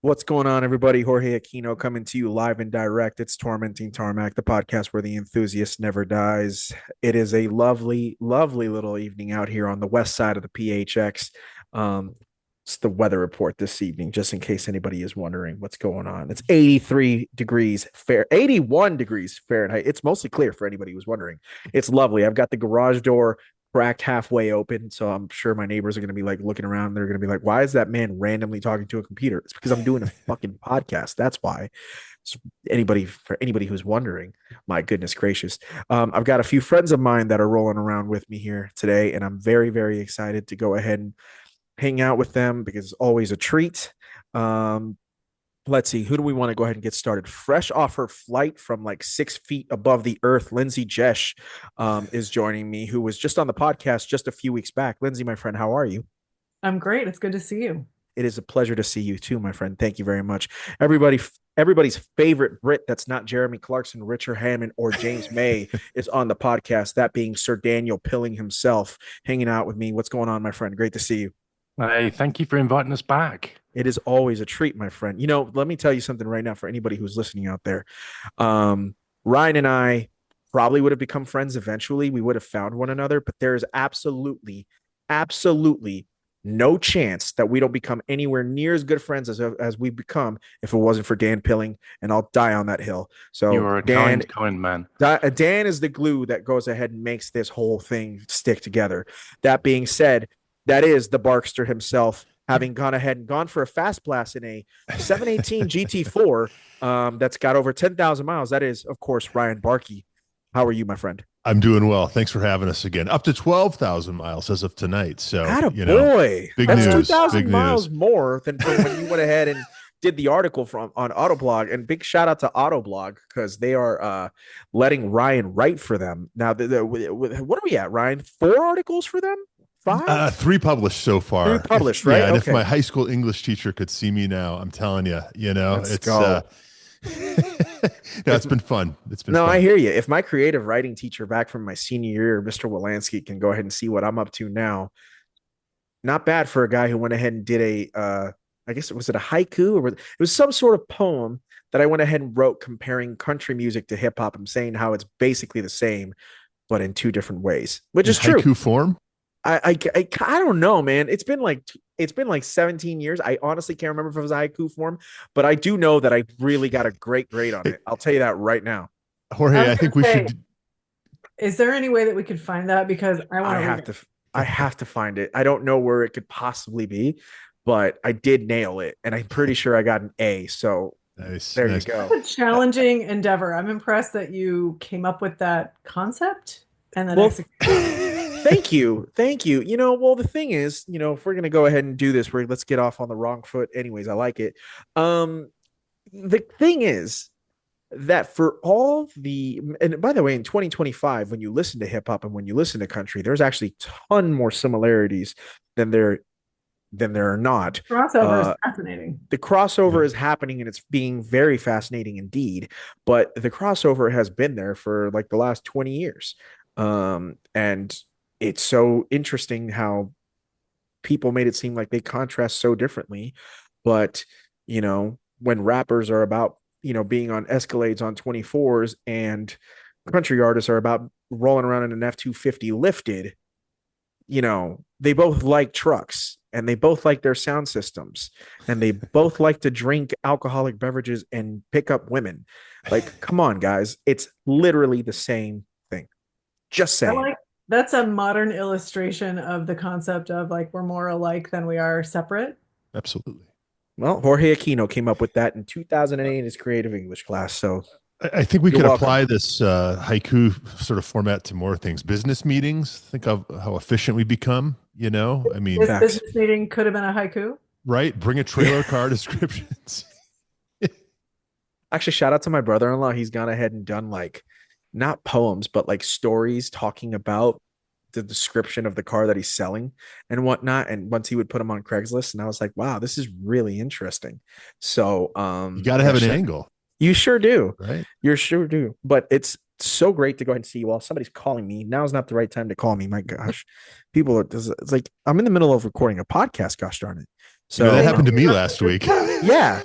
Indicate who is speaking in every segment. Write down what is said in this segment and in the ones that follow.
Speaker 1: What's going on, everybody? Jorge Aquino coming to you live and direct. It's Tormenting Tarmac, the podcast where the enthusiast never dies. It is a lovely, lovely little evening out here on the west side of the PHX. Um, it's the weather report this evening, just in case anybody is wondering what's going on. It's 83 degrees fair, 81 degrees Fahrenheit. It's mostly clear for anybody who's wondering. It's lovely. I've got the garage door cracked halfway open. So I'm sure my neighbors are going to be like looking around. They're going to be like, why is that man randomly talking to a computer? It's because I'm doing a fucking podcast. That's why. So for anybody who's wondering, my goodness gracious. I've got a few friends of mine that are rolling around with me here today, and I'm very, very excited to go ahead and hang out with them because it's always a treat. Um, let's see, who do we want to go ahead and get started? Fresh off her flight from like 6 feet above the earth, Lindsey Jesch is joining me, who was just on the podcast just a few weeks back. Lindsey, my friend, how are you?
Speaker 2: I'm great. It's good to see you.
Speaker 1: It is a pleasure to see you too, my friend. Thank you very much. Everybody's favorite Brit that's not Jeremy Clarkson, Richard Hammond, or James May is on the podcast. That being Sir Daniel Pilling himself, hanging out with me. What's going on, my friend? Great to see you.
Speaker 3: Hey, thank you for inviting us back.
Speaker 1: It is always a treat, my friend. Let me tell you something right now for anybody who's listening out there. Ryan and I probably would have become friends eventually. We would have found one another, but there is absolutely, absolutely no chance that we don't become anywhere near as good friends as we become if it wasn't for Dan Pilling, and I'll die on that hill.
Speaker 3: You
Speaker 1: So
Speaker 3: are a kind man.
Speaker 1: Dan is the glue that goes ahead and makes this whole thing stick together. That being said, that is the Barkster himself, having gone ahead and gone for a fast blast in a 718 GT4 that's got over 10,000 miles. That is, of course, Ryan Bahrke. How are you, my friend?
Speaker 4: I'm doing well. Thanks for having us again. Up to 12,000 miles as of tonight. So,
Speaker 1: boy,
Speaker 4: big
Speaker 1: that's
Speaker 4: news.
Speaker 1: 2,000
Speaker 4: Big
Speaker 1: miles
Speaker 4: news.
Speaker 1: more than from when you went ahead and did the article from on Autoblog. And big shout out to Autoblog because they are letting Ryan write for them. Now, what are we at, Ryan? 4 articles for them? 5?
Speaker 4: Three published so far.
Speaker 1: Three published, right?
Speaker 4: Yeah, and if
Speaker 1: Okay.
Speaker 4: my high school English teacher could see me now, I'm telling you,
Speaker 1: Let's
Speaker 4: it's
Speaker 1: go.
Speaker 4: no, it's been fun. It's been
Speaker 1: No, I
Speaker 4: fun.
Speaker 1: hear you. If my creative writing teacher back from my senior year, Mr. Wolanski, can go ahead and see what I'm up to now, not bad for a guy who went ahead and did I guess it a haiku, or it was some sort of poem that I went ahead and wrote comparing country music to hip hop. I'm saying how it's basically the same, but in two different ways, which
Speaker 4: In
Speaker 1: is true.
Speaker 4: haiku form.
Speaker 1: I don't know, man. It's been like 17 years. I honestly can't remember if it was haiku form, but I do know that I really got a great grade on
Speaker 4: Hey,
Speaker 1: it. I'll tell you that right now.
Speaker 2: I
Speaker 4: Jorge,
Speaker 2: was
Speaker 4: I
Speaker 2: going
Speaker 4: think
Speaker 2: to
Speaker 4: we
Speaker 2: say,
Speaker 4: should.
Speaker 2: is there any way that we could find that? Because I want
Speaker 1: I
Speaker 2: to read
Speaker 1: have
Speaker 2: it.
Speaker 1: to I have to find it. I don't know where it could possibly be, but I did nail it, and I'm pretty sure I got an A. So
Speaker 4: Nice,
Speaker 1: there you
Speaker 4: nice.
Speaker 1: go.
Speaker 2: It's a challenging endeavor. I'm impressed that you came up with that concept and then
Speaker 1: Well,
Speaker 2: executed it.
Speaker 1: thank you, thank you. Well, the thing is, if we're gonna go ahead and do this, let's get off on the wrong foot. Anyways, I like it. The thing is that for all the and by the way, in 2025, when you listen to hip hop and when you listen to country, there's actually ton more similarities than there are not.
Speaker 2: Crossover is
Speaker 1: Uh,
Speaker 2: fascinating.
Speaker 1: the crossover is happening and it's being very fascinating indeed, but the crossover has been there for like the last 20 years. And it's so interesting how people made it seem like they contrast so differently, but when rappers are about being on escalades on 24s and country artists are about rolling around in an F-250 lifted, they both like trucks and they both like their sound systems and they both like to drink alcoholic beverages and pick up women. Like, come on, guys. It's literally the same thing. Just
Speaker 2: I
Speaker 1: saying.
Speaker 2: like that's a modern illustration of the concept of like we're more alike than we are separate.
Speaker 4: Absolutely.
Speaker 1: Well, Jorge Aquino came up with that in 2008 in his creative English class. So
Speaker 4: I think we
Speaker 1: you're
Speaker 4: could
Speaker 1: welcome.
Speaker 4: apply this haiku sort of format to more things. Business meetings. Think of how efficient we become. I mean,
Speaker 2: This
Speaker 1: Facts.
Speaker 2: business meeting could have been a haiku.
Speaker 4: right? Bring a trailer car descriptions.
Speaker 1: Actually, shout out to my brother-in-law. He's gone ahead and done like not poems, but like stories talking about the description of the car that he's selling and whatnot. And once he would put them on Craigslist, and I was like, wow, this is really interesting. So
Speaker 4: You got to
Speaker 1: yeah,
Speaker 4: have an angle,
Speaker 1: you sure do.
Speaker 4: right?
Speaker 1: You sure do. But it's so great to go ahead and see you all. Somebody's calling me. Now is not the right time to call me. My gosh. People are it's like I'm in the middle of recording a podcast, gosh darn it. So
Speaker 4: that happened to me last week.
Speaker 1: yeah,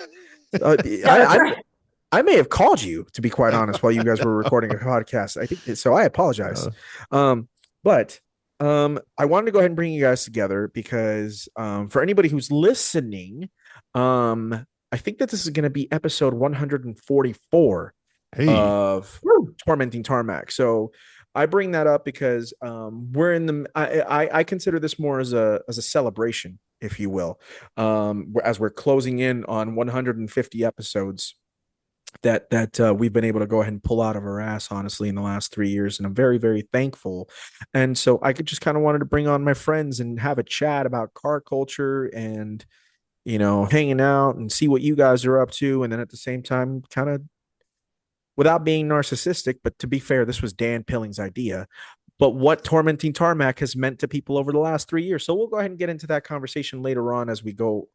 Speaker 1: I may have called you, to be quite honest, while you guys were recording a podcast. I think so. I apologize. But I wanted to go ahead and bring you guys together because for anybody who's listening, I think that this is going to be episode 144 of Tormenting Tarmac. So I bring that up because we're in the. I consider this more as a celebration, if you will, as we're closing in on 150 episodes that we've been able to go ahead and pull out of our ass, honestly, in the last 3 years. And I'm very, very thankful. And so I could just kind of wanted to bring on my friends and have a chat about car culture and, hanging out and see what you guys are up to. And then at the same time, kind of without being narcissistic, but to be fair, this was Dan Pilling's idea. But what Tormenting Tarmac has meant to people over the last 3 years. So we'll go ahead and get into that conversation later on as we go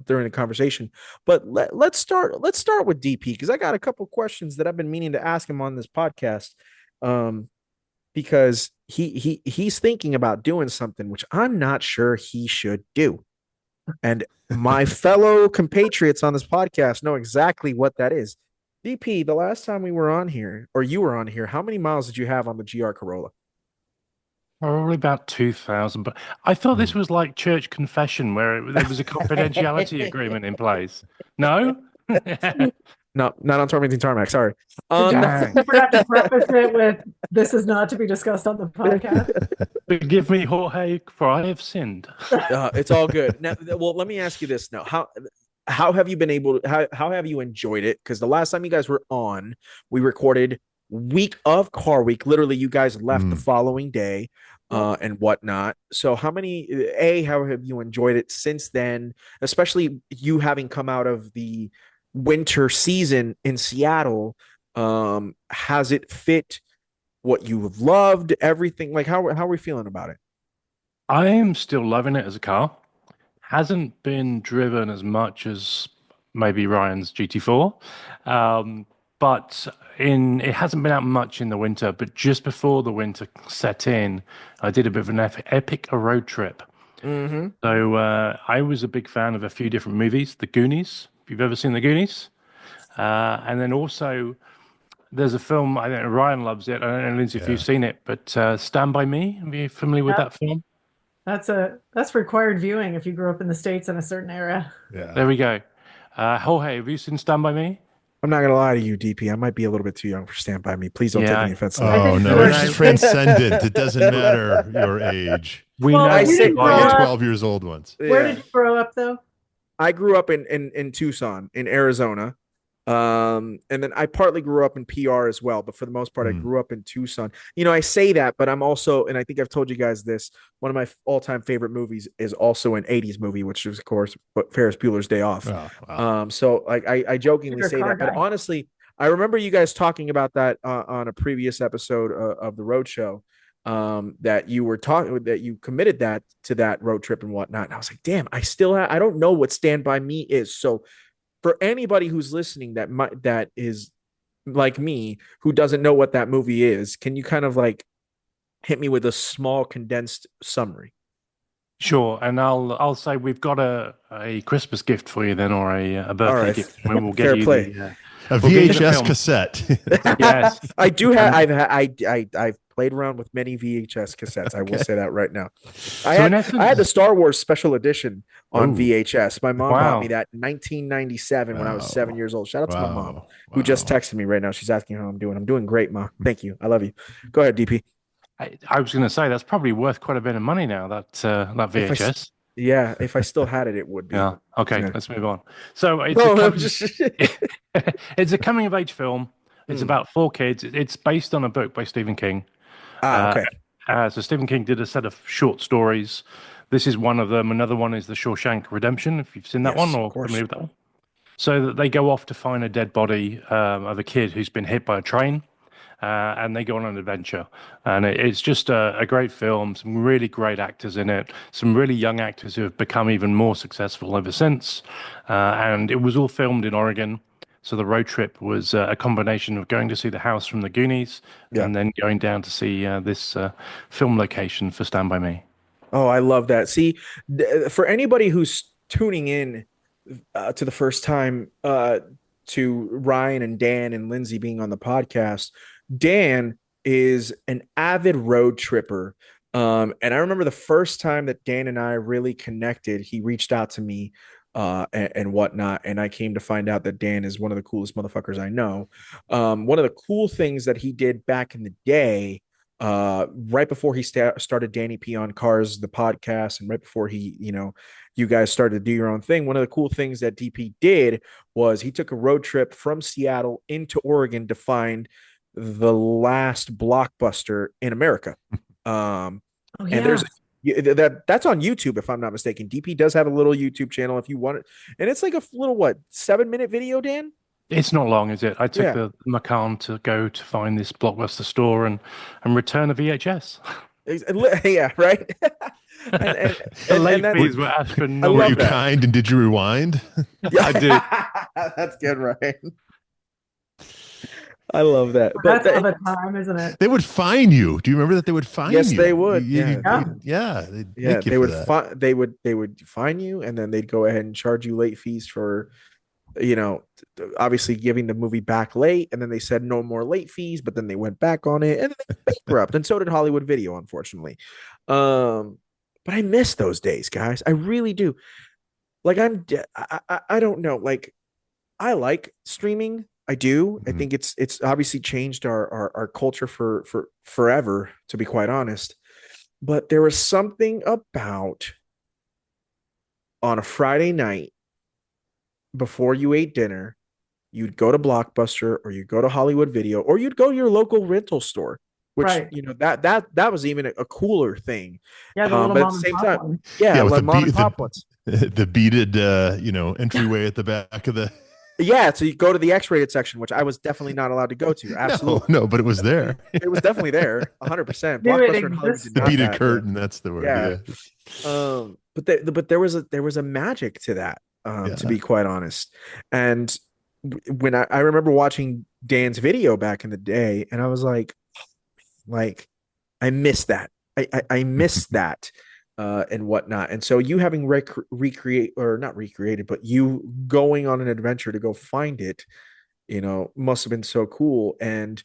Speaker 1: during the conversation. But let's start with DP, because I got a couple questions that I've been meaning to ask him on this podcast, because he's thinking about doing something which I'm not sure he should do, and my fellow compatriots on this podcast know exactly what that is. DP, the last time we were on here, or you were on here, how many miles did you have on the GR Corolla?
Speaker 3: Probably about 2,000, but I thought this was like church confession where there was a confidentiality agreement in place. No?
Speaker 1: No, not on Tormenting Tarmac. Sorry.
Speaker 2: I forgot to preface it with, this is not to be discussed on the podcast.
Speaker 3: Forgive me, Jorge, for I have sinned.
Speaker 1: It's all good. Now, well, let me ask you this now. How have you been able to, how have you enjoyed it? Because the last time you guys were on, we recorded week of Car Week. Literally, you guys left the following day. And whatnot. So how have you enjoyed it since then, especially you having come out of the winter season in Seattle? Has it fit what you have loved, everything? Like, how are we feeling about it?
Speaker 3: I am still loving it as a car. Hasn't been driven as much as maybe Ryan's GT4. But it hasn't been out much in the winter, but just before the winter set in, I did a bit of an epic road trip.
Speaker 1: Mm-hmm.
Speaker 3: So I was a big fan of a few different movies. The Goonies, if you've ever seen The Goonies. And then also there's a film, I don't know, Ryan loves it. I don't know, Lindsey, if you've seen it, but Stand By Me. Are you familiar with that film?
Speaker 2: That's required viewing if you grew up in the States in a certain era.
Speaker 4: Yeah.
Speaker 3: There we go. Jorge, have you seen Stand By Me?
Speaker 1: I'm not gonna lie to you, DP. I might be a little bit too young for Stand By Me. Please don't take any offense.
Speaker 4: Oh no, it's transcendent. It doesn't matter your age.
Speaker 3: We know.
Speaker 2: I said
Speaker 4: 12 years old once.
Speaker 2: Where did you grow up, though?
Speaker 1: I grew up in Tucson, in Arizona. And then I partly grew up in PR as well, but for the most part, I grew up in Tucson. I say that, but I'm also, and I think I've told you guys this, one of my all-time favorite movies is also an 80s movie, which is, of course, Ferris Bueller's Day Off.
Speaker 4: Oh, wow.
Speaker 1: So like I jokingly say that, but honestly, I remember you guys talking about that on a previous episode of the Road Show, that you were talking, that you committed that to that road trip and whatnot. And I was like, damn, I don't know what Stand By Me is. So for anybody who's listening that is like me, who doesn't know what that movie is, can you kind of like hit me with a small condensed summary?
Speaker 3: Sure, and I'll say we've got a Christmas gift for you then, or a birthday gift. And we'll get you
Speaker 4: a VHS cassette.
Speaker 3: Yes,
Speaker 1: I do have. I've played around with many VHS cassettes. I will say that right now. I had the Star Wars Special Edition on VHS. My mom bought me that in 1997 when I was 7 years old. Shout out to my mom, who just texted me right now. She's asking how I'm doing. I'm doing great, Ma. Thank you. I love you. Go ahead, DP.
Speaker 3: I was going to say that's probably worth quite a bit of money now. That VHS.
Speaker 1: If I still had it, it would be.
Speaker 3: Yeah. Okay, let's move on. So it's a coming of age film. It's about 4 kids. It's based on a book by Stephen King.
Speaker 1: Okay.
Speaker 3: So Stephen King did a set of short stories. This is one of them. Another one is The Shawshank Redemption, if you've seen that one or familiar with that one. So that they go off to find a dead body of a kid who's been hit by a train. And they go on an adventure. And it's just a great film, some really great actors in it, some really young actors who have become even more successful ever since. And it was all filmed in Oregon. So the road trip was a combination of going to see the house from the Goonies and then going down to see this film location for Stand By Me.
Speaker 1: Oh, I love that. See, for anybody who's tuning in to the first time to Ryan and Dan and Lindsey being on the podcast, Dan is an avid road tripper. And I remember the first time that Dan and I really connected, he reached out to me and whatnot. And I came to find out that Dan is one of the coolest motherfuckers I know. One of the cool things that he did back in the day, right before he started Danny P on Cars, the podcast, and right before he, you guys started to do your own thing. One of the cool things that DP did was he took a road trip from Seattle into Oregon to find the last blockbuster in America. And there's that's on YouTube, if I'm not mistaken. DP does have a little YouTube channel if you want it, and it's like a little 7-minute video, Dan.
Speaker 3: It's not long, is it? I took the Macan to go to find this blockbuster store and return a VHS.
Speaker 1: Yeah, right.
Speaker 3: The late fees were astronomical.
Speaker 4: Were you kind and did you rewind?
Speaker 3: Yeah, I did.
Speaker 1: That's good, Ryan. I love that.
Speaker 2: But that's all the time, isn't it?
Speaker 4: They would fine you. Do you remember that they would fine you?
Speaker 1: Yes, they would.
Speaker 4: They
Speaker 1: would fine you, and then they'd go ahead and charge you late fees for, obviously giving the movie back late, and then they said no more late fees, but then they went back on it, and then they went bankrupt, and so did Hollywood Video, unfortunately. But I miss those days, guys. I really do. Like I don't know. Like I like streaming. I do. Mm-hmm. I think it's obviously changed our culture for forever, to be quite honest. But there was something about on a Friday night before you ate dinner, you'd go to Blockbuster or you'd go to Hollywood Video or you'd go to your local rental store, which that was even a cooler thing.
Speaker 2: Yeah, the little mom and pop one.
Speaker 1: Yeah, like mom and pop ones.
Speaker 4: The beaded entryway at the back of the.
Speaker 1: Yeah, so you go to the X-rated section, which I was definitely not allowed to go to. Absolutely,
Speaker 4: no, but it was there.
Speaker 1: It was definitely there, 100%. Blockbuster and Hollywood did
Speaker 4: the
Speaker 1: not
Speaker 4: beaded curtain. That's the word.
Speaker 1: Yeah. But there was a magic to that, to be quite honest. And when I remember watching Dan's video back in the day, and I was like I miss that. I miss that. And whatnot. And so you having recreate or not recreated, but you going on an adventure to go find it, must have been so cool. And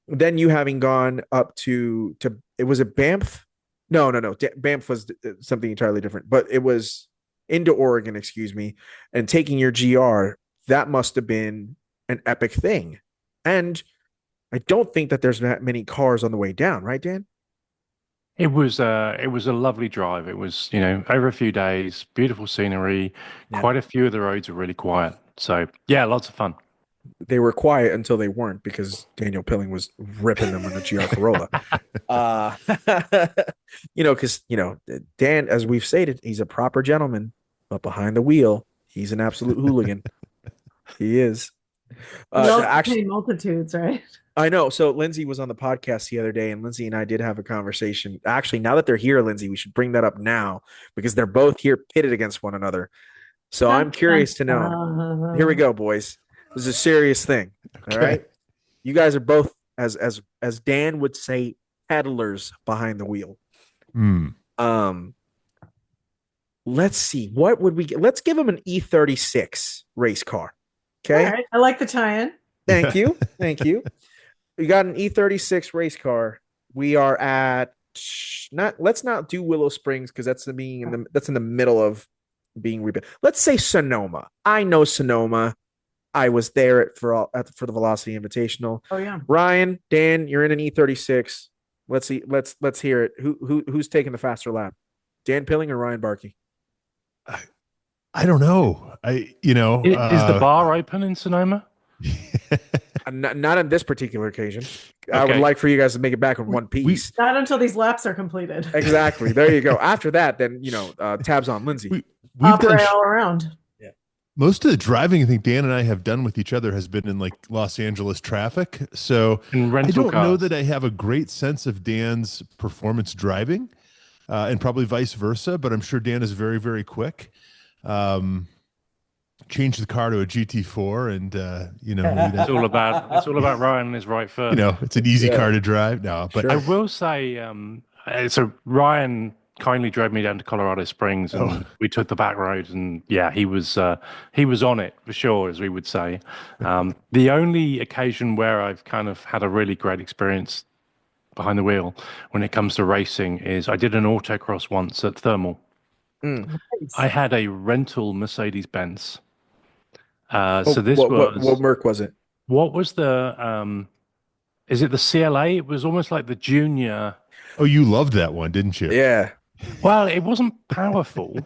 Speaker 1: then you having gone up to it was a Banff. No. Banff was something entirely different, but it was into Oregon, excuse me, and taking your GR. That must have been an epic thing. And I don't think that there's that many cars on the way down, right, Dan?
Speaker 3: It was a lovely drive. It was, over a few days, beautiful scenery. Yeah. Quite a few of the roads were really quiet. So yeah, lots of fun.
Speaker 1: They were quiet until they weren't, because Daniel Pilling was ripping them in a GR Corolla. Because Dan, as we've stated, he's a proper gentleman, but behind the wheel, he's an absolute hooligan. He is.
Speaker 2: Actually, multitudes, right?
Speaker 1: I know. So Lindsey was on the podcast the other day, and Lindsey and I did have a conversation. Actually, now that they're here, Lindsey, we should bring that up now, because they're both here pitted against one another. So I'm curious to know. Here we go, boys. This is a serious thing. Okay. All right. You guys are both, as Dan would say, peddlers behind the wheel. Let's see. What would we get? Let's give him an E36 race car. Okay.
Speaker 2: All right. I like the tie-in.
Speaker 1: Thank you. Thank you. We got an E36 race car. We are at let's not do Willow Springs, because that's in the middle of being rebuilt. Let's say Sonoma. I know Sonoma. I was there for the Velocity Invitational.
Speaker 2: Oh yeah.
Speaker 1: Ryan, Dan, you're in an E36. Let's see. Let's hear it. Who's taking the faster lap? Dan Pilling or Ryan Bahrke?
Speaker 4: I don't know. Is
Speaker 3: the bar open in Sonoma?
Speaker 1: Not on this particular occasion. Okay. I would like for you guys to make it back in one piece.
Speaker 2: Not until these laps are completed.
Speaker 1: Exactly. There you go. After that, then tabs on Lindsey.
Speaker 4: We've
Speaker 2: done all around.
Speaker 1: Yeah.
Speaker 4: Most of the driving I think Dan and I have done with each other has been in like Los Angeles traffic. So I don't know that I have a great sense of Dan's performance driving, and probably vice versa. But I'm sure Dan is very, very quick. Change the car to a GT4, and
Speaker 3: it's all about Ryan and his right foot.
Speaker 4: It's an easy car to drive now. But
Speaker 3: I will say, so Ryan kindly drove me down to Colorado Springs, and we took the back road. And yeah, he was on it for sure, as we would say. The only occasion where I've kind of had a really great experience behind the wheel when it comes to racing is I did an autocross once at Thermal.
Speaker 2: Nice.
Speaker 3: I had a rental Mercedes-Benz.
Speaker 1: What Merc was it?
Speaker 3: What was the is it the CLA? It was almost like the junior.
Speaker 4: Oh, you loved that one, didn't you?
Speaker 1: Yeah.
Speaker 3: Well, it wasn't powerful.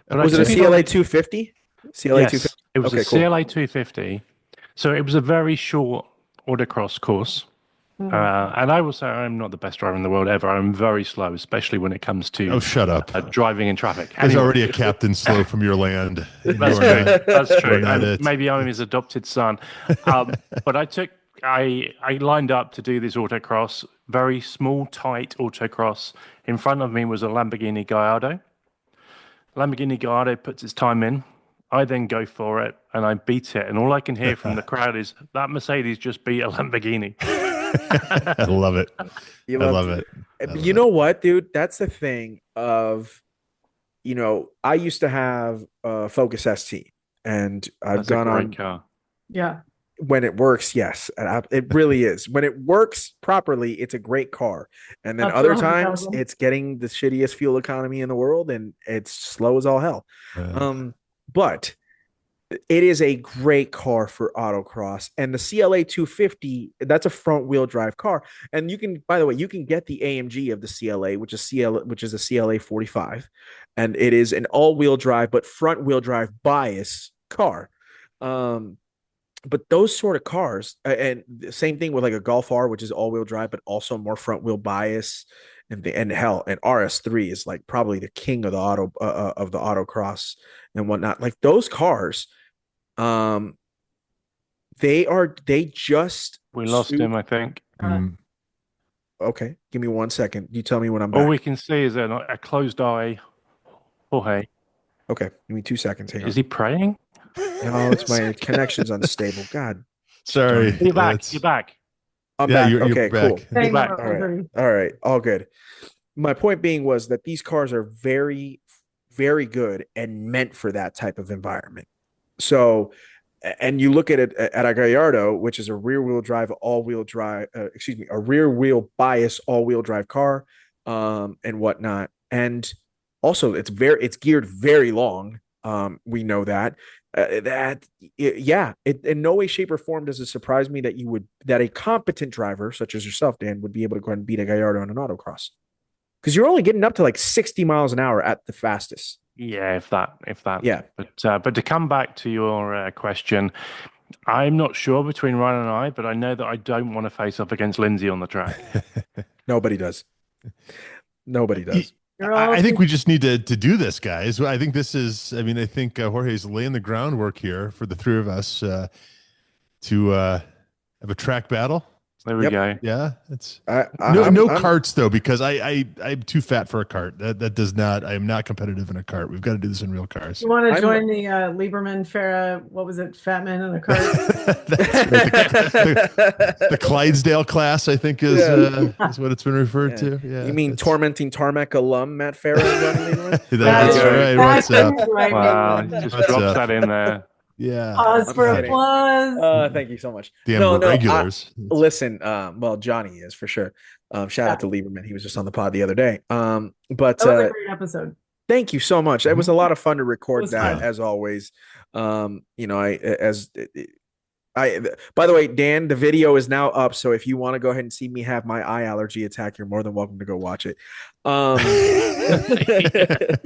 Speaker 3: But
Speaker 1: was it a CLA 250? CLA 250?
Speaker 3: It was a CLA 250. So it was a very short autocross course. And I will say I'm not the best driver in the world ever. I'm very slow, especially when it comes to
Speaker 4: shut up.
Speaker 3: Driving in traffic.
Speaker 4: There's already a captain slow from your land.
Speaker 3: That's true. That's true. And maybe I'm his adopted son. But I lined up to do this autocross, very small, tight autocross. In front of me was a Lamborghini Gallardo. Lamborghini Gallardo puts its time in. I then go for it and I beat it. And all I can hear from the crowd is that Mercedes just beat a Lamborghini.
Speaker 4: I love it. I love it.
Speaker 1: You know what, dude? That's the thing of, I used to have a Focus ST, and I've gone on.
Speaker 3: Car.
Speaker 2: Yeah.
Speaker 1: When it works, yes, it really is. When it works properly, it's a great car. And then other times, it's getting the shittiest fuel economy in the world, and it's slow as all hell. But it is a great car for autocross, and the CLA 250, that's a front wheel drive car. And you can, by the way, you can get the AMG of the CLA, which is a CLA 45, and it is an all wheel drive, but front wheel drive bias car. But those sort of cars, and the same thing with like a Golf R, which is all wheel drive, but also more front wheel bias. And RS3 is like probably the king of the autocross and whatnot. Like those cars, we lost
Speaker 3: him, I think.
Speaker 1: Okay, give me 1 second. You tell me when I'm back.
Speaker 3: All we can see is a closed eye. Jorge.
Speaker 1: Okay, give me 2 seconds.
Speaker 3: Is he praying?
Speaker 1: No, it's my connection's unstable. God,
Speaker 4: sorry.
Speaker 3: You're back. You're back.
Speaker 1: I'm back.
Speaker 4: You're
Speaker 1: okay,
Speaker 4: back.
Speaker 1: Cool.
Speaker 3: You're back.
Speaker 1: All right, all good. My point being was that these cars are very, very good and meant for that type of environment. So, and you look at it at a Gallardo, which is a rear wheel bias all wheel drive car, and whatnot. And also it's geared very long. We know that. It in no way, shape, or form does it surprise me that a competent driver such as yourself, Dan, would be able to go ahead and beat a Gallardo on an autocross, because you're only getting up to like 60 miles an hour at the fastest.
Speaker 3: Yeah, if that.
Speaker 1: Yeah.
Speaker 3: But to come back to your question, I'm not sure between Ryan and I, but I know that I don't want to face up against Lindsey on the track.
Speaker 1: Nobody does.
Speaker 4: I think we just need to do this, guys. I think this is, I think Jorge's laying the groundwork here for the three of us to have a track battle.
Speaker 3: There we go.
Speaker 4: Yeah, it's no carts though, because I'm too fat for a cart. That does not. I am not competitive in a cart. We've got to do this in real cars.
Speaker 2: You want to join the Lieberman Farah? What was it? Fat Man in a cart.
Speaker 4: the Clydesdale class, I think, is what it's been referred to. Yeah.
Speaker 1: You mean Tormenting Tarmac alum Matt Farah?
Speaker 4: That's right. What's up?
Speaker 3: Wow, just drops that in there.
Speaker 4: Yeah.
Speaker 2: Pause for applause.
Speaker 1: Thank you so much.
Speaker 4: Damn regulars.
Speaker 1: Listen, well, Johnny is for sure. Shout out to Lieberman. He was just on the pod the other day. But
Speaker 2: that was a great episode.
Speaker 1: Thank you so much. It was a lot of fun to record that, as always. By the way, Dan, the video is now up. So if you want to go ahead and see me have my eye allergy attack, you're more than welcome to go watch it.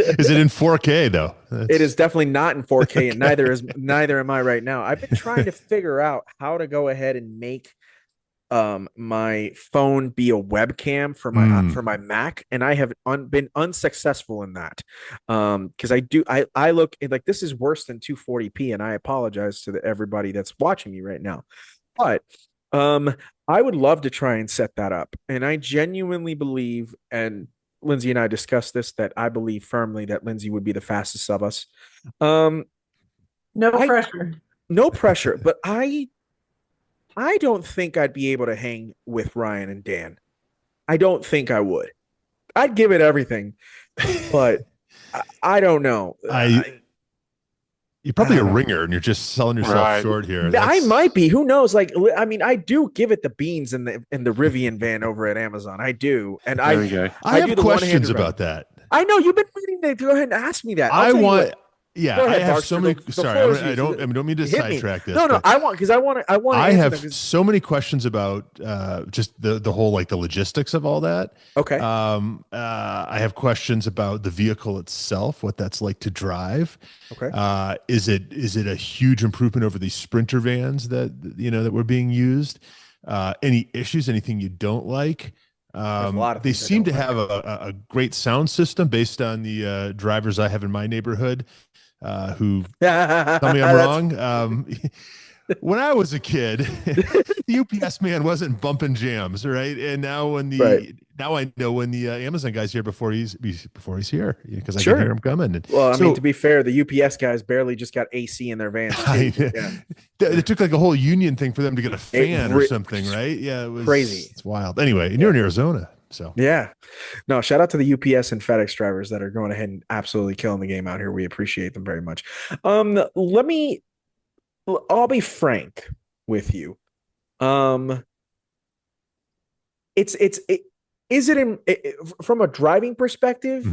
Speaker 4: Is it in 4K though?
Speaker 1: It is definitely not in 4K, and neither am I right now. I've been trying to figure out how to go ahead and make my phone be a webcam for my Mac, and I have been unsuccessful in that, because I look like this is worse than 240p, and I apologize to everybody that's watching me right now, but I would love to try and set that up, and I genuinely believe, and Lindsey and I discussed this, that I believe firmly that Lindsey would be the fastest of us. No pressure, but I don't think I'd be able to hang with Ryan and Dan. I don't think I would. I'd give it everything but I don't know.
Speaker 4: You're probably a ringer and you're just selling yourself short here.
Speaker 1: I might be. Who knows? Like, I mean, I do give it the beans in the Rivian van over at Amazon. I do. And I
Speaker 4: have questions about that.
Speaker 1: I know you've been waiting to go ahead and ask me that.
Speaker 4: I have so many. Sorry, I don't mean to sidetrack this.
Speaker 1: No, I want
Speaker 4: I have so many questions about just the whole like the logistics of all that.
Speaker 1: Okay.
Speaker 4: I have questions about the vehicle itself, what that's like to drive.
Speaker 1: Okay.
Speaker 4: Is it a huge improvement over these Sprinter vans that that were being used? Any issues? Anything you don't like? They seem to have a great sound system based on the drivers I have in my neighborhood. Who tell me I'm wrong. When I was a kid, the UPS man wasn't bumping jams, right? And now now I know when the Amazon guy's here before he's here because I can hear him coming.
Speaker 1: I mean, to be fair, the UPS guys barely just got AC in their vans.
Speaker 4: It took like a whole union thing for them to get a fan or something, right? Yeah, it was
Speaker 1: crazy.
Speaker 4: It's wild. Anyway, and you're in Arizona. So
Speaker 1: no, shout out to the UPS and FedEx drivers that are going ahead and absolutely killing the game out here. We appreciate them very much. I'll be frank with you. From a driving perspective,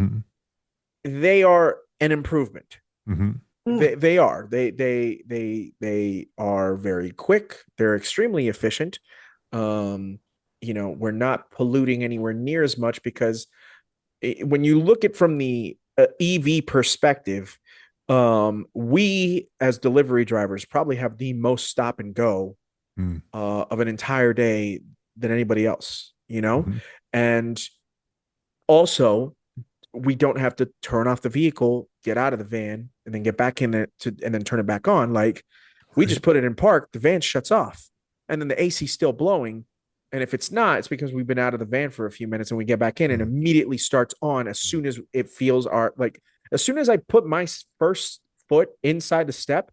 Speaker 1: they are an improvement. They are. They are very quick. They're extremely efficient. We're not polluting anywhere near as much because when you look at from the EV perspective, we as delivery drivers probably have the most stop and go of an entire day than anybody else, and also we don't have to turn off the vehicle, get out of the van, and then get back in it and then turn it back on. Like we just put it in park, the van shuts off, and then the AC still blowing. And if it's not, it's because we've been out of the van for a few minutes and we get back in and immediately starts on as soon as it feels as soon as I put my first foot inside the step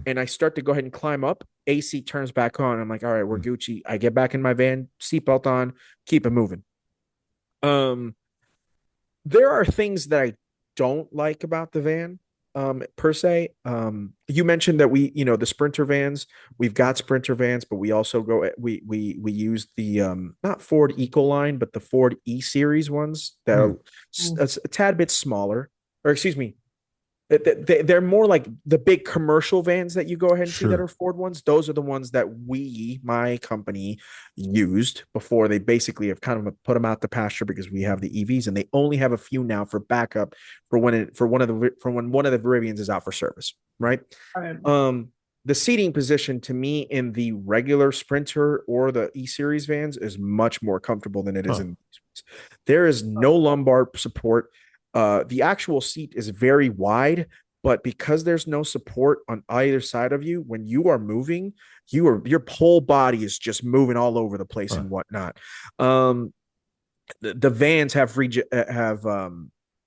Speaker 1: and I start to go ahead and climb up, AC turns back on. I'm like, all right, we're Gucci. I get back in my van, seatbelt on, keep it moving. There are things that I don't like about the van. Per se, you mentioned that we, the Sprinter vans, we've got Sprinter vans, but we also we use the, not Ford Ecoline, but the Ford E-Series ones that are a tad bit smaller, or excuse me, they're more like the big commercial vans that you go ahead and see that are Ford ones. Those are the ones that my company used before they basically have kind of put them out the pasture because we have the EVs and they only have a few now for backup for when one of the Rivians is out for service. Right. The seating position to me in the regular Sprinter or the E-Series vans is much more comfortable than it is in these. There is no lumbar support. The actual seat is very wide, but because there's no support on either side of you, when you are moving, your whole body is just moving all over the place and whatnot. The vans have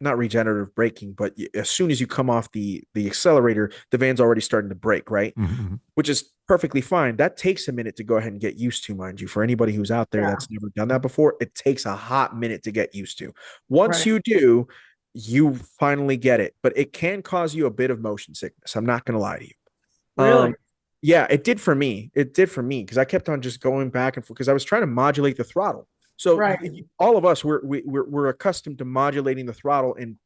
Speaker 1: not regenerative braking, but as soon as you come off the accelerator, the van's already starting to brake, right? Which is perfectly fine. That takes a minute to go ahead and get used to, mind you. For anybody who's out there that's never done that before, it takes a hot minute to get used to. Once you do, you finally get it, but it can cause you a bit of motion sickness. I'm not going to lie to you.
Speaker 2: Really?
Speaker 1: Yeah, it did for me. It did for me because I kept on just going back and forth because I was trying to modulate the throttle. So all of us we're accustomed to modulating the throttle in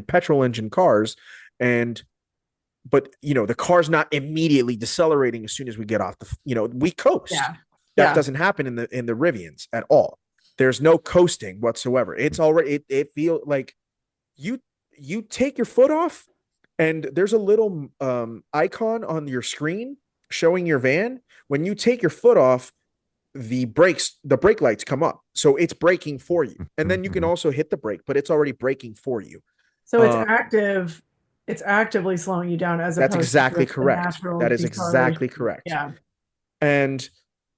Speaker 1: petrol engine cars, but the car's not immediately decelerating as soon as we get off we coast. That doesn't happen in the Rivians at all. There's no coasting whatsoever. It's already it feels like you take your foot off and there's a little icon on your screen showing your van. When you take your foot off, the brake lights come up. So it's braking for you. And then you can also hit the brake, but it's already braking for you.
Speaker 2: So it's actively slowing you down as opposed
Speaker 1: that's exactly
Speaker 2: to
Speaker 1: correct. That is exactly correct.
Speaker 2: Yeah.
Speaker 1: And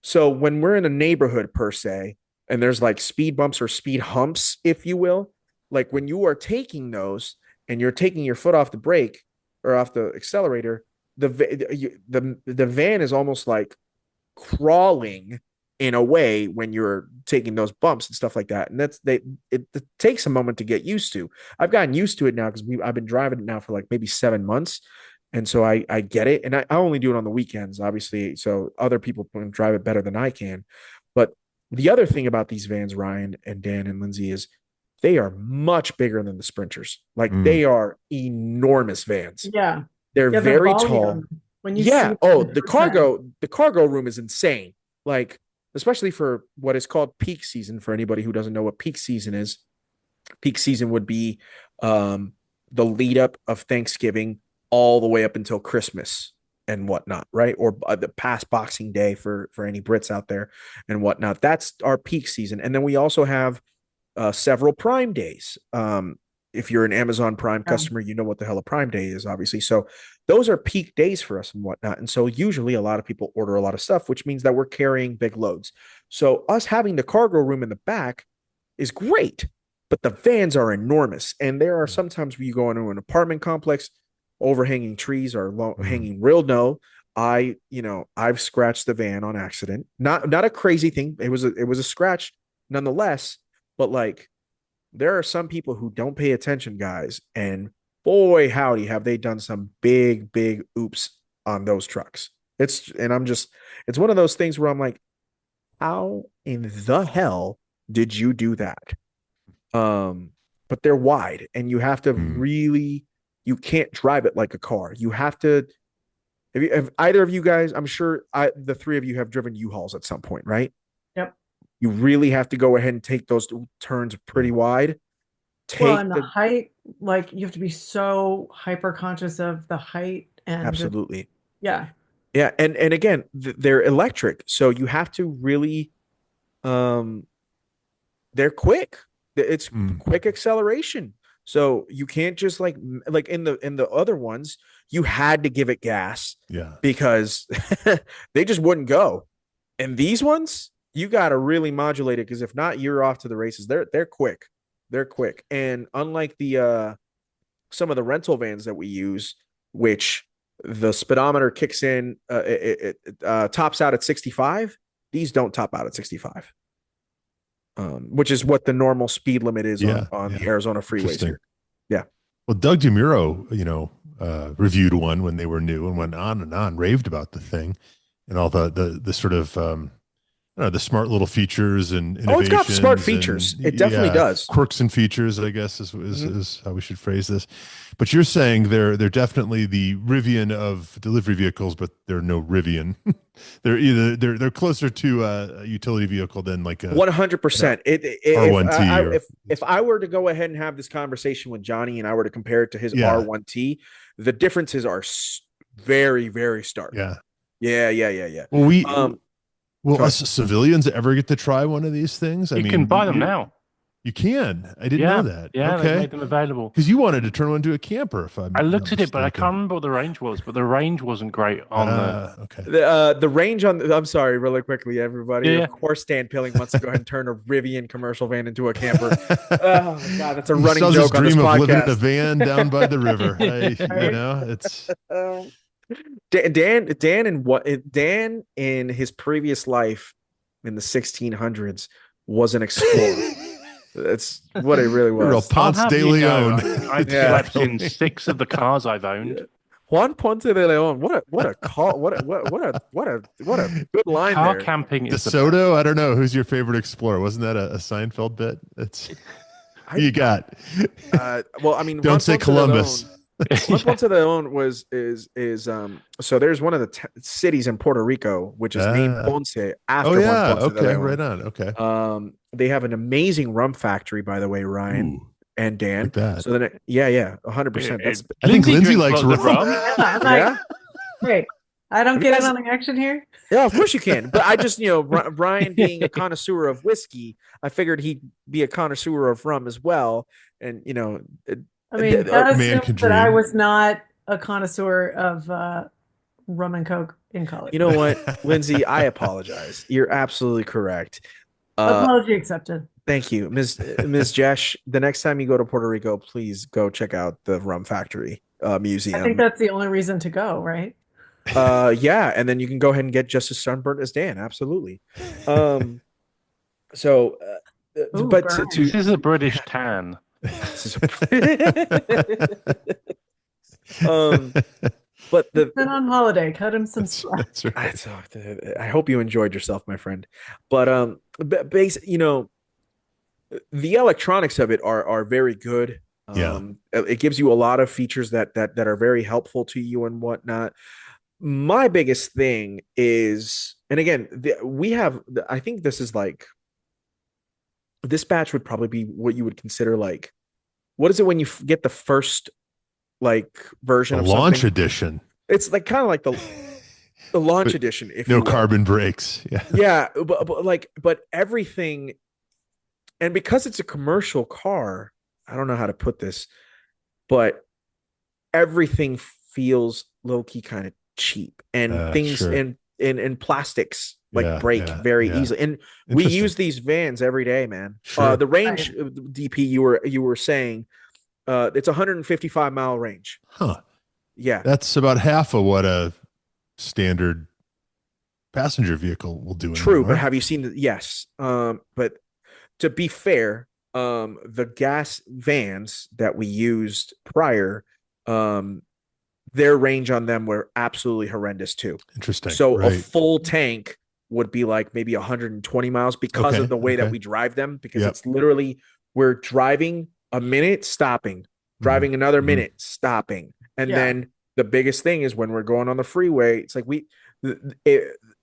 Speaker 1: so when we're in a neighborhood per se, and there's like speed bumps or speed humps, if you will, like when you are taking those and you're taking your foot off the brake or off the accelerator, the van is almost like crawling in a way when you're taking those bumps and stuff like that. And it takes a moment to get used to. I've gotten used to it now because I've been driving it now for like maybe 7 months. And so I get it. And I only do it on the weekends, obviously. So other people can drive it better than I can. But the other thing about these vans, Ryan and Dan and Lindsey, is they are much bigger than the Sprinters. Like they are enormous vans.
Speaker 2: Yeah.
Speaker 1: They're very tall.
Speaker 2: When you
Speaker 1: the cargo room is insane. Like, especially for what is called peak season. For anybody who doesn't know what peak season is, peak season would be the lead up of Thanksgiving all the way up until Christmas and whatnot, right? Or the past Boxing Day for any Brits out there and whatnot. That's our peak season. And then we also have several Prime days. If you're an Amazon Prime customer, you know what the hell a Prime Day is, obviously. So those are peak days for us and whatnot. And so usually a lot of people order a lot of stuff, which means that we're carrying big loads. So us having the cargo room in the back is great, but the vans are enormous. And there are sometimes where you go into an apartment complex, overhanging trees are hanging real low. I've scratched the van on accident. Not a crazy thing. It was a scratch nonetheless, but like, there are some people who don't pay attention, guys, and boy, howdy, have they done some big, big oops on those trucks. It's one of those things where I'm like, how in the hell did you do that? But they're wide, and you have to you can't drive it like a car. You have to. Have either of you guys? I'm sure the three of you have driven U-Hauls at some point, right?
Speaker 2: Yep.
Speaker 1: You really have to go ahead and take those turns pretty wide.
Speaker 2: And the height, like you have to be so hyper conscious of the height and
Speaker 1: absolutely.
Speaker 2: Yeah.
Speaker 1: And again, they're electric, so you have to really, they're quick. It's quick acceleration. So you can't just like in the other ones, you had to give it gas, because they just wouldn't go. And these ones, you got to really modulate it, because if not, you're off to the races. They're quick. They're quick. And unlike the some of the rental vans that we use, which the speedometer kicks in, it tops out at 65. These don't top out at 65, which is what the normal speed limit is on the Arizona freeways here. Yeah.
Speaker 4: Well, Doug DeMuro, reviewed one when they were new and went on and on, raved about the thing and all the sort of the smart little features and innovations.
Speaker 1: Oh, it's got smart features. It definitely does.
Speaker 4: Quirks and features, I guess, is how we should phrase this. But you're saying they're definitely the Rivian of delivery vehicles, but they're no Rivian. they're closer to a utility vehicle than like a
Speaker 1: 100%. If I were to go ahead and have this conversation with Johnny and I were to compare it to his R1T, the differences are very, very stark. Yeah.
Speaker 4: Well, will us civilians ever get to try one of these things?
Speaker 3: You can buy them now.
Speaker 4: You can. I didn't know that.
Speaker 3: Yeah, they made them available.
Speaker 4: Because you wanted to turn one into a camper.
Speaker 3: I looked at it, but I can't remember what the range was. But the range wasn't great on
Speaker 1: the range on. I'm sorry, really quickly, everybody. Of course, Dan Pilling wants to go ahead and turn a Rivian commercial van into a camper. Oh my God, that's a running joke on this podcast.
Speaker 4: Dream of living in a van down by the river. It's.
Speaker 1: Dan in his previous life in the 1600s was an explorer. That's what it really was.
Speaker 4: Real Ponce de Leon.
Speaker 3: I've slept in 6 of the cars I've owned.
Speaker 1: Juan Ponce de Leon. What a call! What a good line
Speaker 3: car
Speaker 1: there.
Speaker 3: Camping is
Speaker 4: DeSoto. I don't know who's your favorite explorer. Wasn't that a Seinfeld bit? You got.
Speaker 1: Well, I mean,
Speaker 4: don't say Columbus.
Speaker 1: Juan Ponce de Leon so there's one of the cities in Puerto Rico which is named Ponce after Juan Ponce de Leon.
Speaker 4: Right on. Okay.
Speaker 1: They have an amazing rum factory, by the way, Ryan and Dan.
Speaker 4: Like that.
Speaker 1: So then, 100%.
Speaker 4: I think Lindsey likes rum.
Speaker 2: Wait, I don't get in on the action here.
Speaker 1: Yeah, of course you can. But I just, Ryan being a connoisseur of whiskey, I figured he'd be a connoisseur of rum as well. And
Speaker 2: I mean, that assumes that I was not a connoisseur of rum and Coke in college.
Speaker 1: You know what, Lindsey? I apologize. You're absolutely correct.
Speaker 2: Apology accepted.
Speaker 1: Thank you, Ms. Jesch. The next time you go to Puerto Rico, please go check out the Rum Factory Museum.
Speaker 2: I think that's the only reason to go, right?
Speaker 1: Yeah, and then you can go ahead and get just as sunburnt as Dan. Absolutely. So,
Speaker 2: Ooh,
Speaker 1: but
Speaker 3: this is a British tan.
Speaker 1: But
Speaker 2: he's been on holiday. Cut him some slack.
Speaker 1: That's right. I hope you enjoyed yourself, my friend. But the electronics of it are very good. It gives you a lot of features that are very helpful to you and whatnot. My biggest thing is, and again, I think this is like, this batch would probably be what you would consider like, what is it when you get the first like version of
Speaker 4: launch
Speaker 1: something?
Speaker 4: edition?
Speaker 1: It's like kind of like the launch edition. If
Speaker 4: no carbon brakes.
Speaker 1: Yeah, but everything, and because it's a commercial car, I don't know how to put this, but everything feels low key kind of cheap, and things in plastics break very easily. And we use these vans every day, man. The range, DP, you were saying, it's 155-mile range.
Speaker 4: Huh.
Speaker 1: Yeah,
Speaker 4: that's about half of what a standard passenger vehicle will do.
Speaker 1: True, but have you seen the? Yes, but to be fair, the gas vans that we used prior, their range on them were absolutely horrendous too.
Speaker 4: Interesting.
Speaker 1: So a full tank would be like maybe 120 miles because of the way that we drive them, because it's literally, we're driving a minute, stopping, driving another minute, stopping. And then the biggest thing is when we're going on the freeway, it's like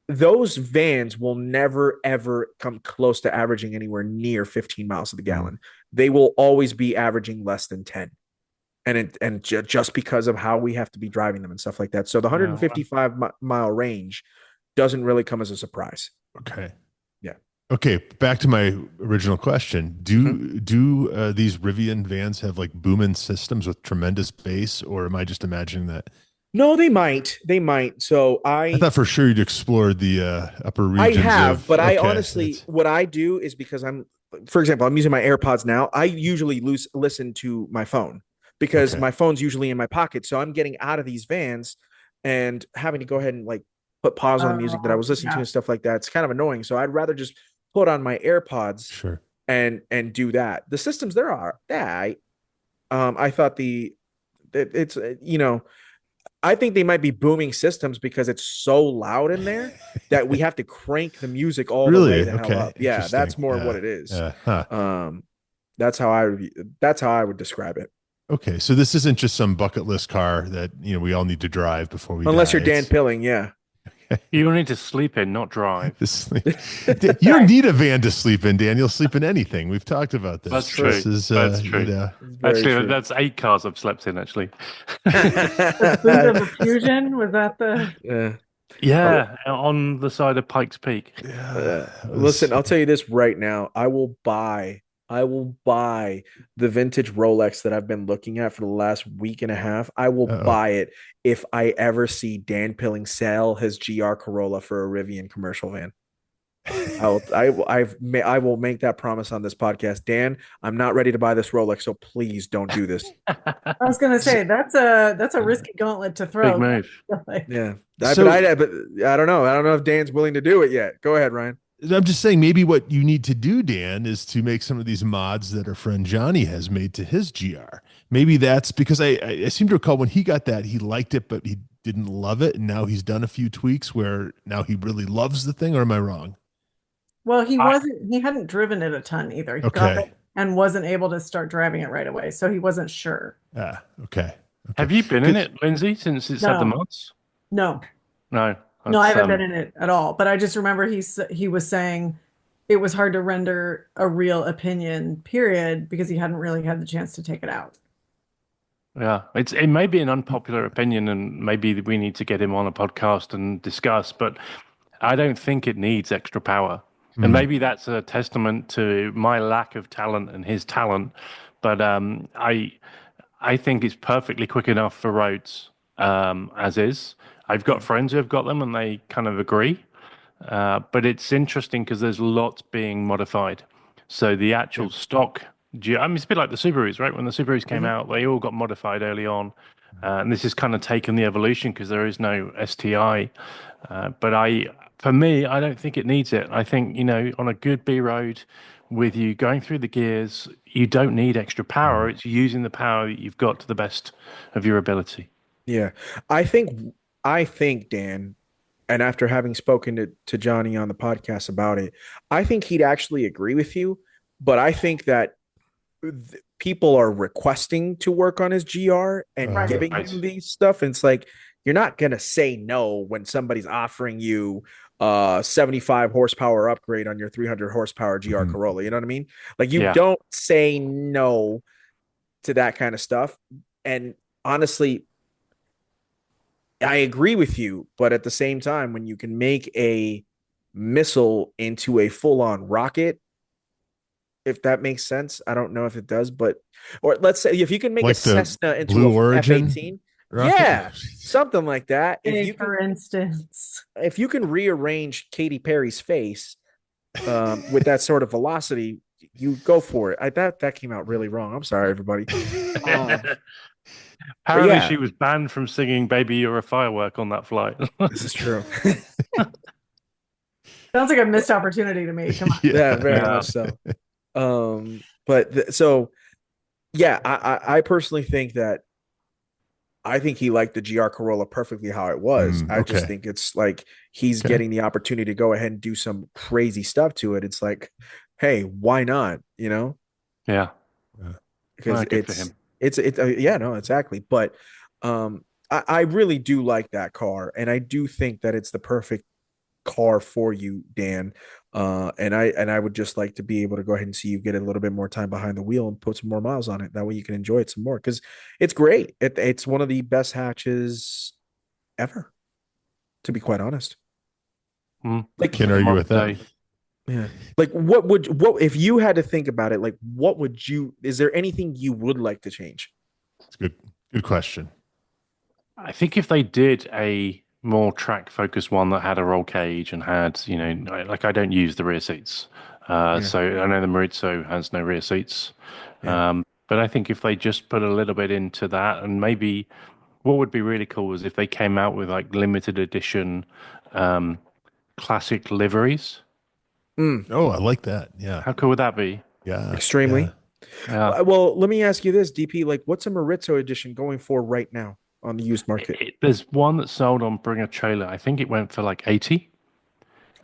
Speaker 1: those vans will never, ever come close to averaging anywhere near 15 miles to the gallon. They will always be averaging less than 10. And just because of how we have to be driving them and stuff like that. So the 155-mile range doesn't really come as a surprise.
Speaker 4: Okay.
Speaker 1: Yeah.
Speaker 4: Okay. Back to my original question. Do these Rivian vans have like boom-in systems with tremendous bass, or am I just imagining that?
Speaker 1: No, they might. So I
Speaker 4: thought for sure you'd explore the upper regions.
Speaker 1: I have, but I honestly, what I do is, because for example, I'm using my AirPods now. I usually listen to my phone, because my phone's usually in my pocket. So I'm getting out of these vans and having to go ahead and like put pause on the music that I was listening to and stuff like that. It's kind of annoying. So I'd rather just put on my AirPods and do that. The systems there are that I thought it's I think they might be booming systems because it's so loud in there that we have to crank the music all the way the hell up. Yeah, that's more what it is. That's how I would describe it.
Speaker 4: Okay, so this isn't just some bucket list car that we all need to drive before we
Speaker 1: unless you're Dan Pilling, yeah.
Speaker 3: You need to sleep in, not drive.
Speaker 4: You don't need a van to sleep in, Dan. You'll sleep in anything. We've talked about this.
Speaker 3: That's true. That's true. Actually, that's 8 cars I've slept in, actually.
Speaker 2: The Boot of a Fusion, was that the...
Speaker 3: Yeah, on the side of Pikes Peak.
Speaker 1: Listen, I'll tell you this right now. I will buy the vintage Rolex that I've been looking at for the last week and a half. I will buy it if I ever see Dan Pilling sell his GR Corolla for a Rivian commercial van. I will make that promise on this podcast. Dan, I'm not ready to buy this Rolex, so please don't do this.
Speaker 2: I was going to say that's a risky gauntlet to throw.
Speaker 3: Big move.
Speaker 1: Yeah, but I don't know. I don't know if Dan's willing to do it yet. Go ahead, Ryan.
Speaker 4: I'm just saying, maybe what you need to do, Dan, is to make some of these mods that our friend Johnny has made to his GR. Maybe that's because I seem to recall when he got that, he liked it, but he didn't love it. And now he's done a few tweaks where now he really loves the thing, or am I wrong?
Speaker 2: Well, he hadn't driven it a ton either. He got it and wasn't able to start driving it right away. So he wasn't sure.
Speaker 4: Okay.
Speaker 3: Have you been in it, Lindsey, since it's had the mods?
Speaker 2: No.
Speaker 3: No.
Speaker 2: No, I haven't been in it at all. But I just remember he was saying it was hard to render a real opinion, period, because he hadn't really had the chance to take it out.
Speaker 3: Yeah, it may be an unpopular opinion, and maybe we need to get him on a podcast and discuss, but I don't think it needs extra power. And maybe that's a testament to my lack of talent and his talent. But I think it's perfectly quick enough for roads as is. I've got friends who have got them and they kind of agree. But it's interesting because there's lots being modified. So the actual stock, it's a bit like the Subarus, right? When the Subarus came out, they all got modified early on. And this is kind of taken the evolution because there is no STI. But for me, I don't think it needs it. I think, on a good B road with you going through the gears, you don't need extra power. It's using the power that you've got to the best of your ability.
Speaker 1: Yeah. I think, Dan, and after having spoken to Johnny on the podcast about it, I think he'd actually agree with you. But I think that people are requesting to work on his GR and giving him these stuff. And it's like, you're not going to say no when somebody's offering you 75 horsepower upgrade on your 300 horsepower GR Corolla. You know what I mean? Like, you don't say no to that kind of stuff. And honestly, I agree with you, but at the same time, when you can make a missile into a full-on rocket, if that makes sense, I don't know if it does, but or let's say if you can make like a Cessna into a F-18, yeah, something like that.
Speaker 2: If you can, for instance,
Speaker 1: if you can rearrange Katy Perry's face with that sort of velocity, you go for it. That came out really wrong. I'm sorry, everybody.
Speaker 3: Apparently, she was banned from singing "Baby, You're a Firework" on that flight.
Speaker 1: This is true.
Speaker 2: Sounds like a missed opportunity to me. Come on.
Speaker 1: Yeah, very much so. I personally think that I think he liked the GR Corolla perfectly how it was. I just think it's like he's getting the opportunity to go ahead and do some crazy stuff to it. It's like, hey, why not?
Speaker 3: Yeah,
Speaker 1: because it's no, exactly. But I really do like that car, and I do think that it's the perfect car for you, Dan. And I would just like to be able to go ahead and see you get a little bit more time behind the wheel and put some more miles on it. That way you can enjoy it some more, because it's great. It's one of the best hatches ever, to be quite honest.
Speaker 4: I can't argue with that.
Speaker 1: Yeah. Like, what if you had to think about it, like, is there anything you would like to change?
Speaker 4: It's good question.
Speaker 3: I think if they did a more track focused one that had a roll cage and had, like, I don't use the rear seats. So I know the Maurizio has no rear seats. But I think if they just put a little bit into that, and maybe what would be really cool is if they came out with like limited edition classic liveries.
Speaker 4: Oh, I like that. Yeah.
Speaker 3: How cool would that be?
Speaker 4: Yeah.
Speaker 1: Extremely. Yeah. Well, let me ask you this, DP, like, what's a Maurizio edition going for right now on the used market?
Speaker 3: There's one that sold on Bring a Trailer. I think it went for like 80.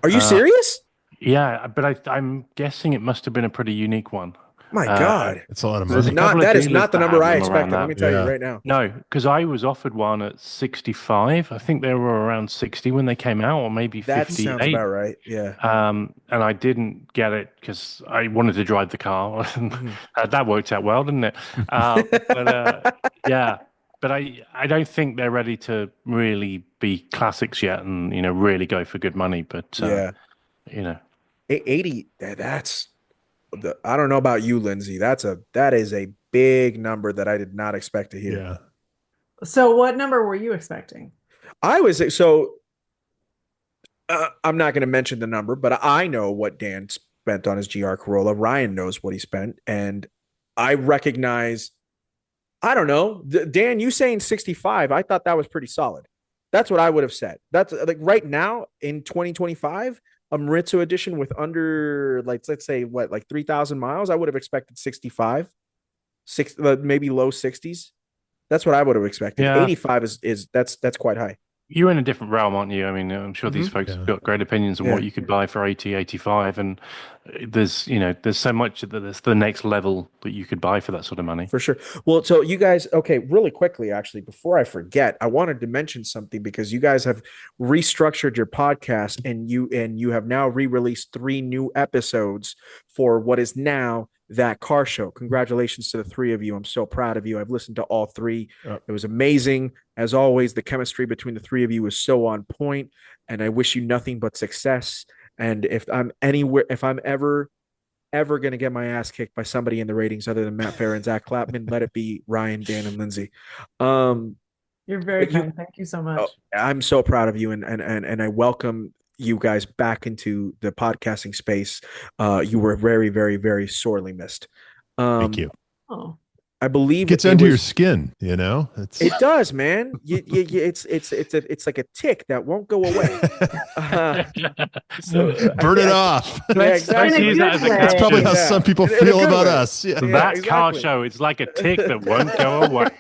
Speaker 1: Are you serious?
Speaker 3: Yeah, but I'm guessing it must have been a pretty unique one.
Speaker 1: My God,
Speaker 4: it's a lot of money.
Speaker 1: That is not the number I expected. Let me tell you right now.
Speaker 3: No, because I was offered one at 65. I think they were around 60 when they came out, or maybe 58.
Speaker 1: That sounds about right. Yeah.
Speaker 3: And I didn't get it because I wanted to drive the car. That worked out well, didn't it? But I don't think they're ready to really be classics yet, and really go for good money. But
Speaker 1: 80. I don't know about you, Lindsey. That is a big number that I did not expect to hear.
Speaker 4: Yeah.
Speaker 2: So what number were you expecting?
Speaker 1: I'm not going to mention the number, but I know what Dan spent on his GR Corolla. Ryan knows what he spent, and I recognize. I don't know, Dan. You saying 65? I thought that was pretty solid. That's what I would have said. That's like right now in 2025. A Maurizio edition with under, like, let's say what, like 3,000 miles, I would have expected 65, maybe low 60s. That's what I would have expected. Yeah. 85 is that's quite high.
Speaker 3: You're in a different realm, aren't you? I mean, I'm sure these folks have got great opinions on what you could buy for 80, 85, and there's so much that there's the next level that you could buy for that sort of money.
Speaker 1: For sure. Well, so you guys, okay, really quickly, actually, before I forget, I wanted to mention something, because you guys have restructured your podcast, and you have now re-released 3 new episodes for what is now That Car Show. Congratulations to the 3 of you. I'm so proud of you. I've listened to all 3. It was amazing. As always, the chemistry between the 3 of you is so on point, and I wish you nothing but success. And if I'm ever going to get my ass kicked by somebody in the ratings other than Matt Farah and Zach Clapman, let it be Ryan, Dan, and Lindsey.
Speaker 2: You're very kind. Thank you so much.
Speaker 1: I'm so proud of you, and I welcome you guys back into the podcasting space. You were very, very, very sorely missed.
Speaker 4: Thank you.
Speaker 2: Oh,
Speaker 1: I believe
Speaker 4: it gets under your skin, you know.
Speaker 1: It does, man. It's like a tick that won't go away.
Speaker 4: Burn it off.
Speaker 1: Yeah, exactly.
Speaker 4: That's probably how some people feel about us.
Speaker 3: Yeah. That car show, it's like a tick that won't go away.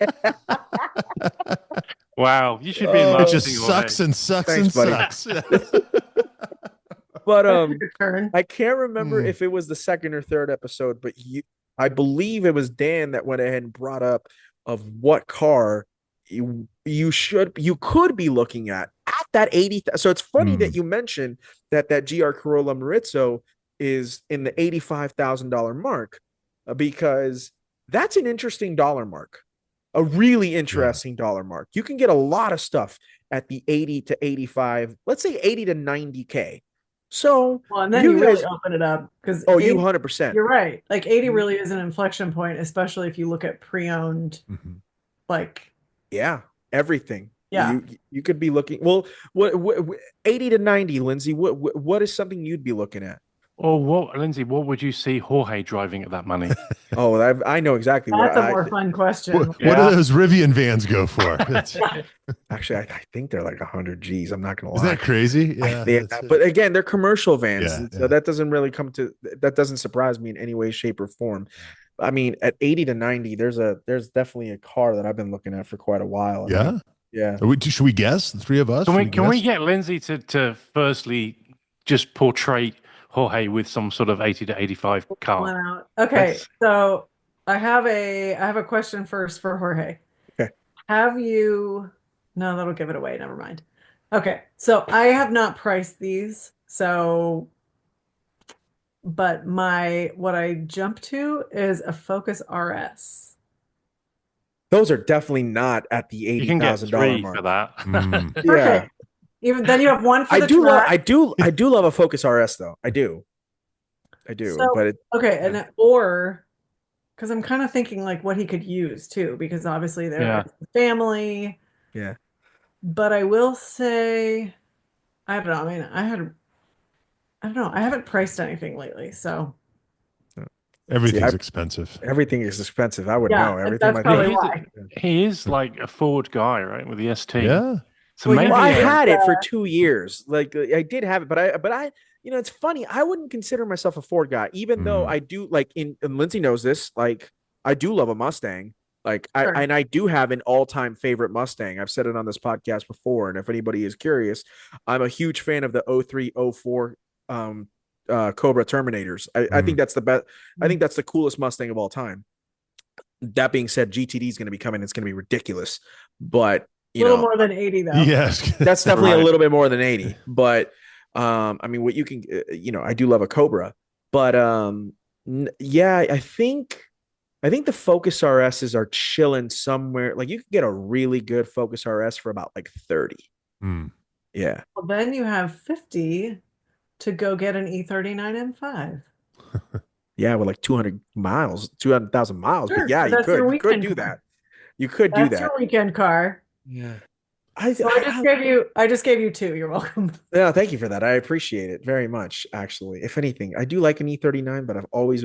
Speaker 3: Wow, you should be in marketing.
Speaker 4: It just sucks and sucks and sucks.
Speaker 1: But I can't remember if it was the second or third episode, but I believe it was Dan that went ahead and brought up of what car you could be looking at that 80. So it's funny that you mentioned that GR Corolla Marizzo is in the $85,000 mark, because that's an interesting dollar mark, a really interesting dollar mark. You can get a lot of stuff at the 80 to 85, let's say 80 to 90K. So,
Speaker 2: and then you really open it up, because
Speaker 1: you 100%.
Speaker 2: You're right. Like 80 really is an inflection point, especially if you look at pre-owned,
Speaker 1: everything.
Speaker 2: Yeah,
Speaker 1: you could be looking. Well, what 80 to 90, Lindsey? What is something you'd be looking at?
Speaker 3: Or Lindsey? What would you see Jorge driving at that money?
Speaker 1: I know exactly.
Speaker 2: That's a more fun question.
Speaker 4: What do those Rivian vans go for?
Speaker 1: Actually, I think they're like 100 G's. I'm not gonna lie.
Speaker 4: Isn't that crazy? Yeah.
Speaker 1: But again, they're commercial vans, so that doesn't really that doesn't surprise me in any way, shape, or form. I mean, at 80 to 90, there's definitely a car that I've been looking at for quite a while. Yeah.
Speaker 4: Should we guess, the three of us?
Speaker 3: Can we get Lindsey to firstly just portray Jorge with some sort of 80 to 85 car?
Speaker 2: Okay, so I have a question first for Jorge.
Speaker 1: Okay.
Speaker 2: No, that'll give it away. Never mind. Okay, so I have not priced these, but what I jump to is a Focus RS.
Speaker 1: Those are definitely not at the $80,000 mark
Speaker 3: for that.
Speaker 1: Yeah.
Speaker 2: Even then, you have one for the
Speaker 1: track. I do love a Focus RS though. I do.
Speaker 2: So,
Speaker 1: but
Speaker 2: because I'm kind of thinking like what he could use too, because obviously they're family.
Speaker 1: Yeah.
Speaker 2: But I will say, I don't know. I mean, I don't know. I haven't priced anything lately, so.
Speaker 4: Everything's expensive.
Speaker 1: Everything is expensive. I would know. Everything.
Speaker 2: That's probably why.
Speaker 3: He is like a Ford guy, right? With the ST.
Speaker 4: Yeah.
Speaker 3: So maybe
Speaker 1: I had it for 2 years. Like I did have it, but I, it's funny. I wouldn't consider myself a Ford guy, even though I do like and Lindsey knows this. Like I do love a Mustang. Like I do have an all-time favorite Mustang. I've said it on this podcast before, and if anybody is curious, I'm a huge fan of the 03, 04 Cobra Terminators. I think that's the best. I think that's the coolest Mustang of all time. That being said, GTD is going to be coming. It's going to be ridiculous, but
Speaker 2: a little more than 80 though.
Speaker 4: Yes,
Speaker 1: that's definitely a little bit more than 80. But I mean, what you can, I do love a Cobra, but I think the Focus RSs are chilling somewhere. Like you can get a really good Focus RS for about like 30. Yeah.
Speaker 2: Well, then you have 50 to go get an E39 M5.
Speaker 1: Yeah, with like 200,000 miles.
Speaker 2: Sure,
Speaker 1: but yeah, you could do that. You could do that.
Speaker 2: That's your weekend car.
Speaker 1: Yeah.
Speaker 2: I just gave you two. You're welcome.
Speaker 1: Yeah, thank you for that. I appreciate it very much. Actually, if anything, I do like an E39, but I've always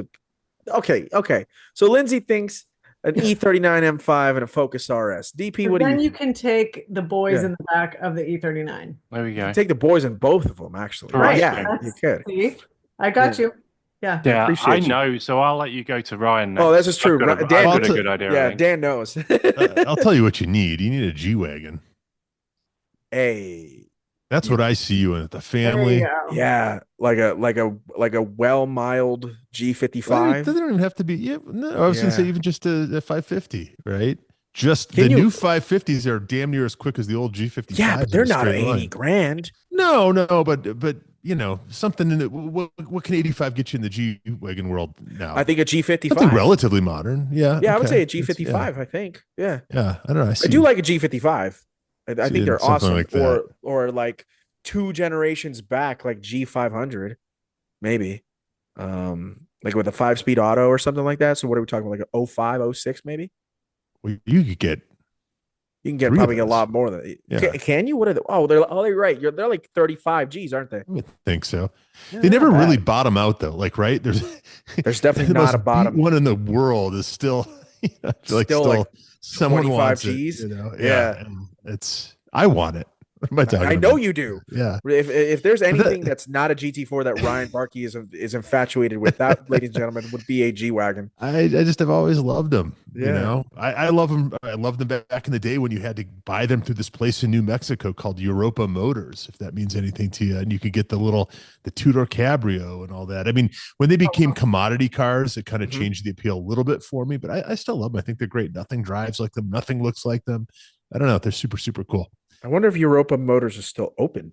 Speaker 1: okay. So Lindsey thinks an E39 M5 and a Focus RS. DP, what do you?
Speaker 2: Then you can take the boys in the back of the E39.
Speaker 3: There we go.
Speaker 1: Take the boys in both of them, actually.
Speaker 2: Right.
Speaker 1: Yeah, you could.
Speaker 2: See? I got you. Yeah.
Speaker 3: I know. So I'll let you go to Ryan next.
Speaker 1: Oh, that's just true.
Speaker 3: I've got a good idea.
Speaker 1: Yeah, Dan knows.
Speaker 4: I'll tell you what you need. You need a G-Wagon.
Speaker 1: Hey.
Speaker 4: That's what I see you in at the family.
Speaker 1: Yeah, like a well-mild G55.
Speaker 4: Well, it doesn't even have to be. Yeah, no, I was going to say even just a 550, right? Just the new 550s are damn near as quick as the old G55.
Speaker 1: Yeah, but they're not 80 grand.
Speaker 4: No, but something in the what can 85 get you in the G-Wagon world now?
Speaker 1: I think a G55.
Speaker 4: Something relatively modern. Yeah.
Speaker 1: Yeah, I would say a G55, I think. Yeah.
Speaker 4: Yeah, I don't know.
Speaker 1: I do like a G55. I think they're awesome.
Speaker 4: Like
Speaker 1: or like 2 generations back, like G500, maybe. Like with a 5-speed auto or something like that. So what are we talking about? Like a 05, 06 maybe?
Speaker 4: Well, you can get
Speaker 1: probably a lot more than can you? What are they're right. They're like 35 G's, aren't they?
Speaker 4: I think so. Yeah, they never really bottom out though. Like, right? There's
Speaker 1: definitely not a bottom.
Speaker 4: One in the world is still, I feel like still like someone wants
Speaker 1: G's.
Speaker 4: it. You know? Yeah. I want it.
Speaker 1: I know you do.
Speaker 4: Yeah.
Speaker 1: If there's anything that's not a GT4 that Ryan Bahrke is infatuated with, that, ladies and gentlemen, would be a G wagon.
Speaker 4: I just have always loved them. Yeah. You know, I love them. I loved them back in the day when you had to buy them through this place in New Mexico called Europa Motors, if that means anything to you, and you could get the two-door cabrio and all that. I mean, when they became commodity cars, it kind of changed the appeal a little bit for me. But I still love them. I think they're great. Nothing drives like them. Nothing looks like them. I don't know. They're super, super cool.
Speaker 1: I wonder if Europa Motors is still open.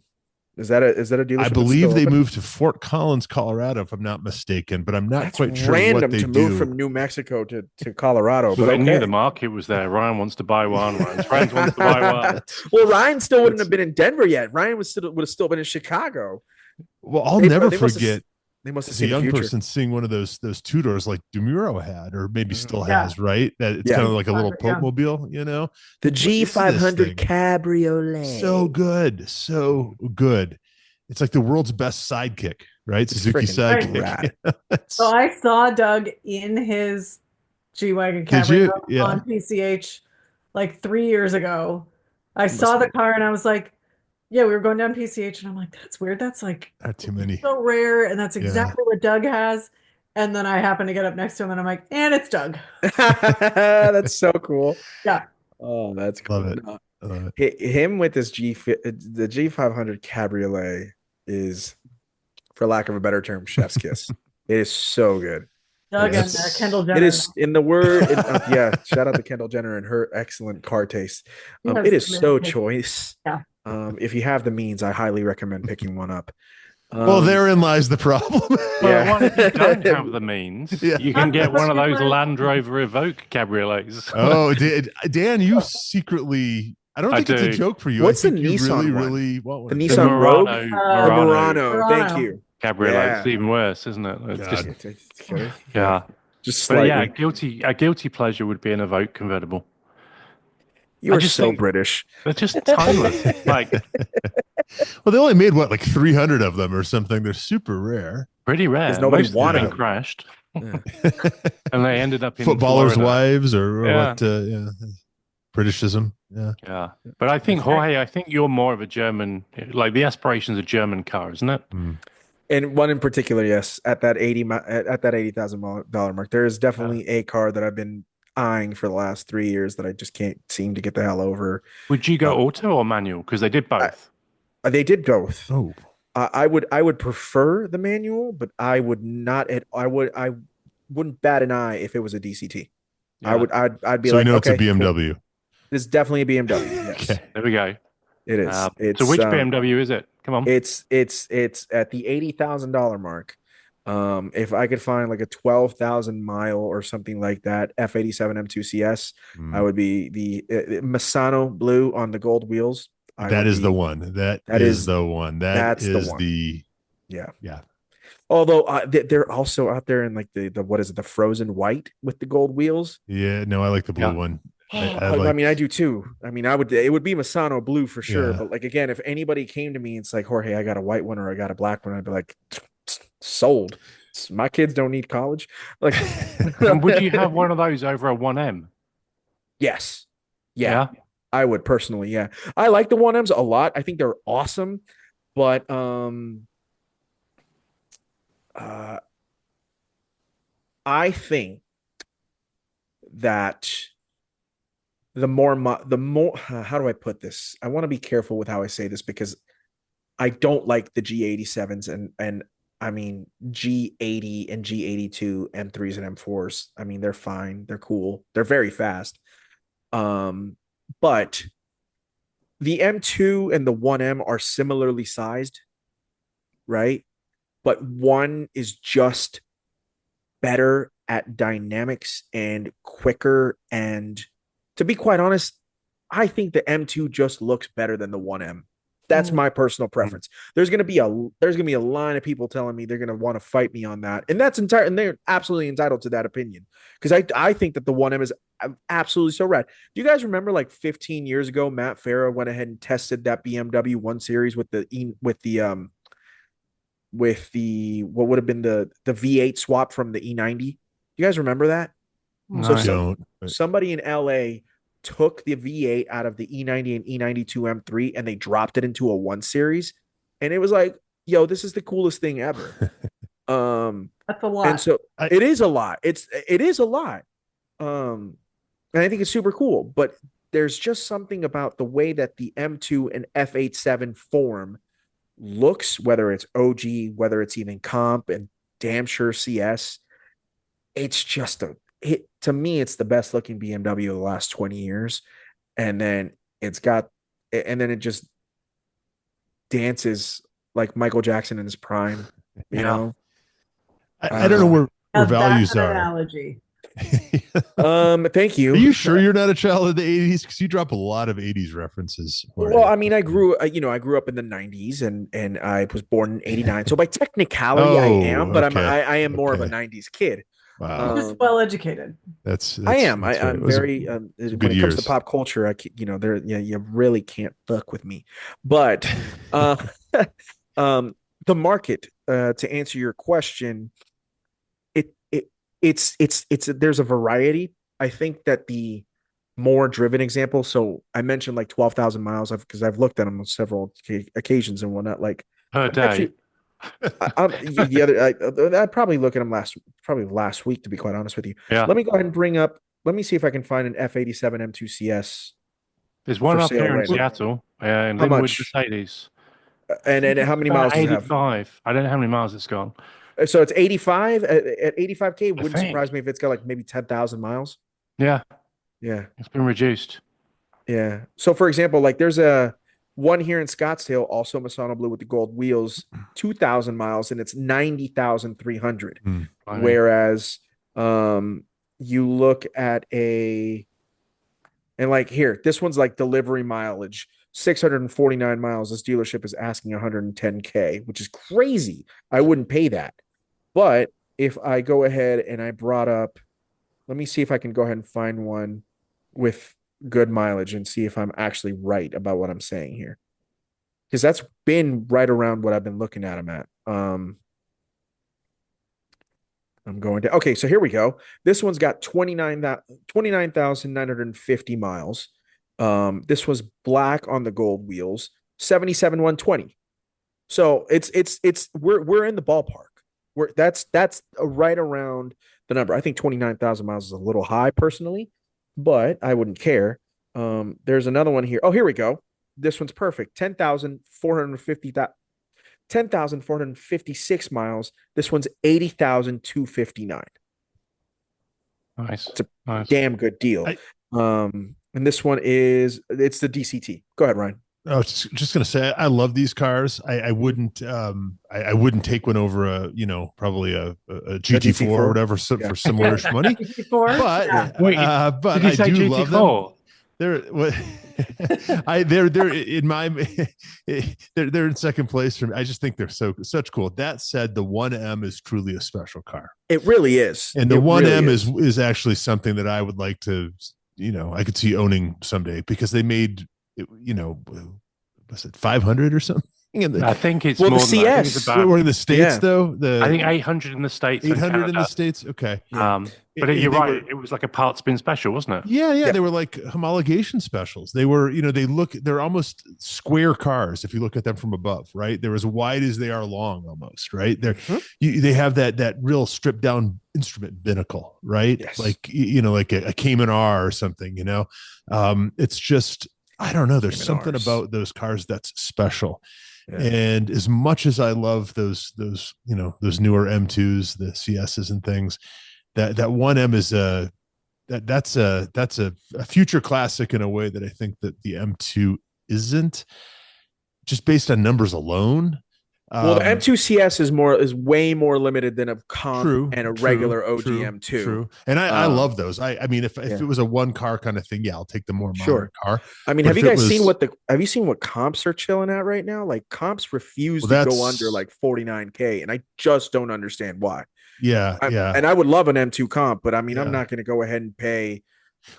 Speaker 1: Is that a dealership?
Speaker 4: I believe they moved to Fort Collins, Colorado, if I'm not mistaken, but I'm not quite sure what they do.
Speaker 1: Move from New Mexico to Colorado.
Speaker 3: But they knew the market was there. Ryan wants to buy one. Ryan's friends wants to buy one.
Speaker 1: Well, Ryan still wouldn't have been in Denver yet. Ryan would have still been in Chicago.
Speaker 4: Well, I'll never forget.
Speaker 1: They must have
Speaker 4: seen a young person seeing one of those two doors like DeMuro had, or maybe still has, right? That it's kind of like a little Pope mobile, you know.
Speaker 1: The G500 Cabriolet.
Speaker 4: So good. It's like the world's best sidekick, right? Suzuki sidekick.
Speaker 2: So I saw Doug in his G-Wagon Cabriolet on PCH like 3 years ago. I saw the car and I was like, yeah, we were going down PCH and I'm like, that's weird. That's like
Speaker 4: not too many.
Speaker 2: So rare. And that's exactly what Doug has. And then I happen to get up next to him and I'm like, and it's Doug.
Speaker 1: That's so cool.
Speaker 2: Yeah.
Speaker 1: Oh, that's cool.
Speaker 4: Love it.
Speaker 1: Him with this the G500 Cabriolet is, for lack of a better term, chef's kiss. It is so good.
Speaker 2: Doug and Kendall Jenner.
Speaker 1: It is, in the word, shout out to Kendall Jenner and her excellent car taste. It is so choice.
Speaker 2: Yeah.
Speaker 1: If you have the means, I highly recommend picking one up.
Speaker 4: Well, therein lies the problem.
Speaker 3: Well, if you don't have the means, you can get one of those Land Rover Evoque cabriolets.
Speaker 4: Oh, Dan, you secretly... I don't think it's a joke for you.
Speaker 1: What's the
Speaker 4: Nissan
Speaker 1: really
Speaker 4: want
Speaker 1: one? The Nissan Rogue?
Speaker 3: Murano.
Speaker 1: Thank you.
Speaker 3: Cabriolet. It's even worse, isn't it? It's
Speaker 1: just
Speaker 3: but a guilty pleasure would be an Evoque convertible.
Speaker 1: You're so British.
Speaker 3: They're just timeless.
Speaker 4: Well, they only made like 300 of them or something. They're super rare.
Speaker 3: Pretty rare.
Speaker 1: Because nobody wanted them.
Speaker 3: Crashed. And they ended up in
Speaker 4: footballers'
Speaker 3: Florida.
Speaker 4: Wives or what? Britishism.
Speaker 3: Yeah. But I think, Jorge, you're more of a German, like the aspiration's a German car, isn't it?
Speaker 4: Mm.
Speaker 1: And one in particular, yes, at that $80,000 mark, there is definitely a car that I've been eyeing for the last 3 years that I just can't seem to get the hell over.
Speaker 3: Would you go auto or manual? Because they did both.
Speaker 1: They did both.
Speaker 4: Oh,
Speaker 1: I would prefer the manual, but I wouldn't bat an eye if it was a DCT.
Speaker 4: Yeah.
Speaker 1: I'd be
Speaker 4: so
Speaker 1: like,
Speaker 4: it's a BMW.
Speaker 1: Cool. It's definitely a BMW. Yes.
Speaker 3: Okay. There we go.
Speaker 1: It is.
Speaker 3: So which BMW is it? Come on.
Speaker 1: It's at the $80,000 mark. If I could find like a 12,000 mile or something like that F87 M2CS, I would be the Misano blue on the gold wheels.
Speaker 4: That is the one. That is the one. That's the one. Yeah.
Speaker 1: Although they're also out there in like the what is it, the frozen white with the gold wheels.
Speaker 4: Yeah, no, I like the blue one.
Speaker 1: I mean, I do too. I mean, it would be Misano blue for sure. Yeah. But like, again, if anybody came to me and it's like, Jorge, I got a white one or I got a black one, I'd be like, sold. My kids don't need college. Like,
Speaker 3: would you have one of those over a 1M?
Speaker 1: Yes. Yeah. I would personally. Yeah. I like the 1Ms a lot. I think they're awesome, but, I think that the more how do I put this? I want to be careful with how I say this because I don't like the G87s and I mean G80 and G82 M3s and M4s. I mean, they're fine, they're cool, they're very fast. But the M2 and the 1M are similarly sized, right? But one is just better at dynamics and quicker. And to be quite honest, I think the M2 just looks better than the 1M. That's my personal preference. There's gonna be a line of people telling me they're gonna want to fight me on that, and that's entire, and they're absolutely entitled to that opinion because I think that the 1M is absolutely so rad. Do you guys remember like 15 years ago, Matt Farah went ahead and tested that BMW 1 Series with the what would have been the V8 swap from the E90? You guys remember that? So somebody in LA took the V8 out of the E90 and E92 M3 and they dropped it into a 1 Series, and it was like, yo, this is the coolest thing ever.
Speaker 2: That's a lot.
Speaker 1: And so it is a lot. It is a lot. And I think it's super cool, but there's just something about the way that the M2 and F87 form looks, whether it's OG, whether it's even comp, and damn sure CS. It's just to me, it's the best looking BMW of the last 20 years. And then it just dances like Michael Jackson in his prime, you know?
Speaker 4: I don't know where values are.
Speaker 2: Analogy.
Speaker 1: Thank you.
Speaker 4: Are you sure you're not a child of the 80s? Because you drop a lot of 80s references.
Speaker 1: Well, I mean, I grew up in the 90s and I was born in 89. So by technicality, I am, but I am more of a 90s kid.
Speaker 2: Wow. Just well educated.
Speaker 1: I am. I'm very when it comes to pop culture, you really can't fuck with me. But the market, to answer your question, it's there's a variety. I think that the more driven example, so I mentioned like 12,000 miles because I've looked at them on several occasions and whatnot, like
Speaker 3: per day.
Speaker 1: I'd probably look at them last week, to be quite honest with you.
Speaker 3: Yeah.
Speaker 1: Let me go ahead and let me see if I can find an F87 M2 CS.
Speaker 3: There's one up here in Seattle, in Linwood, Mercedes.
Speaker 1: And how many miles does it have?
Speaker 3: 85. I don't know how many miles it's gone.
Speaker 1: So it's 85 at 85K. Wouldn't surprise me if it's got like maybe 10,000 miles.
Speaker 3: Yeah.
Speaker 1: Yeah.
Speaker 3: It's been reduced.
Speaker 1: Yeah. So for example, like there's a one here in Scottsdale, also Masano Blue with the gold wheels, 2,000 miles, and it's 90,300. Whereas you look at and like here, this one's like delivery mileage, 649 miles. This dealership is asking 110K, which is crazy. I wouldn't pay that. But if I go ahead and I brought up, let me see if I can go ahead and find one with good mileage and see if I'm actually right about what I'm saying here. Because that's been right around what I've been looking at them at. I'm going to, okay, so here we go. This one's got 29,950 miles. This was black on the gold wheels, 77,120. So we're in the ballpark. That's right around the number. I think 29,000 miles is a little high personally, but I wouldn't care. There's another one here. Oh, here we go. This one's perfect. 10,456 miles. This one's 80,259.
Speaker 3: Nice.
Speaker 1: It's a damn good deal. And this one it's the DCT. Go ahead, Ryan.
Speaker 4: I was just gonna say I love these cars. I wouldn't take one over probably a GT4 or whatever for similar money. But but I do love them. They're in second place for me. I just think they're such cool. That said, the 1M is truly a special car.
Speaker 1: It really is.
Speaker 4: And the 1M is actually something that I would like to, I could see owning someday, because they made, was it 500 or something?
Speaker 3: I think it's
Speaker 1: more
Speaker 3: the
Speaker 1: CS.
Speaker 4: We're in the States, though.
Speaker 3: I think 800 in the States.
Speaker 4: 800 in the States. Okay.
Speaker 3: But you're right. It was like a part spin special, wasn't it?
Speaker 4: Yeah. They were like homologation specials. They were, they're almost square cars if you look at them from above, right? They're as wide as they are long, almost, right? They have that real stripped down instrument binnacle, right?
Speaker 1: Yes.
Speaker 4: Like like a Cayman R or something. It's just, I don't know. There's something about those cars that's special. Yeah. And as much as I love those newer M2s, the CSs and things, that 1M is that's a future classic in a way that I think that the M2 isn't, just based on numbers alone.
Speaker 1: Well, the M2 CS is way more limited than a comp and a regular OG M2.
Speaker 4: True. And I love those. I mean, if it was a one car kind of thing, I'll take the more modern car.
Speaker 1: I mean, have you seen what comps are chilling at right now? Like comps refuse to go under like 49K, and I just don't understand why.
Speaker 4: Yeah.
Speaker 1: And I would love an M2 comp, but I mean, I'm not going to go ahead and pay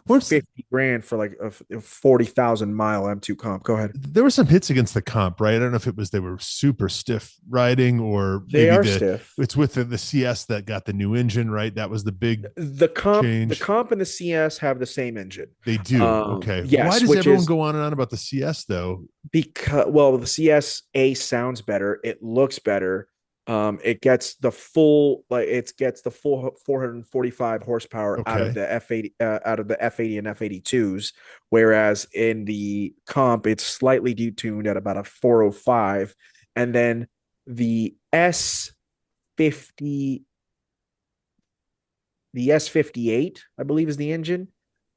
Speaker 1: 50 grand for like a 40,000 mile M2 comp. Go ahead.
Speaker 4: There were some hits against the comp, right? I don't know if it was they were super stiff riding or
Speaker 1: they are stiff.
Speaker 4: It's with the CS that got the new engine, right? That was the big
Speaker 1: change. The comp and the CS have the same engine.
Speaker 4: They do. Okay.
Speaker 1: Yes.
Speaker 4: Why does everyone go on and on about the CS though?
Speaker 1: Because the CS sounds better. It looks better. It gets the full 445 horsepower out of the F80 and F82s, whereas in the comp it's slightly detuned at about a 405, and then the S58 I believe is the engine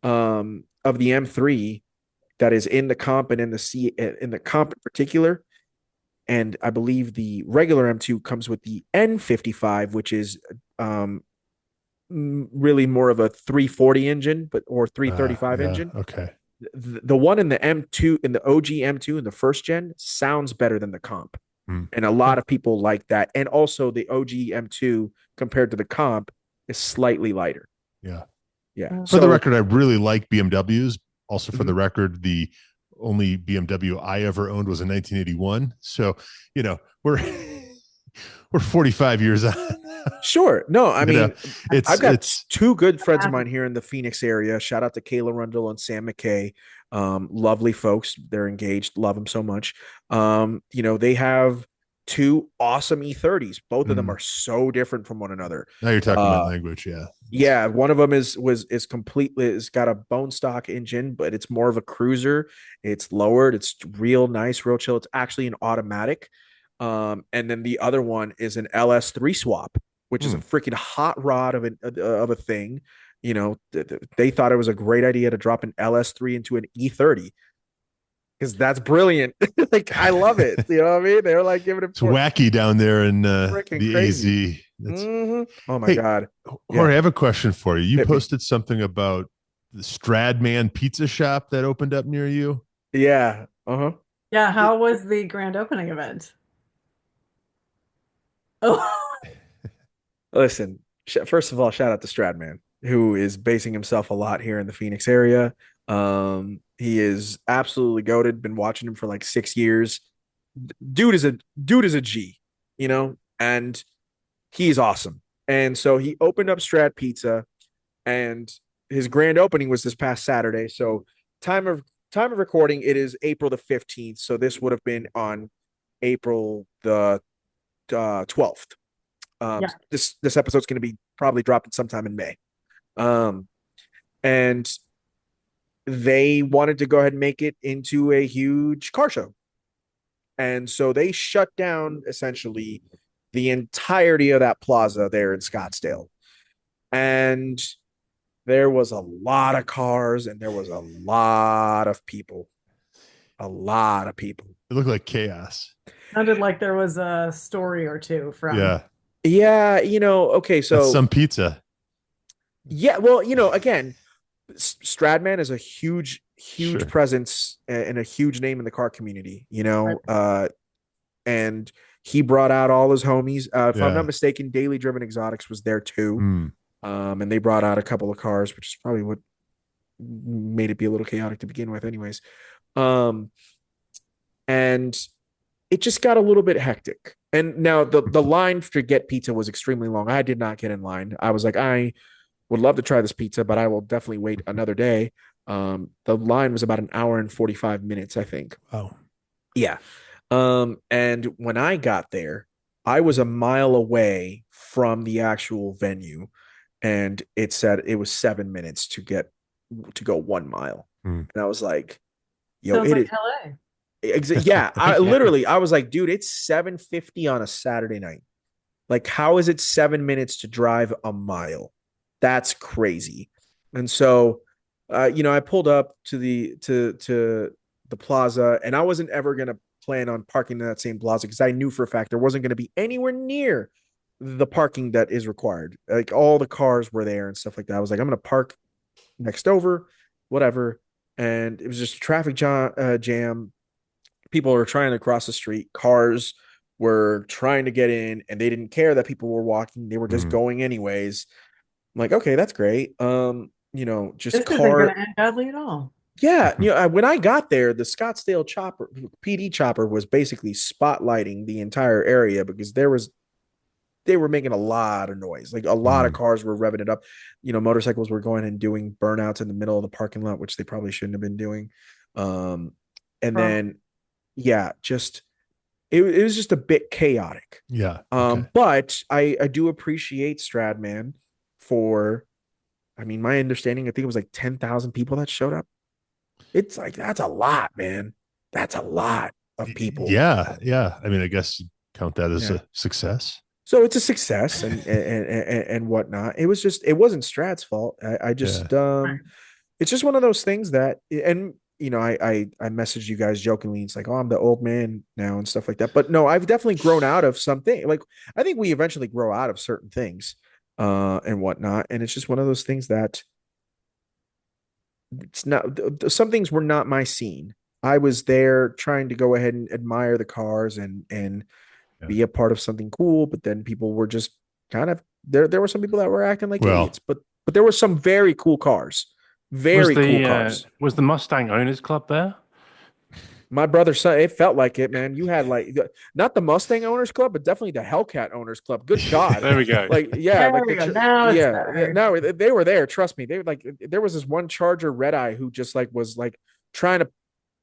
Speaker 1: of the M3 that is in the comp and in the comp in particular. And I believe the regular M2 comes with the N55, which is really more of a 340 engine, or 335 engine.
Speaker 4: Okay.
Speaker 1: The one in the M2, in the OG M2 in the first gen, sounds better than the comp. And a lot of people like that. And also the OG M2 compared to the comp is slightly lighter.
Speaker 4: Yeah.
Speaker 1: For
Speaker 4: the record, I really like BMWs. Also, for the record, the only BMW I ever owned was in 1981. So, we're 45 years on.
Speaker 1: Sure. No, I mean, I've got two good friends of mine here in the Phoenix area. Shout out to Kayla Rundle and Sam McKay. Lovely folks. They're engaged. Love them so much. They have two awesome E30s. Both of them are so different from one another.
Speaker 4: Now you're talking about language. Yeah.
Speaker 1: Yeah. One of them is completely, it's got a bone stock engine, but it's more of a cruiser. It's lowered. It's real nice, real chill. It's actually an automatic. And then the other one is an LS3 swap, which is a freaking hot rod of a thing. They thought it was a great idea to drop an LS3 into an E30. Because that's brilliant. Like, I love it. You know what I mean? They're like giving it.
Speaker 4: It's wacky down there in the
Speaker 1: crazy.
Speaker 4: AZ.
Speaker 1: Oh my God.
Speaker 4: Jorge, I have a question for you. You posted something about the Stradman pizza shop that opened up near you.
Speaker 1: Yeah.
Speaker 2: Yeah. How was the grand opening event? Oh.
Speaker 1: Listen, first of all, shout out to Stradman, who is basing himself a lot here in the Phoenix area. He is absolutely goated. Been watching him for like 6 years. Dude is a G, and he's awesome. And so he opened up Strad Pizza, and his grand opening was this past Saturday. So time of recording, it is April the 15th. So this would have been on April the 12th. This episode's going to be probably dropping sometime in May. And they wanted to go ahead and make it into a huge car show. And so they shut down essentially the entirety of that plaza there in Scottsdale. And there was a lot of cars and there was a lot of people. A lot of people.
Speaker 4: It looked like chaos.
Speaker 2: Sounded like there was a story or two from.
Speaker 1: Yeah. Okay. So
Speaker 4: that's some pizza.
Speaker 1: Yeah. Well, again, Stradman is a huge presence and a huge name in the car community, and he brought out all his homies. If I'm not mistaken, Daily Driven Exotics was there too. And they brought out a couple of cars, which is probably what made it be a little chaotic to begin with anyways. And it just got a little bit hectic. And now the line to get pizza was extremely long. I did not get in line. I was like, I would love to try this pizza, but I will definitely wait another day. The line was about an hour and 45 minutes, I think.
Speaker 4: Oh,
Speaker 1: yeah. And when I got there, I was a mile away from the actual venue, and it said it was 7 minutes to go 1 mile. And I was like, yo,
Speaker 2: sounds like LA.
Speaker 1: Yeah, I was like, dude, it's 7:50 on a Saturday night. Like, how is it 7 minutes to drive a mile? That's crazy. And so, I pulled up to the plaza, and I wasn't ever going to plan on parking in that same plaza because I knew for a fact there wasn't going to be anywhere near the parking that is required. Like, all the cars were there and stuff like that. I was like, I'm going to park next over, whatever. And it was just a traffic jam. People were trying to cross the street. Cars were trying to get in, and they didn't care that people were walking. They were just going anyways. I'm like, okay, that's great. just
Speaker 2: this isn't going to end badly at all.
Speaker 1: Yeah, when I got there, the Scottsdale PD chopper was basically spotlighting the entire area because they were making a lot of noise. Like a lot of cars were revving it up. Motorcycles were going and doing burnouts in the middle of the parking lot, which they probably shouldn't have been doing. Then, just it was just a bit chaotic.
Speaker 4: Yeah.
Speaker 1: But I do appreciate Stradman for, my understanding, I think it was like 10,000 people that showed up. It's like, that's a lot, man. That's a lot of people.
Speaker 4: Yeah. I guess you count that as a success.
Speaker 1: So it's a success and whatnot. It wasn't Strad's fault. It's just one of those things that, and I messaged you guys jokingly. It's like, oh, I'm the old man now and stuff like that. But no, I've definitely grown out of something. Like, I think we eventually grow out of certain things and whatnot. And it's just one of those things that it's not, some things were not my scene. I was there trying to go ahead and admire the cars and be a part of something cool. But then people were just kind of there were some people that were acting like idiots, but there were some very cool cars. Very cool cars.
Speaker 3: Was the Mustang Owners Club there?
Speaker 1: My brother said it felt like it, man. You had like not the Mustang Owners Club, but definitely the Hellcat Owners Club. Good God.
Speaker 3: There we go.
Speaker 1: Like, yeah, no, they were there. Trust me. They were like, there was this one Charger Red Eye who just like was like trying to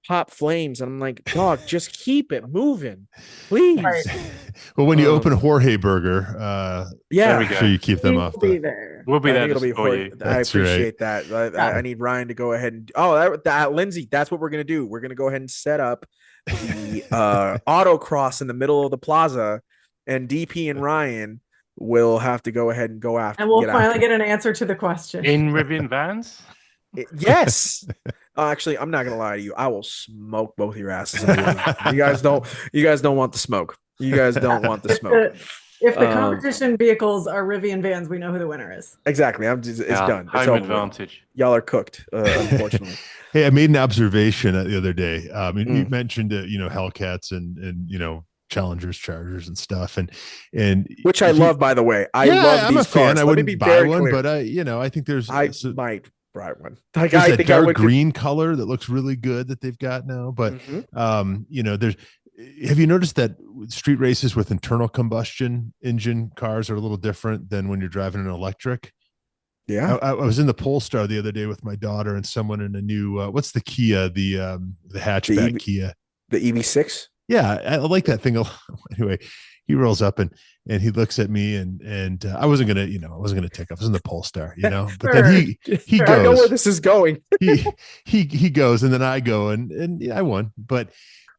Speaker 1: pop flames, and I'm like, dog, just keep it moving, please. Right.
Speaker 4: Well, when you open Jorge Burger, make sure you keep them off.
Speaker 3: We'll be there for you.
Speaker 1: I appreciate that. I need Ryan to go ahead and Lindsey, that's what we're gonna do. We're gonna go ahead and set up the autocross in the middle of the plaza, and DP and Ryan will have to go ahead and go after.
Speaker 2: And we'll finally get an answer to the question.
Speaker 3: In Rivian vans.
Speaker 1: Yes. Actually, I'm not gonna lie to you. I will smoke both of your asses. You guys don't want the smoke. You guys don't want the smoke.
Speaker 2: If the competition vehicles are Rivian vans, we know who the winner is.
Speaker 1: Exactly. It's done. It's
Speaker 3: home advantage.
Speaker 1: Y'all are cooked, unfortunately.
Speaker 4: Hey, I made an observation the other day. You mentioned Hellcats and Challengers, Chargers, and stuff, and
Speaker 1: which I love, by the way. I'm a fan.
Speaker 4: I wouldn't buy one, but I think there's
Speaker 1: might bright one.
Speaker 4: Like, I think dark green color that looks really good that they've got now. But there's. Have you noticed that street races with internal combustion engine cars are a little different than when you're driving an electric?
Speaker 1: Yeah,
Speaker 4: I was in the Polestar the other day with my daughter and someone in a new what's the Kia, the hatchback Kia,
Speaker 1: the EV6.
Speaker 4: Yeah, I like that thing. Anyway, he rolls up and he looks at me and I wasn't gonna tick off. I was in the Polestar, but then he goes.
Speaker 1: I know where this is going.
Speaker 4: he goes and then I go and I won. But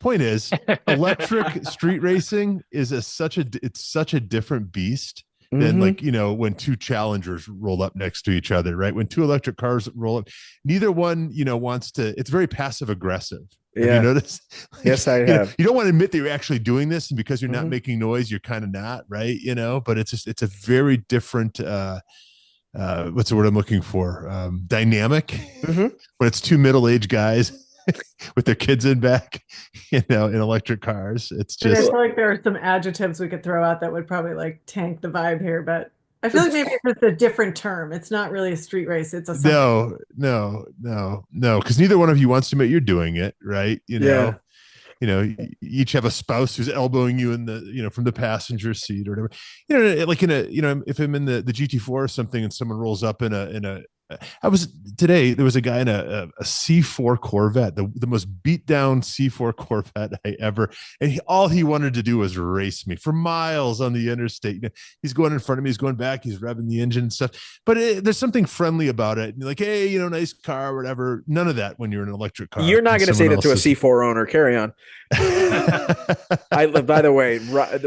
Speaker 4: point is, electric street racing is such a different beast than when two Challengers roll up next to each other, right? When two electric cars roll up, neither one wants to. It's very passive aggressive.
Speaker 1: Yeah.
Speaker 4: Have you noticed?
Speaker 1: Yes, I have.
Speaker 4: You don't want to admit that you're actually doing this, and because you're not making noise, you're kind of not, right? But it's a very different what's the word I'm looking for? Dynamic. When it's two middle-aged guys with their kids in back, in electric cars. It's just.
Speaker 2: I feel like there are some adjectives we could throw out that would probably like tank the vibe here, but I feel like maybe it's a different term. It's not really a street race. It's a
Speaker 4: no. Because neither one of you wants to admit you're doing it, right? You each have a spouse who's elbowing you in the, from the passenger seat or whatever. Like if I'm in the GT4 or something and someone rolls up in a. There was a guy in a C4 Corvette, the most beat down C4 Corvette I ever, and all he wanted to do was race me for miles on the interstate. He's going in front of me, he's going back, he's revving the engine and stuff, but there's something friendly about it. Like, hey, nice car, whatever. None of that when you're in an electric car.
Speaker 1: You're not going to say that to a C4 owner. Carry on. By the way,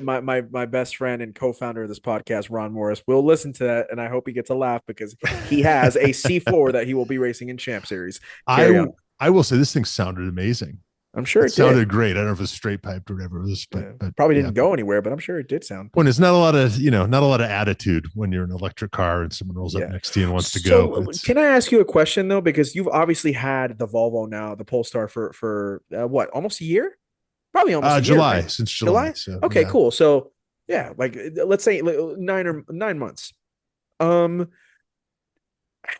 Speaker 1: my best friend and co-founder of this podcast, Ron Morris, will listen to that, and I hope he gets a laugh because he has a C4 that he will be racing in Champ Series.
Speaker 4: I will say this thing sounded amazing.
Speaker 1: I'm sure it
Speaker 4: sounded great. I don't know if it was straight piped or whatever it was, but
Speaker 1: probably didn't go anywhere, but I'm sure it did sound.
Speaker 4: When it's not a lot of attitude when you're in an electric car and someone rolls up next to you and wants to go.
Speaker 1: Can I ask you a question though? Because you've obviously had the Volvo now, the Polestar for what, almost a year? Probably almost a year,
Speaker 4: since July.
Speaker 1: So, okay, cool. So yeah, like let's say 9 months.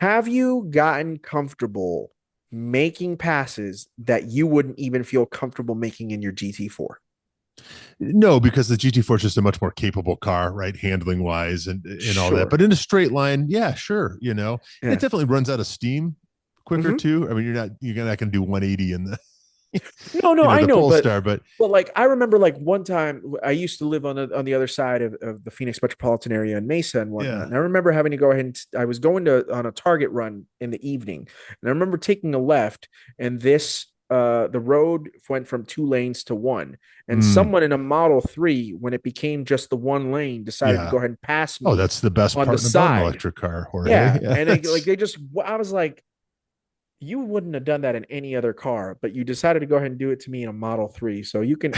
Speaker 1: Have you gotten comfortable making passes that you wouldn't even feel comfortable making in your GT4?
Speaker 4: No, because the GT4 is just a much more capable car, right? Handling wise and all that.
Speaker 1: Sure.
Speaker 4: But in a straight line, yeah, sure. It definitely runs out of steam quicker too. I mean, you're not going to do 180 in the
Speaker 1: No, I
Speaker 4: the
Speaker 1: know,
Speaker 4: Polestar, but
Speaker 1: like I remember like one time I used to live on the other side of the Phoenix metropolitan area in Mesa and whatnot.
Speaker 4: Yeah.
Speaker 1: And I remember having to go ahead and I was going on a Target run in the evening, and I remember taking a left, and the road went from 2 lanes to one, and someone in a Model 3, when it became just the 1 lane, decided to go ahead and pass me.
Speaker 4: Oh, that's the best
Speaker 1: on
Speaker 4: part
Speaker 1: the
Speaker 4: about an
Speaker 1: side.
Speaker 4: electric car, Jorge.
Speaker 1: Yeah, and I was like, you wouldn't have done that in any other car, but you decided to go ahead and do it to me in a Model 3. So you can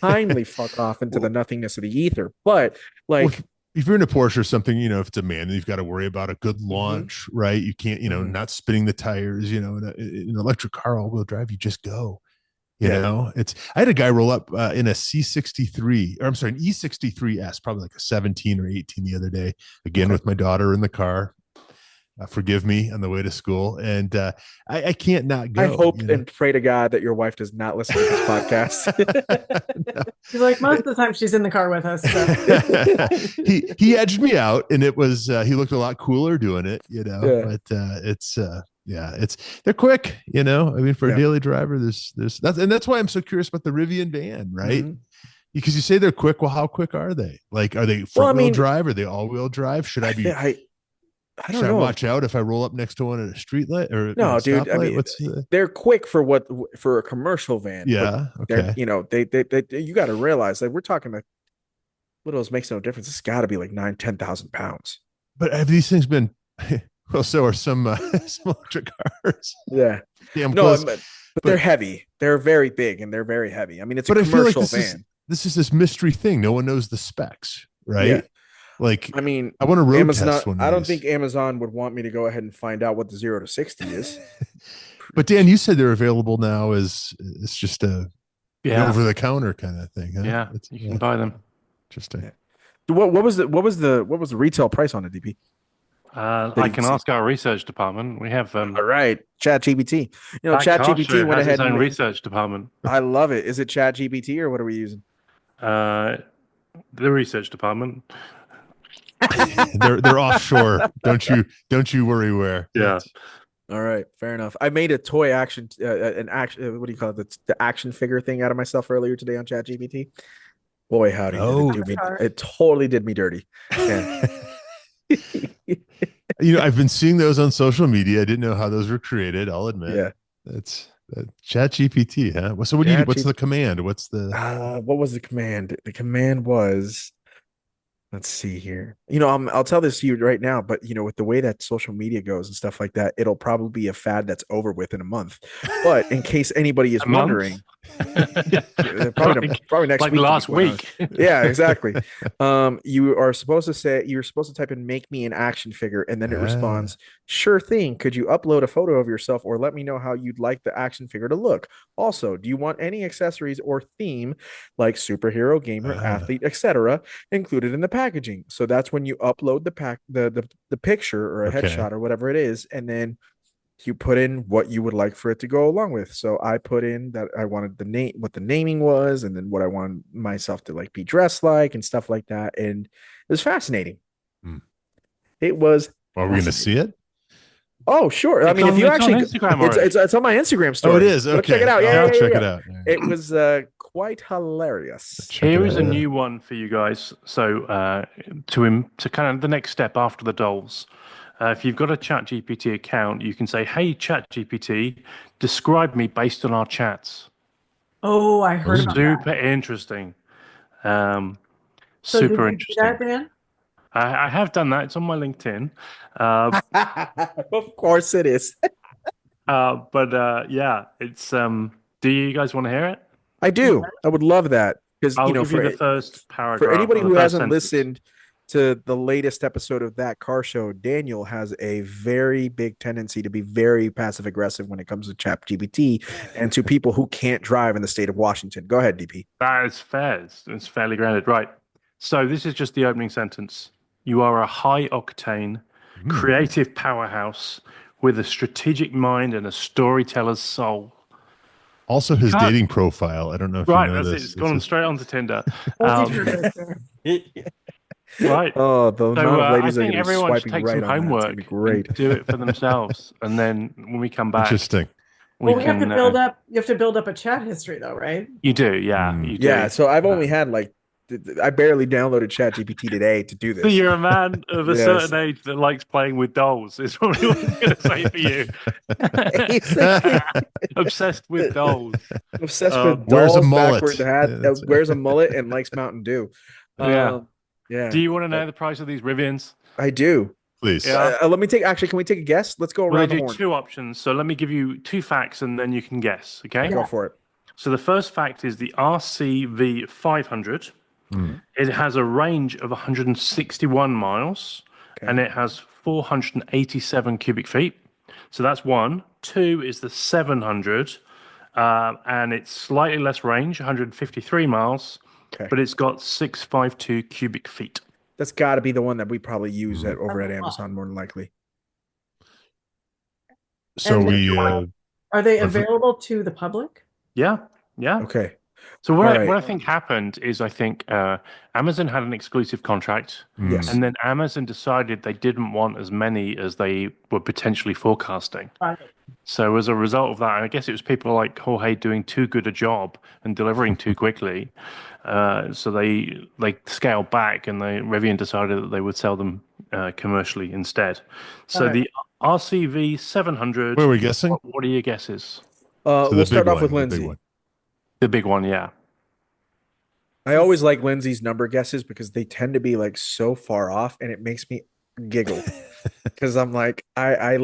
Speaker 1: kindly fuck off into the nothingness of the ether. But like,
Speaker 4: if you're in a Porsche or something, if it's a man, you've got to worry about a good launch, right? You can't, not spinning the tires, in an electric car, all-wheel drive, you just go. I had a guy roll up in a C63, or I'm sorry, an E63S, probably like a 17 or 18 the other day, again with my daughter in the car. Forgive me on the way to school, and I can't not go.
Speaker 1: I hope and pray to God that your wife does not listen to this podcast.
Speaker 2: No. She's like, most of the time she's in the car with us.
Speaker 4: So. he edged me out, and it was he looked a lot cooler doing it, But they're quick, I mean, for a daily driver, that's why I'm so curious about the Rivian van, right? Because you say they're quick. Well, how quick are they? Like, are they front-wheel drive? Are they all-wheel drive? Should I be?
Speaker 1: I don't know.
Speaker 4: Watch out if I roll up next to one at a street light or
Speaker 1: no, dude. I mean, they're quick for a commercial van.
Speaker 4: Yeah. Okay.
Speaker 1: They you got to realize that we're talking like littles makes no difference. It's got to be like 10,000 pounds.
Speaker 4: But have these things been? Well, so are some electric cars.
Speaker 1: Yeah.
Speaker 4: Damn close.
Speaker 1: But they're heavy. They're very big and they're very heavy. I mean, it's a commercial van.
Speaker 4: This is this mystery thing. No one knows the specs, right?
Speaker 1: Yeah.
Speaker 4: Like,
Speaker 1: I mean,
Speaker 4: I want to road test one.
Speaker 1: I don't think Amazon would want me to go ahead and find out what the 0 to 60 is.
Speaker 4: But Dan, you said they're available now as it's just a over the counter kind of thing. Huh?
Speaker 3: Yeah, you can buy them.
Speaker 4: Interesting.
Speaker 1: Yeah. What was the retail price on it, DP?
Speaker 3: I can ask our research department. We have
Speaker 1: all right, ChatGPT. ChatGPT went ahead
Speaker 3: and research department.
Speaker 1: I love it. Is it ChatGPT or what are we using?
Speaker 3: The research department.
Speaker 4: they're offshore. Don't you worry where.
Speaker 3: Yeah.
Speaker 1: All right, fair enough. I made a toy action, an action. What do you call it? The action figure thing out of myself earlier today on ChatGPT. Boy, howdy! It totally did me dirty. Yeah.
Speaker 4: I've been seeing those on social media. I didn't know how those were created. I'll admit.
Speaker 1: Yeah,
Speaker 4: that's ChatGPT, huh? So what's the command? What's the?
Speaker 1: What was the command? The command was. Let's see here. I'll tell this to you right now, but with the way that social media goes and stuff like that, it'll probably be a fad that's over with in a month. But in case anybody is wondering, probably next
Speaker 3: like
Speaker 1: week.
Speaker 3: Last week.
Speaker 1: Yeah, exactly. You're supposed to type in "make me an action figure," and then it responds, "Sure thing. Could you upload a photo of yourself or let me know how you'd like the action figure to look? Also, do you want any accessories or theme like superhero, gamer, athlete, etc. included in the packaging?" So that's when you upload the picture or a headshot or whatever it is, and then you put in what you would like for it to go along with. So I put in that I wanted the name, what the naming was, and then what I wanted myself to like be dressed like and stuff like that. And it was fascinating. It was.
Speaker 4: Are we going to see it?
Speaker 1: Oh, sure. I mean, if you actually, it's on my Instagram story.
Speaker 4: Oh, it is. Okay.
Speaker 1: Check it out.
Speaker 4: Yeah, I'll check it out. Yeah.
Speaker 1: It was quite hilarious.
Speaker 3: Here is a new one for you guys. So to kind of the next step after the dolls. If you've got a ChatGPT account, you can say, "Hey, ChatGPT, describe me based on our chats."
Speaker 2: Oh, I heard about that.
Speaker 3: Super interesting.
Speaker 2: So
Speaker 3: super
Speaker 2: did you
Speaker 3: interesting.
Speaker 2: do that, Dan?
Speaker 3: I have done that. It's on my LinkedIn.
Speaker 1: Of course it is.
Speaker 3: But yeah, it's. Do you guys want to hear it?
Speaker 1: I do. I would love that because
Speaker 3: I'll give you the first paragraph.
Speaker 1: For anybody who hasn't listened to the latest episode of That Car Show, Daniel has a very big tendency to be very passive aggressive when it comes to ChatGPT and to people who can't drive in the state of Washington. Go ahead, DP.
Speaker 3: That is fair. It's fairly grounded, right? So this is just the opening sentence. You are a high octane, creative powerhouse with a strategic mind and a storyteller's soul.
Speaker 4: Also, his dating profile. I don't know if you know this.
Speaker 3: Right, it's gone straight onto Tinder.
Speaker 1: Right. Oh, the amount of ladies
Speaker 3: I think everyone should take some homework,
Speaker 1: great.
Speaker 3: Do it for themselves, and then when we come back,
Speaker 4: interesting.
Speaker 2: We have to build up. You have to build up a chat history, though, right?
Speaker 3: You do, yeah. You do.
Speaker 1: Yeah. So I've only had I barely downloaded ChatGPT today to do this.
Speaker 3: So you're a man of a certain age that likes playing with dolls. Is probably what I'm going to say for you. Obsessed with dolls.
Speaker 1: Obsessed with dolls. Wears a mullet. Wears a mullet and likes Mountain Dew.
Speaker 3: Yeah. Do you want to know the price of these Rivians?
Speaker 1: I do.
Speaker 4: Please.
Speaker 1: Let me take. Actually, can we take a guess? Let's go around the horn.
Speaker 3: Two options. So let me give you two facts, and then you can guess. Okay.
Speaker 1: Go for it.
Speaker 3: So the first fact is the RCV 500. It has a range of 161 miles, and it has 487 cubic feet. So that's one. Two is the 700, and it's slightly less range, 153 miles, but it's got 652 cubic feet.
Speaker 1: That's got to be the one that we probably use over at Amazon, more than likely.
Speaker 4: So
Speaker 2: are they available to the public?
Speaker 3: Yeah.
Speaker 1: Okay.
Speaker 3: So what I think happened is Amazon had an exclusive contract, and then Amazon decided they didn't want as many as they were potentially forecasting. Right. So as a result of that, I guess it was people like Jorge doing too good a job and delivering too quickly. So they scaled back, and Rivian decided that they would sell them commercially instead. So the RCV 700.
Speaker 4: What are we guessing?
Speaker 3: What are your guesses?
Speaker 1: We'll start off with Lindsey.
Speaker 3: The big one, yeah.
Speaker 1: I always like Lindsey's number guesses because they tend to be so far off, and it makes me giggle because I'm like, I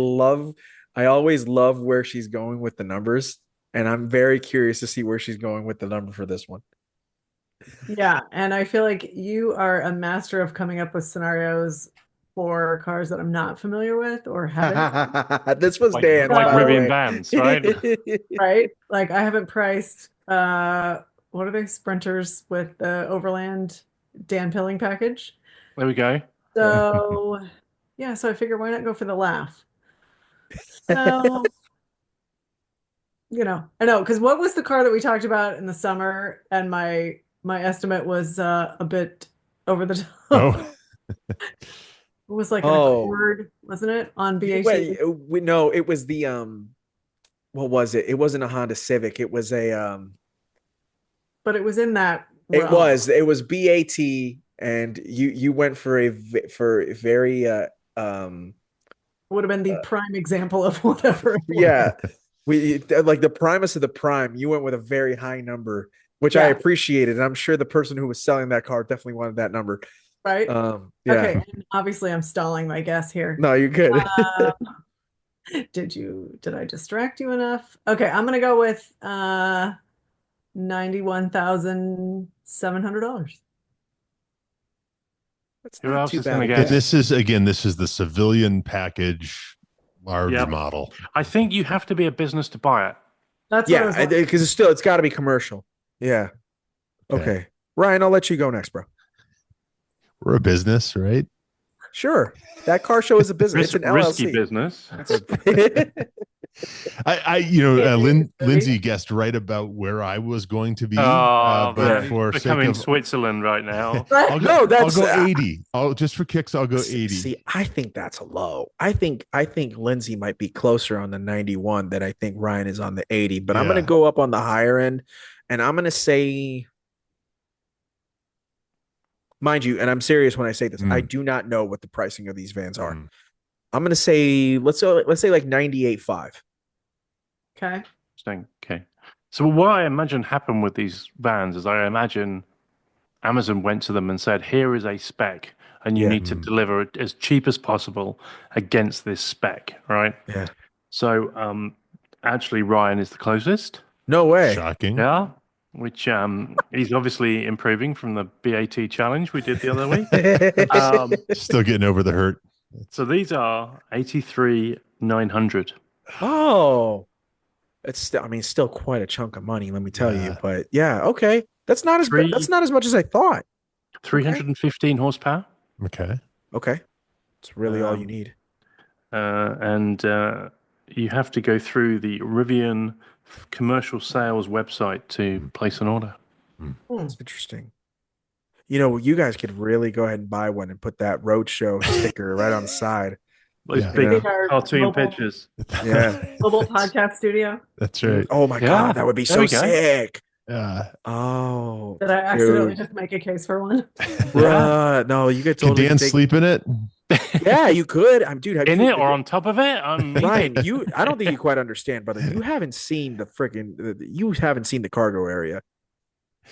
Speaker 1: always love where she's going with the numbers, and I'm very curious to see where she's going with the number for this one.
Speaker 2: Yeah, and I feel like you are a master of coming up with scenarios for cars that I'm not familiar with or haven't.
Speaker 1: This was Dan.
Speaker 3: Like Rivian vans, right?
Speaker 2: Right? Like I haven't priced what are they, Sprinters with the Overland Dan Pilling package.
Speaker 3: There we go.
Speaker 2: So so I figure why not go for the laugh? So I know, because what was the car that we talked about in the summer, and my estimate was a bit over the top. It was like an Accord, wasn't it, on BAT?
Speaker 1: No, it was the what was it? It wasn't a Honda Civic. It was a
Speaker 2: but it was in that
Speaker 1: realm. It was BAT, and you went for a very
Speaker 2: would have been the prime example of whatever.
Speaker 1: Yeah. We like the primus of the prime. You went with a very high number, which I appreciated. And I'm sure the person who was selling that car definitely wanted that number.
Speaker 2: Right. Okay. And obviously I'm stalling my guess here.
Speaker 1: No, you're good.
Speaker 2: Did I distract you enough? Okay. I'm going to go with $91,700.
Speaker 1: That's not too bad.
Speaker 4: This is the civilian package, large model.
Speaker 3: I think you have to be a business to buy it.
Speaker 2: That's
Speaker 1: because it's got to be commercial. Yeah. Okay. Ryan, I'll let you go next, bro.
Speaker 4: We're a business, right?
Speaker 1: Sure. That car show is a business. It's an LLC.
Speaker 3: Risky business.
Speaker 4: Lindsey guessed right about where I was going to be.
Speaker 3: But for becoming Switzerland right now.
Speaker 4: I'll go 80. Just for kicks, I'll go 80.
Speaker 1: See, I think that's low. I think Lindsey might be closer on the 91 than I think Ryan is on the 80. But I'm going to go up on the higher end, and I'm going to say, mind you, and I'm serious when I say this, I do not know what the pricing of these vans are. I'm going to say, let's say like 98.5.
Speaker 2: Okay.
Speaker 3: Okay. So what I imagine happened with these vans is I imagine Amazon went to them and said, here is a spec, and you need to deliver it as cheap as possible against this spec, right?
Speaker 1: Yeah.
Speaker 3: So actually Ryan is the closest.
Speaker 1: No way.
Speaker 4: Shocking.
Speaker 3: Yeah. Which he's obviously improving from the BAT challenge we did the other week.
Speaker 4: Still getting over the hurt.
Speaker 3: So these are 83,900.
Speaker 1: Oh, it's still quite a chunk of money, let me tell you. But okay, that's not as much as I thought.
Speaker 3: 315 horsepower.
Speaker 4: Okay,
Speaker 1: it's really all you need.
Speaker 3: and you have to go through the Rivian commercial sales website to place an order.
Speaker 1: That's interesting. You guys could really go ahead and buy one and put that roadshow sticker right on the side.
Speaker 3: Those big cartoon pictures.
Speaker 1: Yeah.
Speaker 2: Mobile podcast studio.
Speaker 4: That's right.
Speaker 1: Oh my God, that would be so sick.
Speaker 4: Yeah.
Speaker 1: Oh.
Speaker 2: Did I accidentally just make a case for one?
Speaker 1: Bruh, no, you could totally.
Speaker 4: Can Dan sleep in it?
Speaker 1: Yeah, you could. Dude,
Speaker 3: in it or on top of it?
Speaker 1: Ryan, I don't think you quite understand, brother. You haven't seen the cargo area.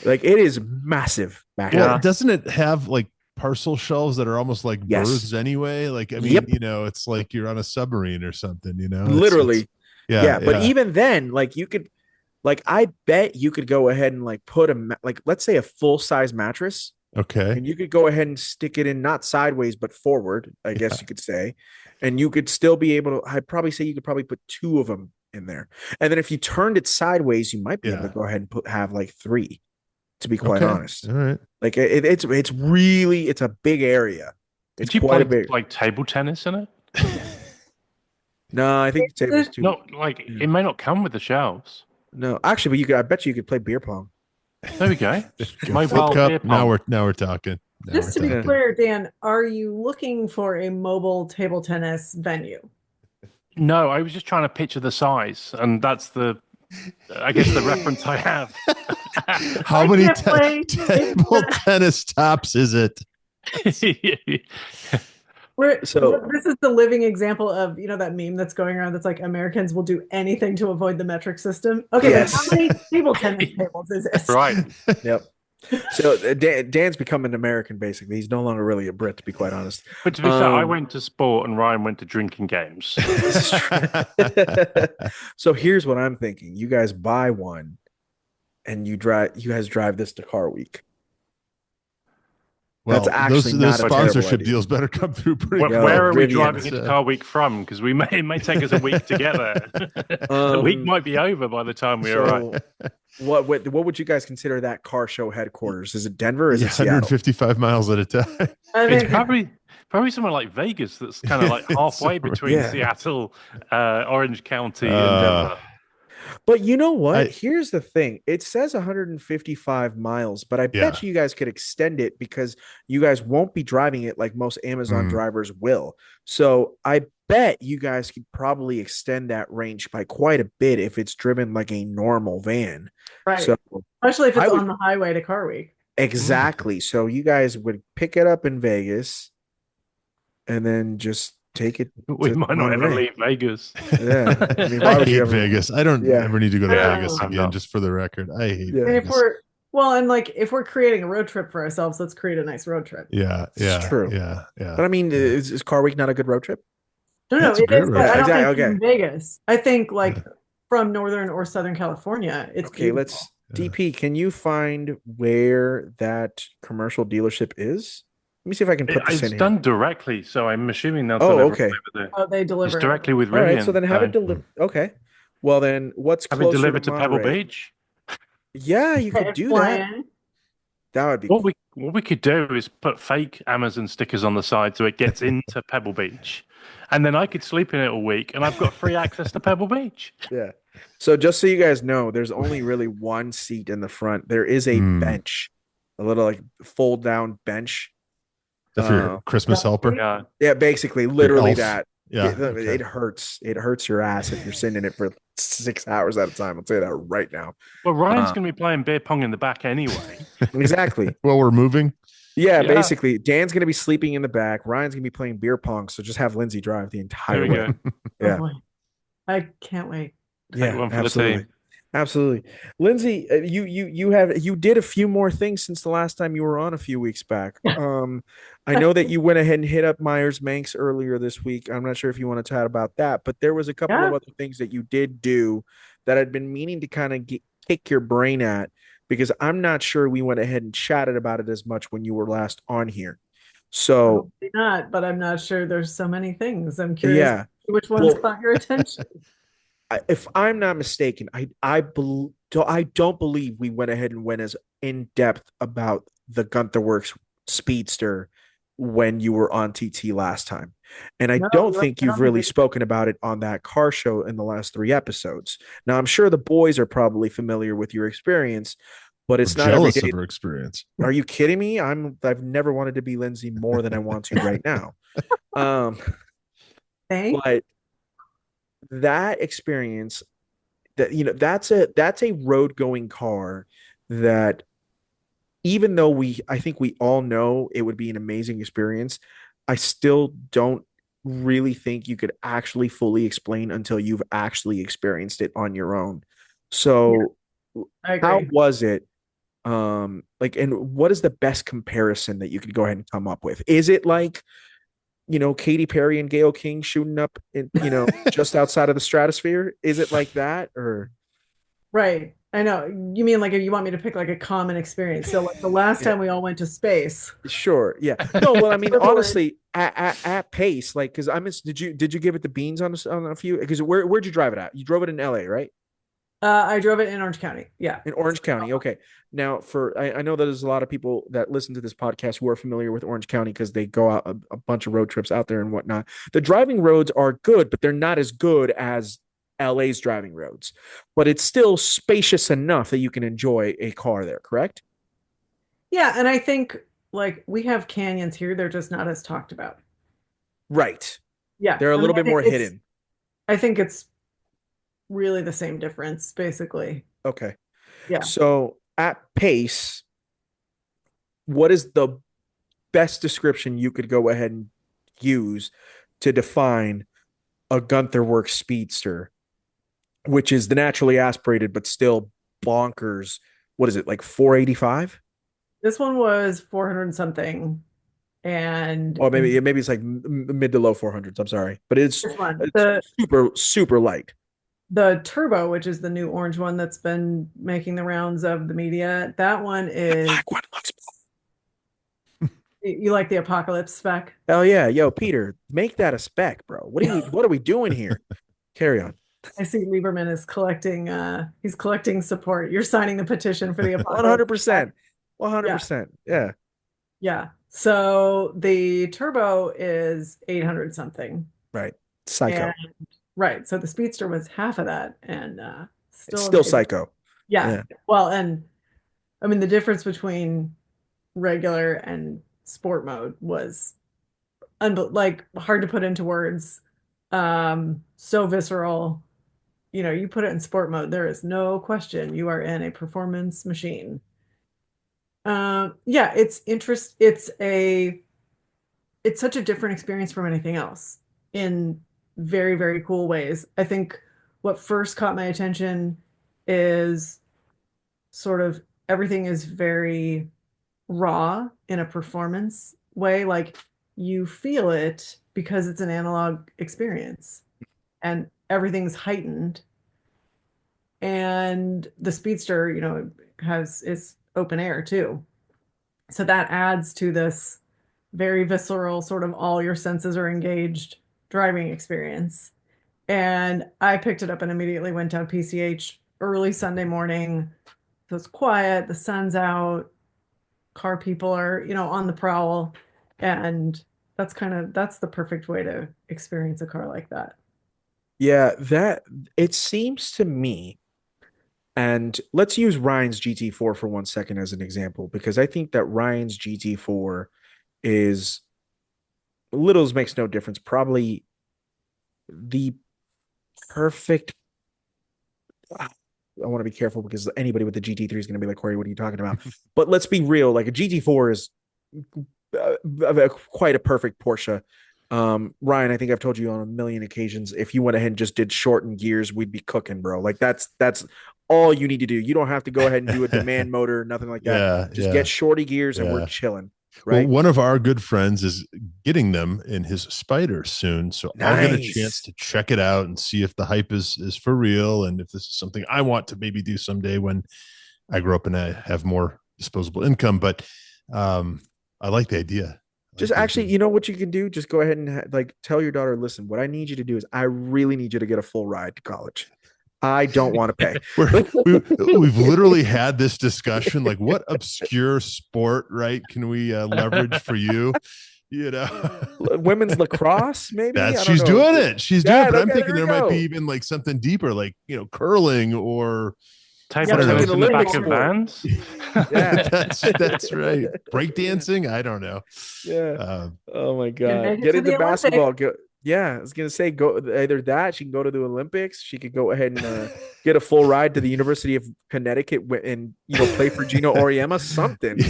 Speaker 1: Like, it is massive back
Speaker 4: there. Doesn't it have like parcel shelves that are almost like berths anyway? Like, I mean, it's like you're on a submarine or something,
Speaker 1: Literally. But even then, like, you could, like, I bet you could go ahead and like put let's say a full size mattress.
Speaker 4: Okay.
Speaker 1: And you could go ahead and stick it in, not sideways, but forward, I guess you could say. And you could still be able to, I'd probably say you could probably put 2 of them in there. And then if you turned it sideways, you might be able to go ahead and have like 3, to be quite honest.
Speaker 4: All right.
Speaker 1: Like, it's a big area. It's quite a big.
Speaker 3: Like table tennis in it?
Speaker 1: No, I think the table's too.
Speaker 3: No, like it may not come with the shelves.
Speaker 1: No, actually, but I bet you could play beer pong.
Speaker 3: There we go.
Speaker 4: Mobile cup. Now we're talking.
Speaker 2: Just to be clear, Dan, are you looking for a mobile table tennis venue?
Speaker 3: No, I was just trying to picture the size, and that's the reference I have.
Speaker 4: How many table tennis tops is it?
Speaker 2: This is the living example of that meme that's going around that's like Americans will do anything to avoid the metric system. Okay, yes. How many table tennis tables is it?
Speaker 3: Right.
Speaker 1: Yep. So Dan's become an American, basically. He's no longer really a Brit, to be quite honest.
Speaker 3: But to be fair, I went to sport and Ryan went to drinking games.
Speaker 1: So here's what I'm thinking. You guys buy one and you guys drive this to Car Week.
Speaker 4: Well, that's actually those sponsorship deals better come through pretty
Speaker 3: good. Where are we driving into Car Week from? Because it may take us a week to get there. The week might be over by the time we arrive.
Speaker 1: What would you guys consider that car show headquarters? Is it Denver or is it Seattle?
Speaker 4: 155 miles at a time.
Speaker 3: It's probably somewhere like Vegas that's kind of like halfway between Seattle, Orange County, and Denver.
Speaker 1: But you know what? Here's the thing. It says 155 miles, but I bet you guys could extend it because you guys won't be driving it like most Amazon drivers will. So I bet you guys could probably extend that range by quite a bit if it's driven like a normal van.
Speaker 2: Right. So especially if it's on the highway to Car Week.
Speaker 1: Exactly. So you guys would pick it up in Vegas and then just take it.
Speaker 3: We might not ever leave Vegas.
Speaker 1: Yeah.
Speaker 4: I hate Vegas. I don't ever need to go to Vegas again, just for the record. I hate Vegas.
Speaker 2: If we're creating a road trip for ourselves, let's create a nice road trip.
Speaker 4: Yeah.
Speaker 1: It's true.
Speaker 4: Yeah.
Speaker 1: But I mean, is Car Week not a good road trip?
Speaker 2: No, it is, but I don't think from Vegas. I think from Northern or Southern California, it's
Speaker 1: okay. Beautiful. DP, can you find where that commercial dealership is? Let me see if I can put this in here.
Speaker 3: It's done directly, so I'm assuming they'll
Speaker 1: deliver. Okay.
Speaker 2: They deliver.
Speaker 3: It's directly with Rivian.
Speaker 1: All right, so then have it delivered. Okay. Well, then what's closer
Speaker 3: it delivered to
Speaker 1: Monterey?
Speaker 3: Pebble Beach?
Speaker 1: Yeah, you could do that. That would be
Speaker 3: what we could do is put fake Amazon stickers on the side so it gets into Pebble Beach. And then I could sleep in it all week and I've got free access to Pebble Beach.
Speaker 1: Yeah. So just so you guys know, there's only really one seat in the front. There is a bench, a little like fold down bench.
Speaker 4: Is that for your Christmas helper?
Speaker 1: Yeah, basically, literally that.
Speaker 4: Yeah.
Speaker 1: It hurts. It hurts your ass if you're sitting in it for 6 hours at a time. I'll tell you that right now.
Speaker 3: Well, Ryan's going to be playing beer pong in the back anyway.
Speaker 1: Exactly.
Speaker 4: Well, we're moving.
Speaker 1: Yeah, basically. Dan's going to be sleeping in the back. Ryan's going to be playing beer pong. So just have Lindsey drive the entire way. Yeah.
Speaker 2: Oh, I can't wait.
Speaker 1: Yeah, absolutely. Absolutely. Lindsey, you did a few more things since the last time you were on a few weeks back. I know that you went ahead and hit up Myers Manx earlier this week. I'm not sure if you want to chat about that, but there was a couple of other things that you did do that I'd been meaning to kind of kick your brain at, because I'm not sure we went ahead and chatted about it as much when you were last on here. So
Speaker 2: probably not, but I'm not sure. There's so many things. I'm curious which ones caught your attention.
Speaker 1: If I'm not mistaken, I don't believe we went ahead and went as in depth about the Guntherwerks Speedster when you were on TT last time. And I don't think you've really spoken about it on that car show in the last 3 episodes. Now, I'm sure the boys are probably familiar with your experience, but it's not
Speaker 4: jealous
Speaker 1: every day.
Speaker 4: Of her experience.
Speaker 1: Are you kidding me? I've never wanted to be Lindsey more than I want to right now. But that experience, that that's a road going car that, even though I think we all know it would be an amazing experience, I still don't really think you could actually fully explain until you've actually experienced it on your own. So how was it? Like, and what is the best comparison that you could go ahead and come up with? Is it like, Katy Perry and Gayle King shooting up in, just outside of the stratosphere? Is it like that, or?
Speaker 2: Right. I know. You mean like if you want me to pick like a common experience. So like the last time we all went to space.
Speaker 1: Sure. Yeah. No, well, I mean, honestly, at pace, like, because did you give it the beans on a few? Because where'd you drive it at? You drove it in LA, right?
Speaker 2: I drove it in Orange County. Yeah.
Speaker 1: In Orange County. Okay. Now, I know that there's a lot of people that listen to this podcast who are familiar with Orange County because they go out a bunch of road trips out there and whatnot. The driving roads are good, but they're not as good as LA's driving roads, but it's still spacious enough that you can enjoy a car there, correct?
Speaker 2: Yeah, and I think like we have canyons here, they're just not as talked about.
Speaker 1: Right.
Speaker 2: Yeah.
Speaker 1: They're a little bit more hidden.
Speaker 2: I think it's really the same difference, basically.
Speaker 1: Okay.
Speaker 2: Yeah.
Speaker 1: So at pace, what is the best description you could go ahead and use to define a Guntherwerks Speedster, which is the naturally aspirated, but still bonkers? What is it, like 485?
Speaker 2: This one was 400 something. And
Speaker 1: maybe it's like mid to low 400s. I'm sorry, but it's super, super light.
Speaker 2: The turbo, which is the new orange one that's been making the rounds of the media, that one is. The black one looks. You like the Apocalypse spec?
Speaker 1: Hell yeah. Yo, Peter, make that a spec, bro. What are we doing here? Carry on.
Speaker 2: I see Lieberman is collecting he's collecting support. You're signing the petition for the Apocalypse.
Speaker 1: 100%. Yeah.
Speaker 2: Yeah. So the turbo is 800 something.
Speaker 1: Right. Psycho.
Speaker 2: Right. So the Speedster was half of that, and
Speaker 1: still psycho.
Speaker 2: Yeah. Well, and I mean the difference between regular and sport mode was like hard to put into words. So visceral. You put it in sport mode, there is no question you are in a performance machine. Yeah, it's such a different experience from anything else in very, very cool ways. I think what first caught my attention is sort of everything is very raw in a performance way. Like you feel it because it's an analog experience and everything's heightened. And the Speedster, is open air too. So that adds to this very visceral sort of all your senses are engaged driving experience. And I picked it up and immediately went down PCH early Sunday morning. So it's quiet, the sun's out, car people are, on the prowl. And that's the perfect way to experience a car like that.
Speaker 1: Yeah, that it seems to me. And let's use Ryan's GT4 for 1 second as an example, because I think that Ryan's GT4 is, littles makes no difference, probably the perfect. I want to be careful because anybody with the GT3 is going to be like, Corey, what are you talking about? But let's be real. Like a GT4 is quite a perfect Porsche. Ryan, I think I've told you on a million occasions, if you went ahead and just did shortened gears, we'd be cooking, bro. Like that's all you need to do. You don't have to go ahead and do a demand motor, nothing like that. Just get shorty gears and we're chilling. Right.
Speaker 4: Well, one of our good friends is getting them in his Spider soon. So I'll get a chance to check it out and see if the hype is for real. And if this is something I want to maybe do someday when I grow up and I have more disposable income. But I like the idea.
Speaker 1: Just actually, you know what you can do? Just go ahead and tell your daughter, listen, what I need you to do is I really need you to get a full ride to college. I don't want to pay.
Speaker 4: We've literally had this discussion. Like, what obscure sport, right, can we leverage for you?
Speaker 1: women's lacrosse, maybe.
Speaker 4: She's doing it. She's doing it. But I'm thinking there might be even like something deeper, like curling or
Speaker 3: table tennis in the back of vans.
Speaker 1: Yeah,
Speaker 4: that's right. Breakdancing. I don't know.
Speaker 1: Yeah. Oh my God. Get into basketball. Yeah, I was gonna say go either that. She can go to the Olympics. She could go ahead and get a full ride to the University of Connecticut and play for Gino Auriemma. Something.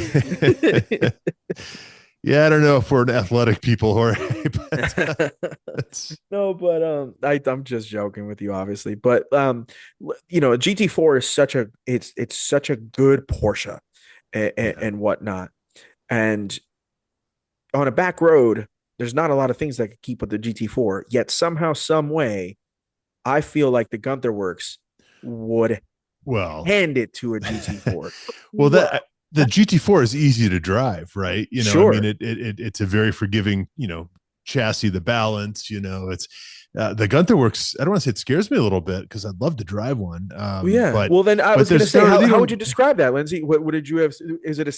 Speaker 4: Yeah, I don't know if we're an athletic people, Jorge.
Speaker 1: No, but I'm just joking with you, obviously. But GT4 is such a good Porsche and whatnot, and on a back road, there's not a lot of things that could keep with the GT4. Yet somehow, some way, I feel like the Guntherwerks would hand it to a GT4.
Speaker 4: The GT4 is easy to drive, right?
Speaker 1: Sure.
Speaker 4: I mean, it's a very forgiving, chassis, the balance, it's the Guntherwerks. I don't want to say it scares me a little bit because I'd love to drive one.
Speaker 1: Well, then I was going to say, how would you describe that, Lindsey? What did you have? Is it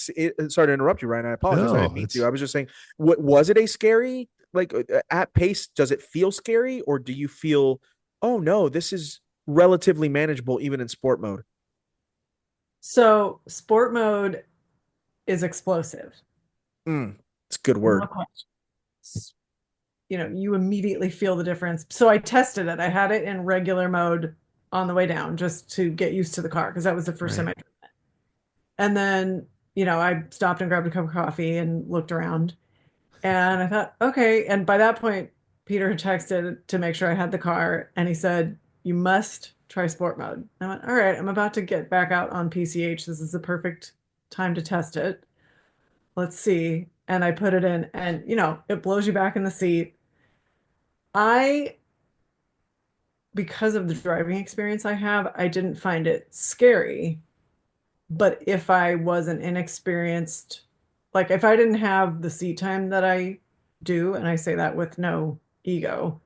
Speaker 1: sorry to interrupt you, Ryan. I apologize. I didn't mean to. I was just saying, was it a scary, like at pace? Does it feel scary, or do you feel, oh no, this is relatively manageable even in sport mode?
Speaker 2: So sport mode is explosive.
Speaker 1: It's a good word.
Speaker 2: You immediately feel the difference. So I tested it. I had it in regular mode on the way down just to get used to the car because that was the first time I drove it. And then, I stopped and grabbed a cup of coffee and looked around. And I thought, okay. And by that point, Peter had texted to make sure I had the car. And he said, you must try sport mode. I went, all right, I'm about to get back out on PCH. This is the perfect time to test it. Let's see. And I put it in and, it blows you back in the seat. Because of the driving experience I have, I didn't find it scary. But if I was an inexperienced, like if I didn't have the seat time that I do, and I say that with no ego,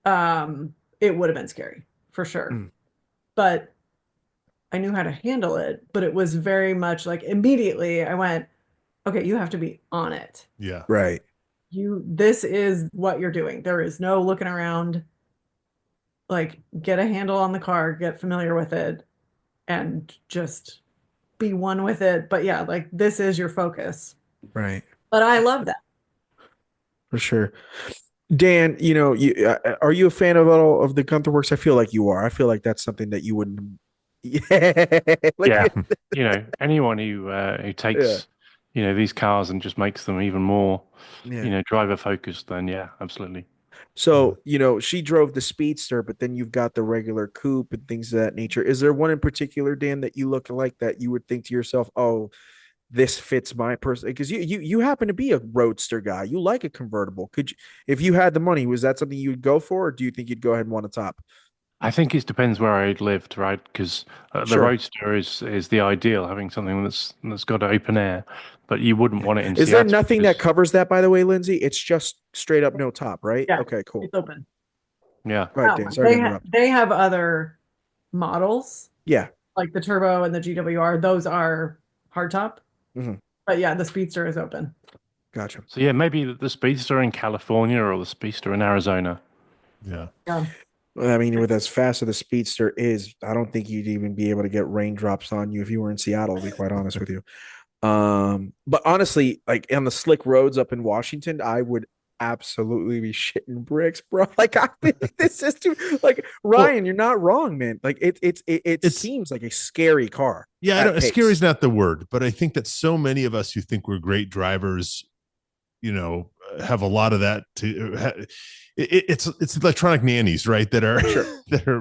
Speaker 2: it would have been scary for sure. But I knew how to handle it, but it was very much like immediately I went, okay, you have to be on it.
Speaker 4: Yeah.
Speaker 1: Right.
Speaker 2: This is what you're doing. There is no looking around. Like, get a handle on the car, get familiar with it, and just be one with it. But yeah, like this is your focus.
Speaker 1: Right.
Speaker 2: But I love that.
Speaker 1: For sure. Dan, are you a fan of all of the Guntherwerks? I feel like you are. I feel like that's something that you wouldn't.
Speaker 3: Anyone who takes these cars and just makes them even more driver focused, then absolutely.
Speaker 1: So she drove the Speedster, but then you've got the regular coupe and things of that nature. Is there one in particular, Dan, that you look like that you would think to yourself, oh, this fits my person? Because you happen to be a roadster guy. You like a convertible. Could you, if you had the money, was that something you would go for, or do you think you'd go ahead and want a top?
Speaker 3: I think it depends where I lived, right? Because the Roadster is the ideal, having something that's got open air, but you wouldn't want it in.
Speaker 1: Is there nothing that covers that, by the way, Lindsey? It's just straight up no top, right?
Speaker 2: Yeah,
Speaker 1: okay, cool.
Speaker 2: It's open.
Speaker 3: Yeah.
Speaker 1: Right, Dan, sorry to interrupt.
Speaker 2: They have other models.
Speaker 1: Yeah.
Speaker 2: Like the Turbo and the GWR. Those are hardtop.
Speaker 1: Mm-hmm.
Speaker 2: But yeah, the Speedster is open.
Speaker 1: Gotcha.
Speaker 3: So maybe the Speedster in California or the Speedster in Arizona.
Speaker 4: Yeah.
Speaker 1: I mean, with as fast as the Speedster is, I don't think you'd even be able to get raindrops on you if you were in Seattle, to be quite honest with you. But honestly, like on the slick roads up in Washington, I would absolutely be shitting bricks, bro. Like I think this is too like Ryan, you're not wrong, man. Like it seems like a scary car.
Speaker 4: Yeah, scary is not the word, but I think that so many of us who think we're great drivers, have a lot of that to it's electronic nannies, right, that are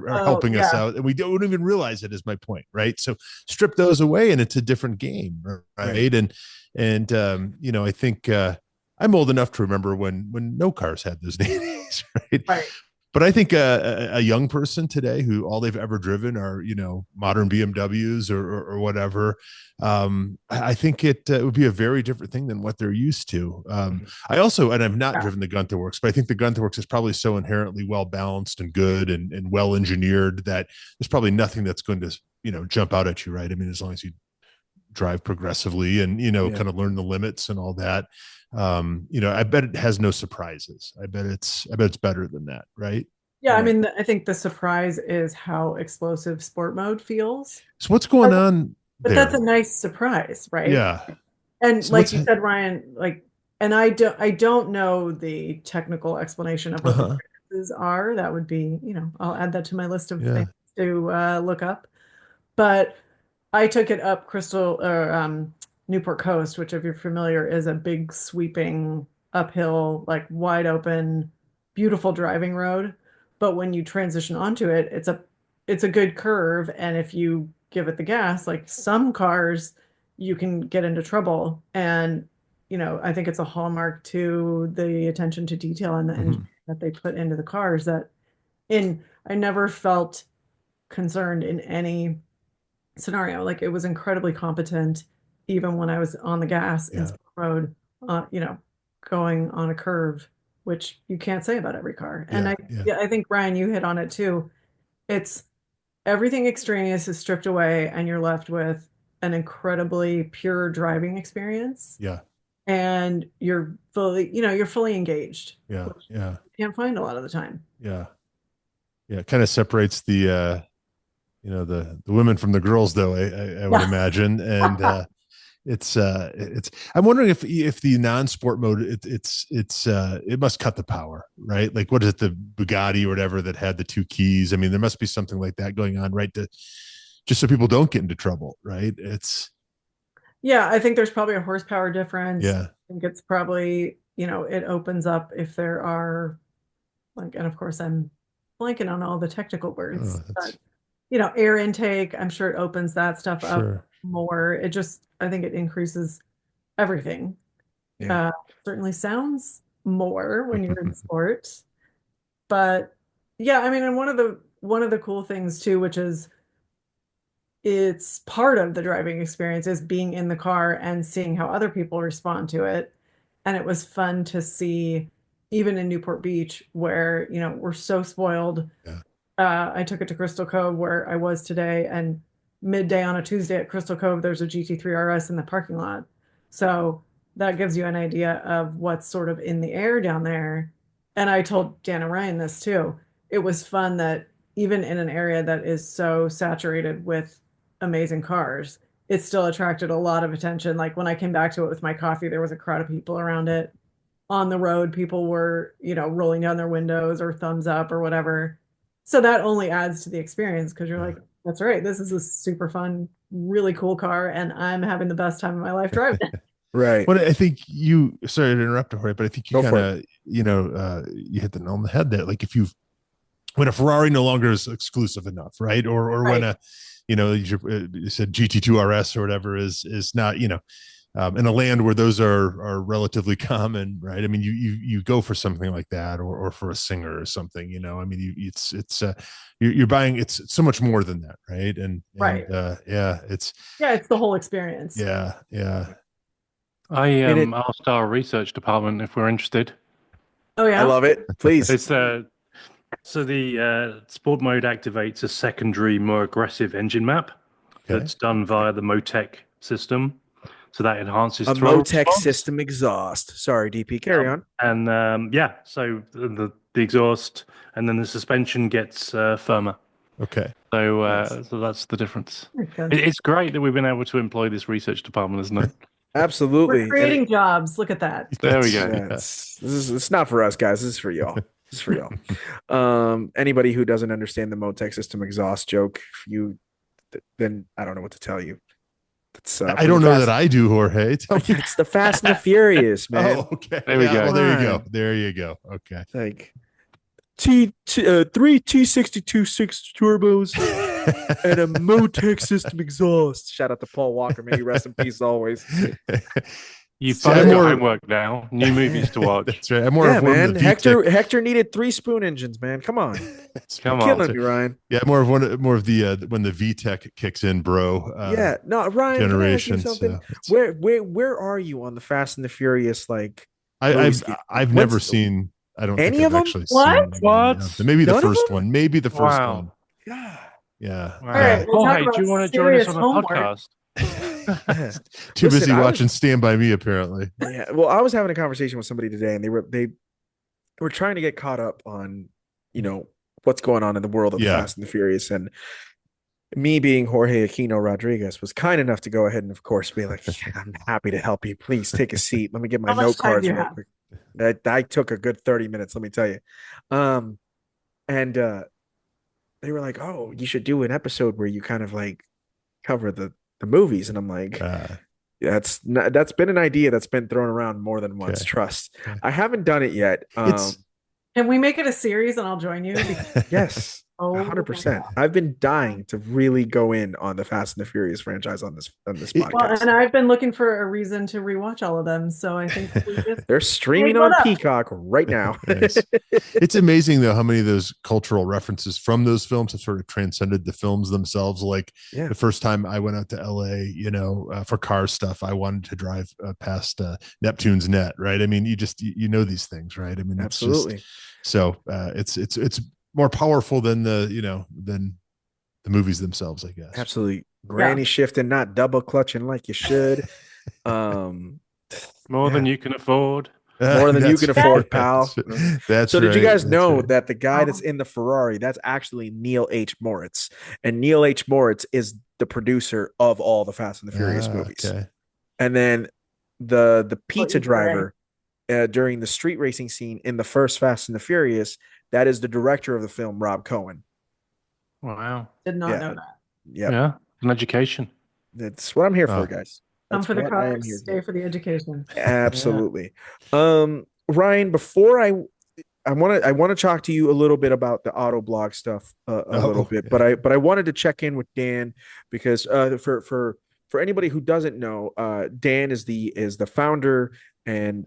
Speaker 4: helping us out, and we don't even realize it, is my point, right? So strip those away and it's a different game, right? And I think I'm old enough to remember when no cars had those nannies, right? But I think a young person today who all they've ever driven are, modern BMWs or whatever, I think it would be a very different thing than what they're used to. I also, and I've not driven the Guntherwerks, but I think the Guntherwerks is probably so inherently well balanced and good and well engineered that there's probably nothing that's going to, jump out at you, right? I mean, as long as you drive progressively and, kind of learn the limits and all that. I bet it has no surprises. I bet it's better than that. Right.
Speaker 2: Yeah. I mean, I think the surprise is how explosive sport mode feels.
Speaker 4: So what's going on?
Speaker 2: But that's a nice surprise, right?
Speaker 4: Yeah.
Speaker 2: And so like you said, Ryan, and I don't know the technical explanation of what the differences are. That would be, I'll add that to my list of things to look up. But I took it up Newport Coast, which, if you're familiar, is a big sweeping uphill, like wide open, beautiful driving road. But when you transition onto it, it's a good curve, and if you give it the gas, like some cars, you can get into trouble. And I think it's a hallmark to the attention to detail and the engine that they put into the cars. I never felt concerned in any scenario. Like, it was incredibly competent, even when I was on the gas in sport road, going on a curve, which you can't say about every car. And I think, Ryan, you hit on it too. It's everything extraneous is stripped away, and you're left with an incredibly pure driving experience.
Speaker 4: Yeah.
Speaker 2: And you're fully engaged.
Speaker 4: Yeah. Yeah.
Speaker 2: You can't find a lot of the time.
Speaker 4: Yeah. Yeah. It kind of separates the women from the girls, though, I would imagine. And it's I'm wondering if the non-sport mode, it must cut the power, right? Like, what is it, the Bugatti or whatever that had the 2 keys? I mean, there must be something like that going on, right? Just so people don't get into trouble, right?
Speaker 2: Yeah, I think there's probably a horsepower difference.
Speaker 4: Yeah.
Speaker 2: I think it's probably, it opens up if there are, and of course I'm blanking on all the technical words, but air intake, I'm sure it opens that stuff up more. I think it increases everything. Yeah. Certainly sounds more when you're in sport. But yeah, I mean, and one of the cool things too, which is, it's part of the driving experience, is being in the car and seeing how other people respond to it. And it was fun to see, even in Newport Beach, where, we're so spoiled.
Speaker 4: Yeah.
Speaker 2: I took it to Crystal Cove, where I was today, and midday on a Tuesday at Crystal Cove, there's a GT3 RS in the parking lot. So that gives you an idea of what's sort of in the air down there. And I told Dan and Ryan this too. It was fun that even in an area that is so saturated with amazing cars, it still attracted a lot of attention. Like, when I came back to it with my coffee, there was a crowd of people around it. On the road, people were, rolling down their windows or thumbs up or whatever. So that only adds to the experience, because you're like, that's right, this is a super fun, really cool car, and I'm having the best time of my life driving it.
Speaker 1: Right.
Speaker 4: Well, I think sorry to interrupt, Jorge, but I think you kind of, you hit the nail on the head there. Like, when a Ferrari no longer is exclusive enough, right? Or when you said GT2 RS or whatever is not, in a land where those are relatively common, right? I mean, you go for something like that, or for a Singer or something, I mean, you're buying, it's so much more than that, right? And it's
Speaker 2: the whole experience.
Speaker 4: Yeah.
Speaker 3: I asked our research department if we're interested.
Speaker 2: Oh yeah,
Speaker 1: I love it. Please.
Speaker 3: It's so the sport mode activates a secondary, more aggressive engine map that's done via the Motec system. So that enhances
Speaker 1: a Motec system exhaust. Sorry, DP, carry on.
Speaker 3: And so the exhaust, and then the suspension gets firmer.
Speaker 4: Okay.
Speaker 3: So that's the difference. It's great that we've been able to employ this research department, isn't it?
Speaker 1: Absolutely.
Speaker 2: We're creating jobs. Look at that.
Speaker 3: There we go.
Speaker 1: Yeah, it's not for us, guys. This is for y'all. This is for y'all. Anybody who doesn't understand the Motec system exhaust joke, then I don't know what to tell you.
Speaker 4: I don't know that I do, Jorge.
Speaker 1: It's the Fast and the Furious, man.
Speaker 4: Oh, okay. There we go. Well, there you go. Okay.
Speaker 1: Like three T62 6 turbos and a Motec system exhaust. Shout out to Paul Walker, may he rest in peace always.
Speaker 3: You've found your homework now. New movies to watch.
Speaker 4: That's right. I'm more of
Speaker 1: man. Hector needed 3 spoon engines, man. Come on.
Speaker 3: Come on.
Speaker 1: Killing me, Ryan.
Speaker 4: Yeah, more of the when the VTEC kicks in, bro.
Speaker 1: Ryan.
Speaker 4: Generation.
Speaker 1: Where are you on the Fast and the Furious? Like,
Speaker 4: I've never seen. I don't
Speaker 1: any
Speaker 4: think
Speaker 1: of
Speaker 4: I've
Speaker 1: them.
Speaker 4: Actually
Speaker 2: what?
Speaker 4: Seen what? Maybe the first one. Maybe the first one.
Speaker 1: Yeah.
Speaker 4: Yeah.
Speaker 3: Wow. Hey, do you want to join us on a podcast?
Speaker 1: Yeah.
Speaker 4: Too busy watching Stand By Me, apparently.
Speaker 1: Yeah. Well, I was having a conversation with somebody today, and they were trying to get caught up on, what's going on in the world of the Fast and the Furious, and me being Jorge Aquino Rodriguez was kind enough to go ahead and, of course, be like, yeah, I'm happy to help you. Please take a seat. Let me get my note cards real quick. I took a good 30 minutes, let me tell you. And they were like, oh, you should do an episode where you kind of like cover the movies. And I'm like, that's been an idea that's been thrown around more than once. Trust. I haven't done it yet.
Speaker 2: Can we make it a series and I'll join you?
Speaker 1: Yes. 100%. I've been dying to really go in on the Fast and the Furious franchise on this podcast.
Speaker 2: Well, and I've been looking for a reason to rewatch all of them, so I think
Speaker 1: they're streaming on Peacock right now.
Speaker 4: It's amazing though how many of those cultural references from those films have sort of transcended the films themselves. Like the first time I went out to LA, for car stuff, I wanted to drive past Neptune's Net, right? I mean, you know these things, right? I mean,
Speaker 1: absolutely.
Speaker 4: It's more powerful than the movies themselves, I guess.
Speaker 1: Absolutely. Granny shifting, not double clutching like you should.
Speaker 3: More than you can afford.
Speaker 1: More than you can afford, pal.
Speaker 4: That's
Speaker 1: so did you guys know that the guy that's in the Ferrari, that's actually Neil H. Moritz. And Neil H. Moritz is the producer of all the Fast and the Furious movies. Okay. And then the pizza driver during the street racing scene in the first Fast and the Furious, that is the director of the film, Rob Cohen.
Speaker 3: Wow.
Speaker 2: Did not know that.
Speaker 3: Yeah. An education.
Speaker 1: That's what I'm here for, guys.
Speaker 2: Come for the cars, stay for the education.
Speaker 1: Absolutely. Ryan, before I want to talk to you a little bit about the Autoblog stuff a little bit, but I wanted to check in with Dan because for anybody who doesn't know, Dan is the founder and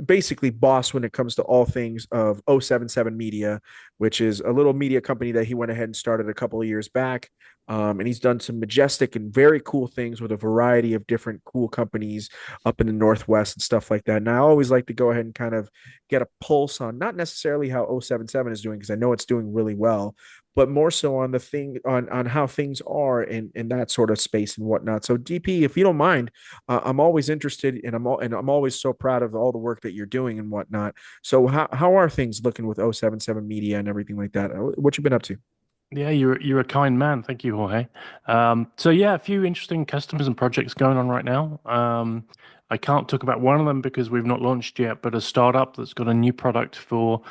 Speaker 1: basically boss when it comes to all things of 077 Media, which is a little media company that he went ahead and started a couple of years back. And he's done some majestic and very cool things with a variety of different cool companies up in the Northwest and stuff like that. And I always like to go ahead and kind of get a pulse on not necessarily how 077 is doing, because I know it's doing really well, but more so on the thing on how things are in that sort of space and whatnot. So DP, if you don't mind, I'm always interested, and I'm always so proud of all the work that you're doing and whatnot. So how are things looking with 077 Media and everything like that? What you been up to?
Speaker 3: Yeah, you're a kind man. Thank you, Jorge. So yeah, a few interesting customers and projects going on right now. I can't talk about one of them because we've not launched yet, but a startup that's got a new product for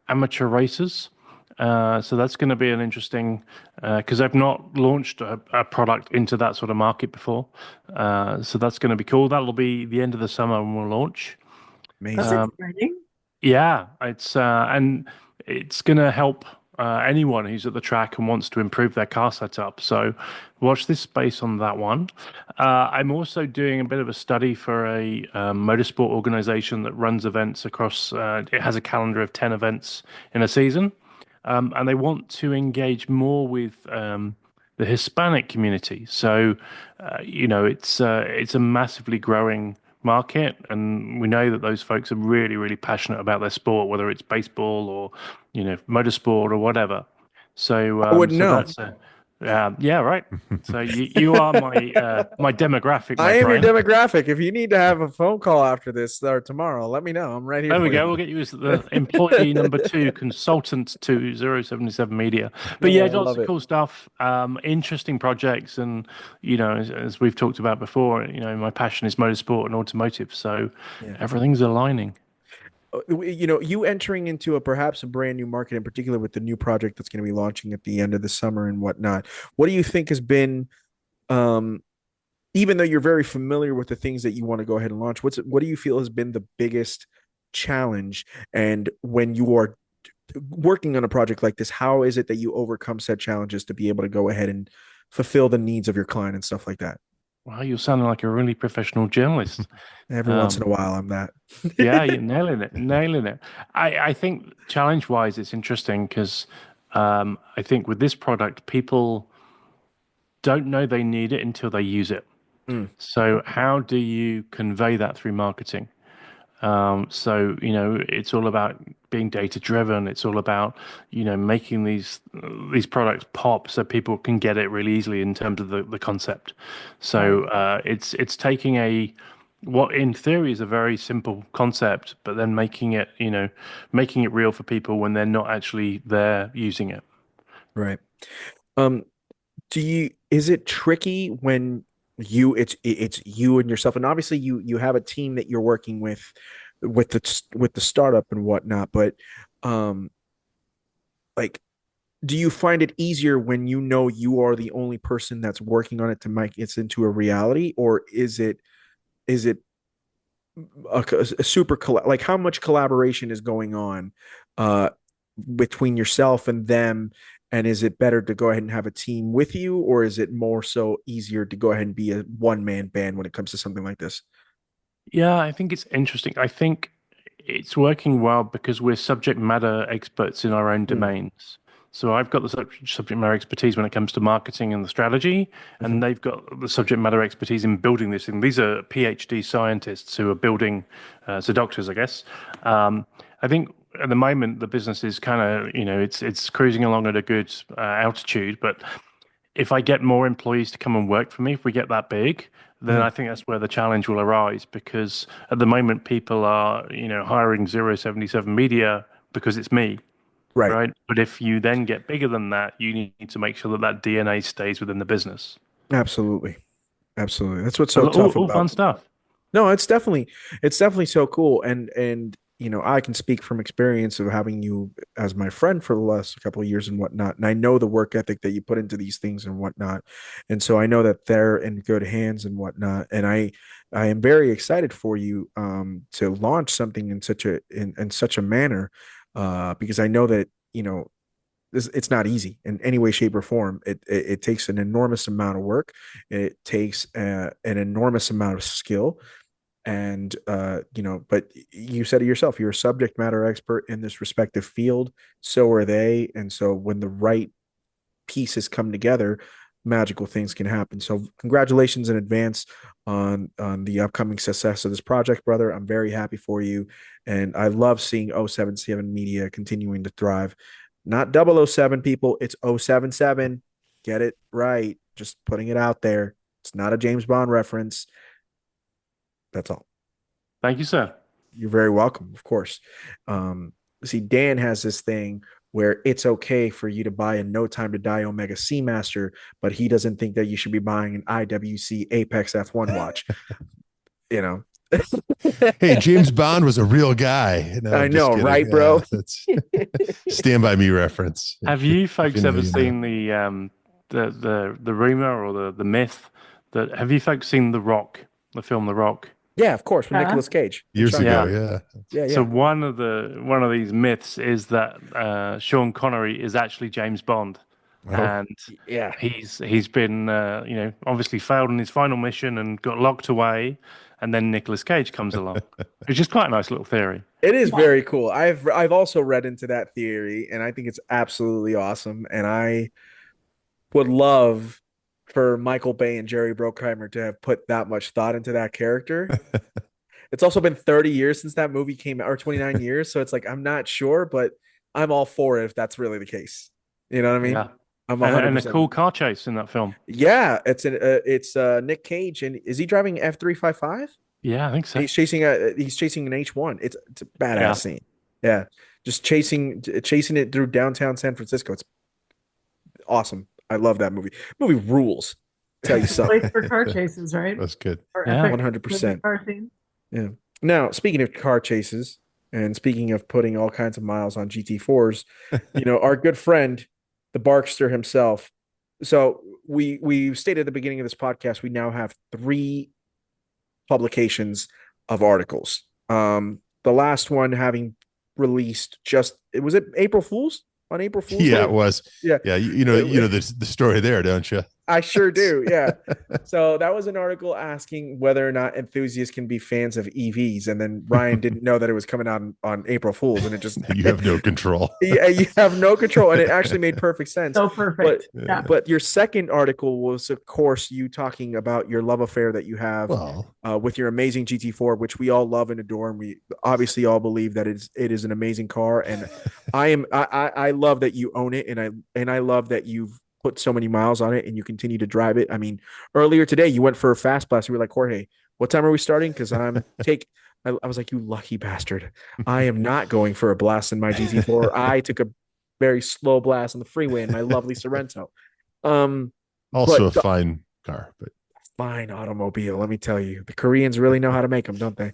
Speaker 3: amateur racers. So that's going to be an interesting, because I've not launched a product into that sort of market before. So that's going to be cool. That'll be the end of the summer when we'll launch.
Speaker 2: Amazing. That's exciting.
Speaker 3: Yeah, and it's going to help anyone who's at the track and wants to improve their car setup. So watch this space on that one. I'm also doing a bit of a study for a motorsport organization that runs events across, it has a calendar of 10 events in a season. And they want to engage more with the Hispanic community. So, it's a massively growing market, and we know that those folks are really, really passionate about their sport, whether it's baseball or motorsport or whatever. So
Speaker 1: I wouldn't know.
Speaker 3: Yeah, right. So you are my demographic.
Speaker 1: I am your demographic. If you need to have a phone call after this or tomorrow, let me know. I'm right here.
Speaker 3: There we go. We'll get you as the employee number 2 consultant to 077 Media. But lots of cool stuff, interesting projects, and as we've talked about before, my passion is motorsport and automotive, so everything's aligning.
Speaker 1: You entering into perhaps a brand new market, in particular with the new project that's going to be launching at the end of the summer and whatnot. What do you think has been, even though you're very familiar with the things that you want to go ahead and launch, what do you feel has been the biggest challenge? And when you are working on a project like this, how is it that you overcome said challenges to be able to go ahead and fulfill the needs of your client and stuff like that?
Speaker 3: Wow, you're sounding like a really professional journalist.
Speaker 1: Every once in a while, I'm that.
Speaker 3: Yeah, you're nailing it. I think challenge-wise, it's interesting because I think with this product, people don't know they need it until they use it. So how do you convey that through marketing? So, it's all about being data driven. It's all about, making these products pop so people can get it really easily in terms of the concept. So it's taking what in theory is a very simple concept, but then making it real for people when they're not actually there using it.
Speaker 1: Right. Is it tricky when it's you and yourself, and obviously you have a team that you're working with the startup and whatnot, but like, do you find it easier when you are the only person that's working on it to make it into a reality, or is it a super like, how much collaboration is going on between yourself and them? And is it better to go ahead and have a team with you, or is it more so easier to go ahead and be a one-man band when it comes to something like this?
Speaker 3: Yeah, I think it's interesting. I think it's working well because we're subject matter experts in our own domains. So I've got the subject matter expertise when it comes to marketing and the strategy, and they've got the subject matter expertise in building this. And these are PhD scientists who are building, so doctors, I guess. I think at the moment the business is kind of, it's cruising along at a good altitude. But if I get more employees to come and work for me, if we get that big, then I think that's where the challenge will arise, because at the moment people are, hiring 077 Media because it's me. Right. But if you then get bigger than that, you need to make sure that DNA stays within the business.
Speaker 1: Absolutely. That's what's so tough about
Speaker 3: fun stuff.
Speaker 1: No, it's definitely so cool. And I can speak from experience of having you as my friend for the last couple of years and whatnot. And I know the work ethic that you put into these things and whatnot. And so I know that they're in good hands and whatnot. And I am very excited for you to launch something in such a manner, because I know that, it's not easy in any way, shape, or form. It takes an enormous amount of work. It takes an enormous amount of skill. And but you said it yourself, you're a subject matter expert in this respective field. So are they. And so when the right pieces come together, magical things can happen. So congratulations in advance on the upcoming success of this project, brother. I'm very happy for you. And I love seeing 077 Media continuing to thrive. Not 007 people, it's 077. Get it right. Just putting it out there. It's not a James Bond reference. That's all.
Speaker 3: Thank you, sir.
Speaker 1: You're very welcome, of course. See, Dan has this thing where it's okay for you to buy a No Time to Die Omega Seamaster, but he doesn't think that you should be buying an IWC Apex F1 watch.
Speaker 4: Hey, James Bond was a real guy. No,
Speaker 1: I know, right, bro?
Speaker 4: That's Stand By Me reference.
Speaker 3: Have you folks ever seen the rumor or the myth that have you folks seen The Rock, the film The Rock?
Speaker 1: Yeah, of course, with Nicolas Cage.
Speaker 4: Years ago,
Speaker 1: yeah.
Speaker 3: So one of these myths is that Sean Connery is actually James Bond. And he's been obviously failed in his final mission and got locked away, and then Nicolas Cage comes along. It's just quite a nice little theory.
Speaker 1: It is very cool. I've also read into that theory, and I think it's absolutely awesome. And I would love for Michael Bay and Jerry Bruckheimer to have put that much thought into that character. It's also been 30 years since that movie came out, or 29 years. So it's like, I'm not sure, but I'm all for it if that's really the case. You know what I mean?
Speaker 3: Yeah.
Speaker 1: I'm
Speaker 3: and a cool car chase in that film.
Speaker 1: Yeah, it's Nick Cage, and is he driving F355?
Speaker 3: Yeah, I think so.
Speaker 1: He's chasing an H1. It's a badass scene. Yeah, just chasing it through downtown San Francisco. It's awesome. I love that movie. Movie rules. Tell you something.
Speaker 2: Place for car chases, right?
Speaker 4: That's good.
Speaker 1: Yeah, 100%. Yeah. Now, speaking of car chases, and speaking of putting all kinds of miles on GT4s, our good friend, the Barkster himself. So we stated at the beginning of this podcast, we now have 3 publications of articles. The last one having released was it April Fool's? On April Fool's
Speaker 4: Day?
Speaker 1: It
Speaker 4: was.
Speaker 1: Yeah.
Speaker 4: You know the story there, don't you?
Speaker 1: I sure do. Yeah. So that was an article asking whether or not enthusiasts can be fans of EVs. And then Ryan didn't know that it was coming out on April Fool's. And it just,
Speaker 4: you have no control.
Speaker 1: Yeah, you have no control. And it actually made perfect sense.
Speaker 2: So perfect.
Speaker 1: But your second article was, of course, you talking about your love affair that you have with your amazing GT4, which we all love and adore. And we obviously all believe that it is an amazing car. And I love that you own it. And I love that you've put so many miles on it and you continue to drive it. I mean, earlier today you went for a fast blast. You were like, Jorge, what time are we starting? Because I was like, you lucky bastard. I am not going for a blast in my GT4. I took a very slow blast on the freeway in my lovely Sorrento.
Speaker 4: Also a fine car, but
Speaker 1: fine automobile. Let me tell you, the Koreans really know how to make them, don't they?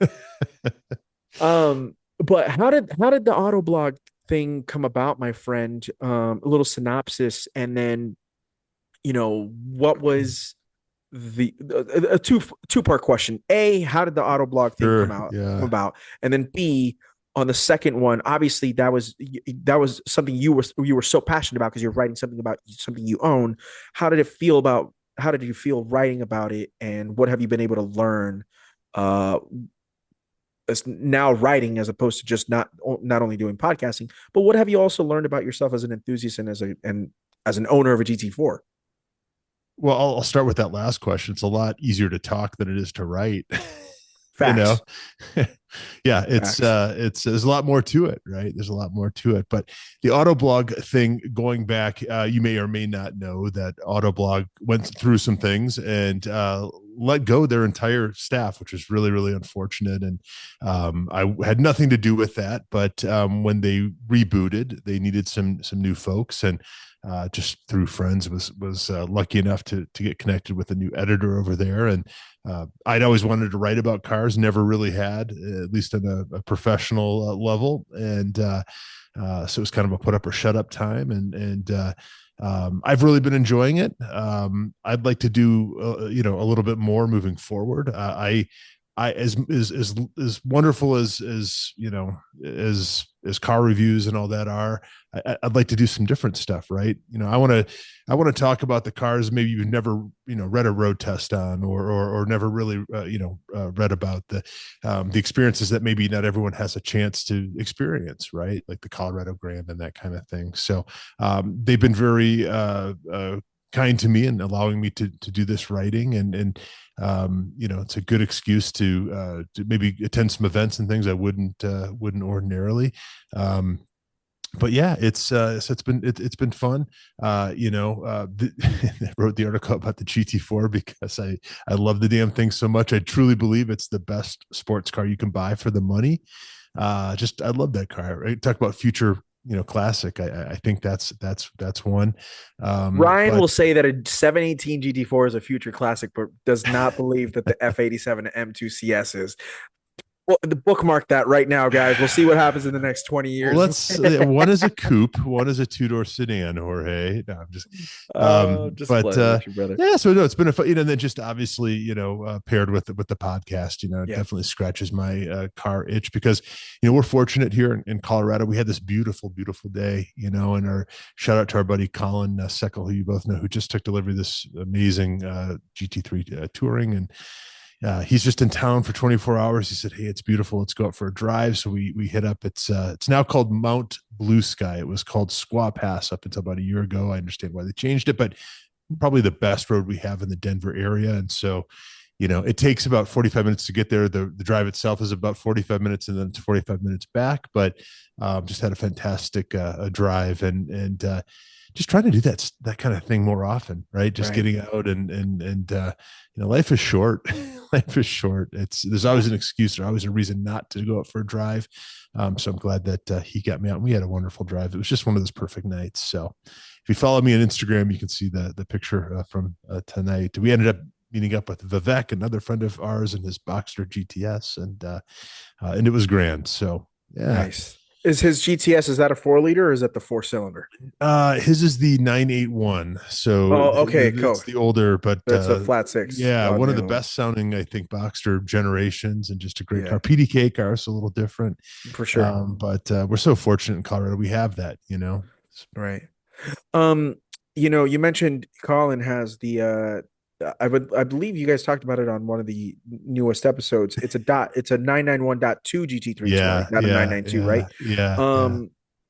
Speaker 1: But how did the Autoblog thing come about, my friend? A little synopsis, and then, what was a two-part question. A, how did the Autoblog thing come about? And then B, on the second one, obviously that was something you were so passionate about because you're writing something about something you own. How did you feel writing about it, and what have you been able to learn as now writing, as opposed to just not only doing podcasting, but what have you also learned about yourself as an enthusiast and as an owner of a GT4?
Speaker 4: Well, I'll start with that last question. It's a lot easier to talk than it is to write.
Speaker 1: Facts.
Speaker 4: Yeah, there's a lot more to it, right? There's a lot more to it. But the Autoblog thing, going back, you may or may not know that Autoblog went through some things and let go their entire staff, which is really, really unfortunate. And I had nothing to do with that. But when they rebooted, they needed some new folks, and just through friends was lucky enough to get connected with a new editor over there. And I'd always wanted to write about cars, never really had, at least on a professional level. And so it was kind of a put up or shut up time. And I've really been enjoying it. I'd like to do, a little bit more moving forward. As wonderful as car reviews and all that are, I'd like to do some different stuff, right? I want to talk about the cars maybe you've never read a road test on, or never really read about the experiences that maybe not everyone has a chance to experience, right? Like the Colorado Grand and that kind of thing. So they've been very kind to me and allowing me to do this writing, and it's a good excuse to maybe attend some events and things I wouldn't ordinarily. But yeah, it's been fun. I wrote the article about the GT4 because I love the damn thing so much. I truly believe it's the best sports car you can buy for the money. I love that car. Right? Talk about future classic. I think that's one.
Speaker 1: Ryan will say that a 718 GT4 is a future classic, but does not believe that the F87 M2 CS is. Well, bookmark that right now, guys. We'll see what happens in the next 20 years.
Speaker 4: One is a coupe, one is a two-door sedan, Jorge. No, I'm just yeah. So no, it's been a fun, and then just obviously, paired with the podcast, it definitely scratches my car itch, because, we're fortunate here in Colorado. We had this beautiful, beautiful day, and our shout out to our buddy Colin Seckel, who you both know, who just took delivery of this amazing GT3 Touring, and he's just in town for 24 hours. He said, "Hey, it's beautiful. Let's go out for a drive." So we hit up. It's now called Mount Blue Sky. It was called Squaw Pass up until about a year ago. I understand why they changed it, but probably the best road we have in the Denver area. And so, it takes about 45 minutes to get there. The drive itself is about 45 minutes, and then it's 45 minutes back. But just had a fantastic drive, and just trying to do that kind of thing more often, right? Just getting out and life is short. Life is short. There's always an excuse, or always a reason not to go out for a drive. So I'm glad that he got me out, and we had a wonderful drive. It was just one of those perfect nights. So if you follow me on Instagram, you can see the picture from tonight. We ended up meeting up with Vivek, another friend of ours, and his Boxster GTS, and it was grand. So yeah.
Speaker 1: Nice. Is his GTS, is that a 4-liter or is that the 4-cylinder?
Speaker 4: His is the 981. So
Speaker 1: okay, cool.
Speaker 4: It's the older, but
Speaker 1: it's a flat 6.
Speaker 4: Yeah, one of the best sounding, I think, Boxster generations, and just a great car. PDK car, so a little different
Speaker 1: for sure.
Speaker 4: But we're so fortunate in Colorado. We have that,
Speaker 1: Right. You mentioned Colin has the I believe you guys talked about it on one of the newest episodes. It's a 991.2 GT3 touring, not a 992, right?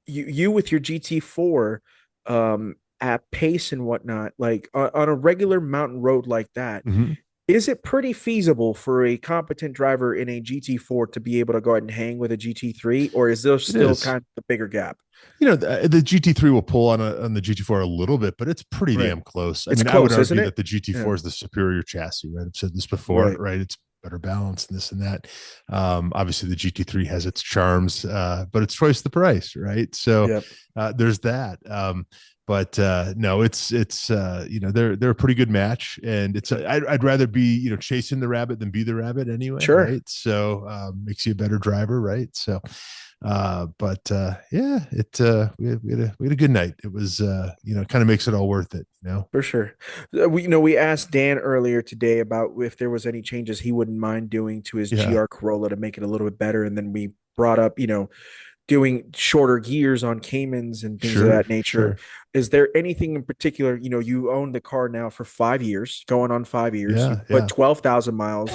Speaker 1: You with your GT4 at pace and whatnot, like on a regular mountain road like that, is it pretty feasible for a competent driver in a GT4 to be able to go ahead and hang with a GT3, or is there still kind of the bigger gap?
Speaker 4: The GT3 will pull on the GT4 a little bit, but it's pretty damn close. I would argue that the GT4 is the superior chassis, right? I've said this before, right? It's better balanced and this and that. Obviously the GT3 has its charms, but it's twice the price, right? So there's that. But no, it's they're a pretty good match, and I'd rather be chasing the rabbit than be the rabbit anyway.
Speaker 1: Sure.
Speaker 4: Right? So makes you a better driver, right? So we had a good night. It was kind of makes it all worth it,
Speaker 1: for sure. We asked Dan earlier today about if there was any changes he wouldn't mind doing to his GR Corolla to make it a little bit better, and then we brought up doing shorter gears on Caymans and things of that nature. Is there anything in particular? You own the car now for 5 years, going on 5 years, but 12,000 miles,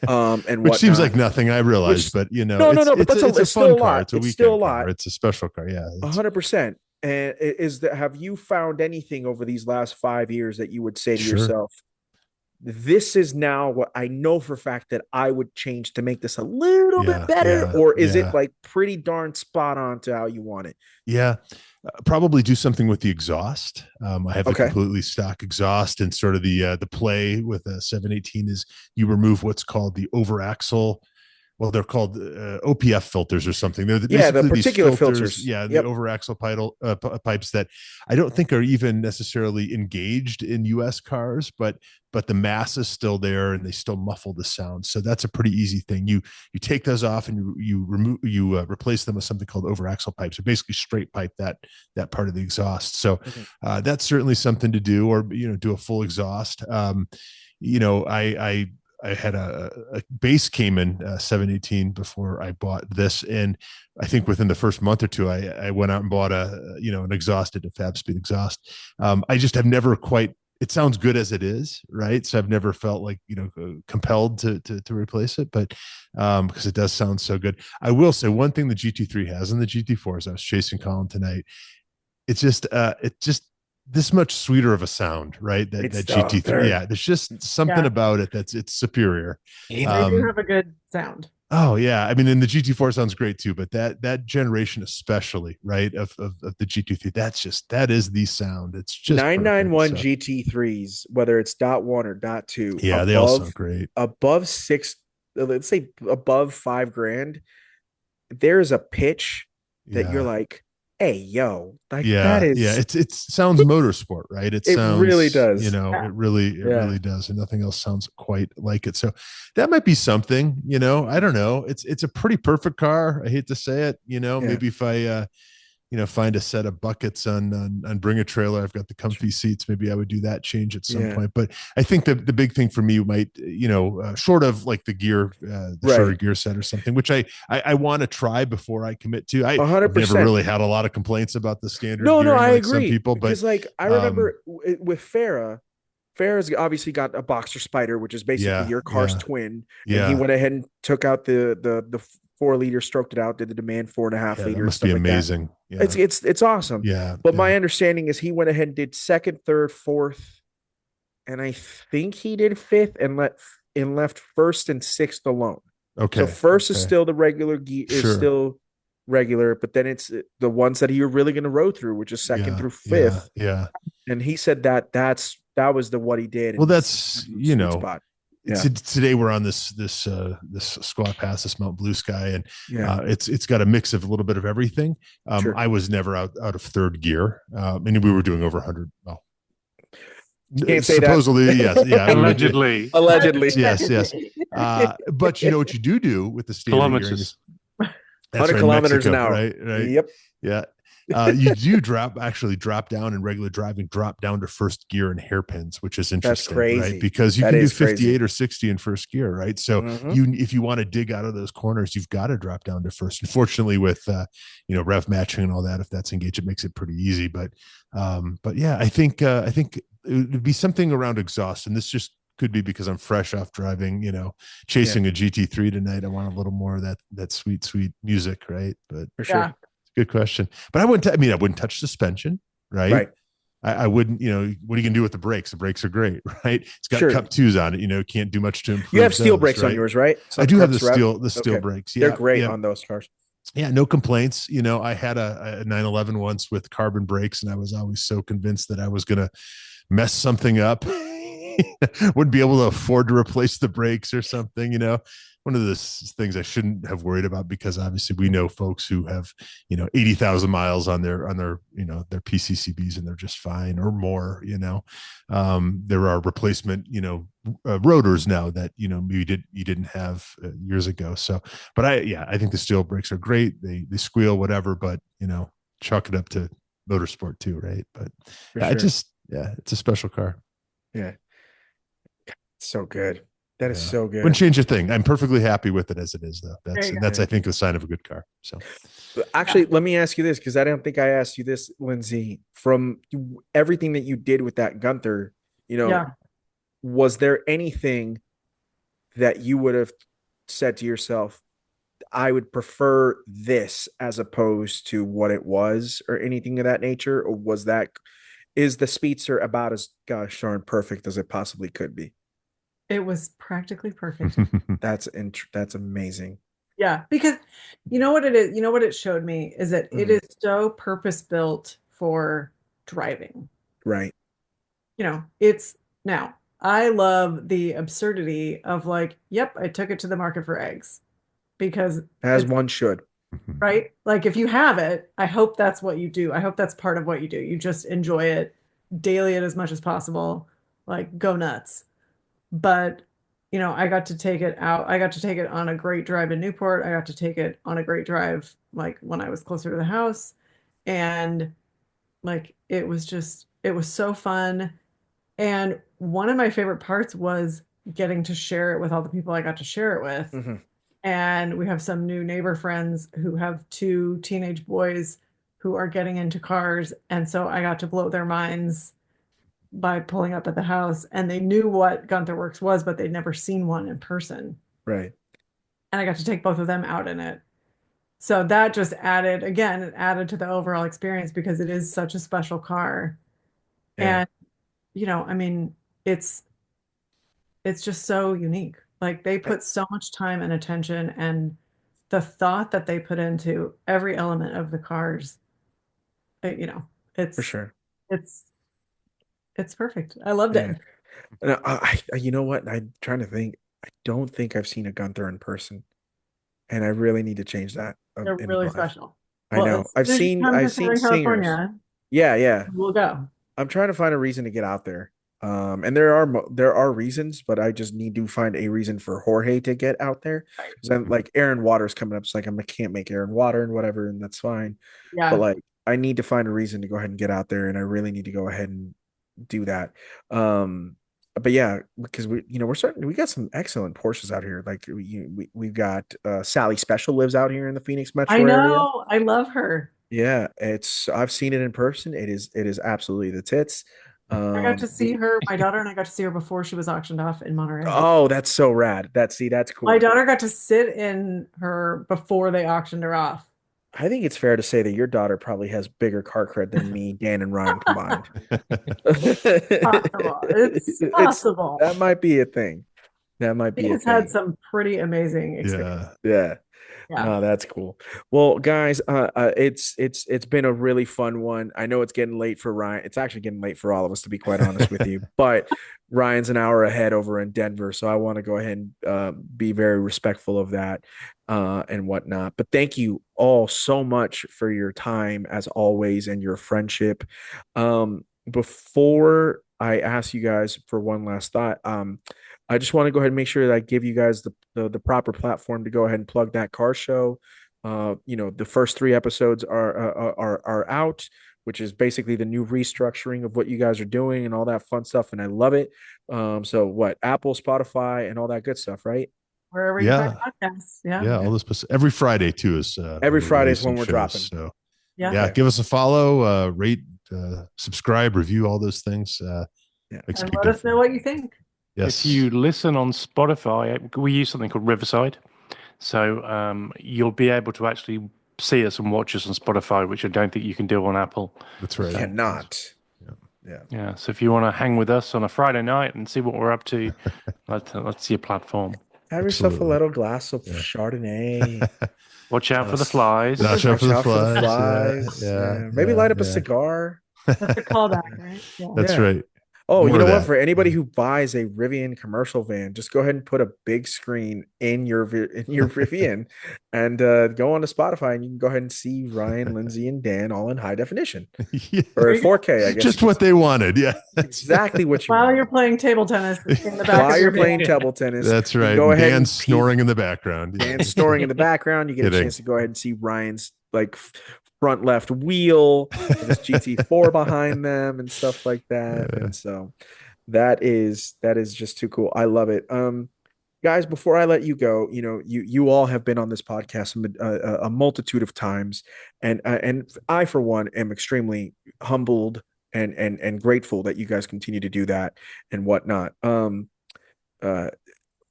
Speaker 1: and
Speaker 4: which seems like nothing, I realize, but
Speaker 1: no, but it's a fun car. It's a weekend car.
Speaker 4: It's a special car.
Speaker 1: 100%. And have you found anything over these last 5 years that you would say to yourself, this is now what I know for a fact that I would change to make this a little bit better? Or is it like pretty darn spot on to how you want it?
Speaker 4: Probably do something with the exhaust. I have a completely stock exhaust, and sort of the play with a 718 is you remove what's called the over axle. Well, they're called OPF filters or something. They're
Speaker 1: the particulate filters.
Speaker 4: The over axle pipes that I don't think are even necessarily engaged in US cars, but the mass is still there and they still muffle the sound. So that's a pretty easy thing. You take those off and you replace them with something called over axle pipes. So basically straight pipe that part of the exhaust. So that's certainly something to do, or do a full exhaust. I had a base Cayman 718 before I bought this, and I think within the first month or two, I went out and bought an exhausted, a Fab Speed exhaust. I just have never quite. It sounds good as it is, right? So I've never felt like compelled to replace it, but because it does sound so good. I will say one thing the GT3 has, and the GT4, as I was chasing Colin tonight, it's just this much sweeter of a sound, right? That GT3, there's just something about it it's superior.
Speaker 2: They do have a good sound.
Speaker 4: Oh yeah, I mean, and the GT4 sounds great too, but that generation especially, right, of the GT3, that is the sound. It's just
Speaker 1: 991 GT3s, whether it's .1 or .2.
Speaker 4: Yeah, they all sound great.
Speaker 1: Above six, let's say above $5,000, there's a pitch that you're like, hey, yo, that is,
Speaker 4: it sounds motorsport, right? It sounds,
Speaker 1: really does.
Speaker 4: It really does, and nothing else sounds quite like it. So that might be something. I don't know. It's a pretty perfect car. I hate to say it. Maybe if I find a set of buckets on Bring a Trailer, I've got the comfy seats. Maybe I would do that change at some point. But I think the big thing for me might, short of like the gear, shorter gear set or something, which I want to try before I commit to. I've never really had a lot of complaints about the standard.
Speaker 1: No,
Speaker 4: gearing,
Speaker 1: I agree.
Speaker 4: Some people,
Speaker 1: because I remember with Farah's obviously got a Boxer Spider, which is basically your car's twin. And he went ahead and took out the 4-liter, stroked it out, did the demand 4.5 liters.
Speaker 4: That must be amazing.
Speaker 1: It's awesome. But my understanding is he went ahead and did second, third, fourth, and I think he did fifth and left first and sixth alone.
Speaker 4: Okay.
Speaker 1: So first is still the regular is still regular, but then it's the ones that you're really going to row through, which is second through fifth. And he said that was what he did.
Speaker 4: Well, that's spot. Today we're on this Squaw Pass, this Mount Blue Sky, and it's got a mix of a little bit of everything. I was never out of third gear, and we were doing over 100. Well,
Speaker 1: can't say
Speaker 4: supposedly,
Speaker 1: that.
Speaker 3: Allegedly,
Speaker 4: yes. But you know what you do with the standard
Speaker 3: kilometers,
Speaker 1: 100 kilometers an hour,
Speaker 4: right?
Speaker 1: Yep.
Speaker 4: Yeah. You do drop down in regular driving, drop down to first gear in hairpins, which is interesting, right? Because you can do 58 or 60 in first gear, right? So if you want to dig out of those corners, you've got to drop down to first. Unfortunately, with rev matching and all that, if that's engaged, it makes it pretty easy. But yeah, I think it would be something around exhaust, and this just could be because I'm fresh off driving, chasing a GT3 tonight. I want a little more of that sweet music, right? But
Speaker 1: for sure.
Speaker 4: Good question. But I wouldn't touch suspension, right? I wouldn't, what are you going to do with the brakes? The brakes are great, right? It's got Cup 2s on it, can't do much to improve.
Speaker 1: You have steel brakes on yours, right?
Speaker 4: I do have the steel brakes. Yeah,
Speaker 1: they're great on those cars.
Speaker 4: Yeah, no complaints. I had a 911 once with carbon brakes, and I was always so convinced that I was going to mess something up. Wouldn't be able to afford to replace the brakes or something, one of the things I shouldn't have worried about, because obviously we know folks who have, 80,000 miles on their, their PCCBs, and they're just fine or more, there are replacement, rotors now that, you didn't have years ago. So, but I think the steel brakes are great. They squeal, whatever, but, chalk it up to motorsport too. Right. But it's a special car.
Speaker 1: Yeah. So good. That is so good.
Speaker 4: Wouldn't change a thing. I'm perfectly happy with it as it is, though. That's I think, a sign of a good car. So,
Speaker 1: actually, let me ask you this, because I don't think I asked you this, Lindsey. From everything that you did with that Gunther, was there anything that you would have said to yourself, I would prefer this as opposed to what it was, or anything of that nature? Or is the Speedster about as gosh darn perfect as it possibly could be?
Speaker 2: It was practically perfect.
Speaker 1: That's amazing.
Speaker 2: Yeah, because you know what it is? What it showed me is that it is so purpose-built for driving.
Speaker 1: Right.
Speaker 2: Now, I love the absurdity of I took it to the market for eggs, because
Speaker 1: as one should.
Speaker 2: Right? If you have it, I hope that's what you do. I hope that's part of what you do. You just enjoy it, daily it as much as possible, go nuts. But, I got to take it out. I got to take it on a great drive in Newport. I got to take it on a great drive, when I was closer to the house. And it was so fun. And one of my favorite parts was getting to share it with all the people I got to share it with. Mm-hmm. And we have some new neighbor friends who have 2 teenage boys who are getting into cars. And so I got to blow their minds by pulling up at the house, and they knew what Guntherwerks was, but they'd never seen one in person.
Speaker 1: Right.
Speaker 2: And I got to take both of them out in it. So that just added to the overall experience, because it is such a special car. Yeah. And, it's just so unique. They put so much time and attention, and the thought that they put into every element of the cars, it's
Speaker 1: for sure.
Speaker 2: It's perfect. I loved it.
Speaker 1: And you know what? I'm trying to think. I don't think I've seen a Gunther in person, and I really need to change that.
Speaker 2: They're really special.
Speaker 1: I know. I've seen singers. Yeah.
Speaker 2: We'll go.
Speaker 1: I'm trying to find a reason to get out there. And there are reasons, but I just need to find a reason for Jorge to get out there. Because then, Aaron Waters coming up, it's I can't make Aaron Water and whatever, and that's fine.
Speaker 2: Yeah.
Speaker 1: But I need to find a reason to go ahead and get out there, and I really need to go ahead and do that. But yeah, because we got some excellent Porsches out here. We've got Sally Special lives out here in the Phoenix metro area.
Speaker 2: I know. I love her.
Speaker 1: Yeah, I've seen it in person. It is absolutely the tits.
Speaker 2: I got to see her. My daughter and I got to see her before she was auctioned off in Monterey.
Speaker 1: Oh, that's so rad. That's cool.
Speaker 2: My daughter got to sit in her before they auctioned her off.
Speaker 1: I think it's fair to say that your daughter probably has bigger car cred than me, Dan, and Ryan combined.
Speaker 2: It's possible.
Speaker 1: That might be a thing. He's
Speaker 2: had some pretty amazing experience.
Speaker 1: Yeah. No, that's cool. Well, guys, it's been a really fun one. I know it's getting late for Ryan. It's actually getting late for all of us, to be quite honest with you. But Ryan's an hour ahead over in Denver, so I want to go ahead and be very respectful of that and whatnot. But thank you all so much for your time, as always, and your friendship. Before I ask you guys for one last thought, I just want to go ahead and make sure that I give you guys the proper platform to go ahead and plug that car show, The first 3 episodes are out, which is basically the new restructuring of what you guys are doing and all that fun stuff, and I love it. So what, Apple, Spotify, and all that good stuff, right?
Speaker 2: Wherever you find podcasts.
Speaker 4: Yeah, all this every Friday too is
Speaker 1: every Friday is when we're dropping.
Speaker 4: So yeah, give us a follow, rate, subscribe, review, all those things.
Speaker 2: And let us know what you think.
Speaker 3: Yes. If you listen on Spotify, we use something called Riverside. So you'll be able to actually see us and watch us on Spotify, which I don't think you can do on Apple.
Speaker 4: That's right.
Speaker 1: You cannot.
Speaker 3: Yeah. So if you want to hang with us on a Friday night and see what we're up to, that's your platform.
Speaker 1: Have yourself a little glass of Chardonnay.
Speaker 3: Watch out for the flies.
Speaker 4: Watch out for the flies.
Speaker 1: Maybe light up a cigar.
Speaker 2: That's a callback, right? Yeah.
Speaker 4: That's right.
Speaker 1: Oh, you know what? For anybody who buys a Rivian commercial van, just go ahead and put a big screen in your Rivian and go on to Spotify, and you can go ahead and see Ryan, Lindsey, and Dan all in high definition or 4K. I guess
Speaker 4: just what they wanted. Yeah,
Speaker 1: exactly what you.
Speaker 2: While you're playing table tennis in the back.
Speaker 1: While you're playing table tennis,
Speaker 4: that's right.
Speaker 1: Go ahead.
Speaker 4: Dan's snoring in the background.
Speaker 1: Dan's snoring in the background. You get a chance to go ahead and see Ryan's front left wheel with his GT4 behind them and stuff like that. And so that is just too cool. I love it. Guys, before I let you go, you all have been on this podcast a multitude of times, and I for one am extremely humbled and grateful that you guys continue to do that and whatnot.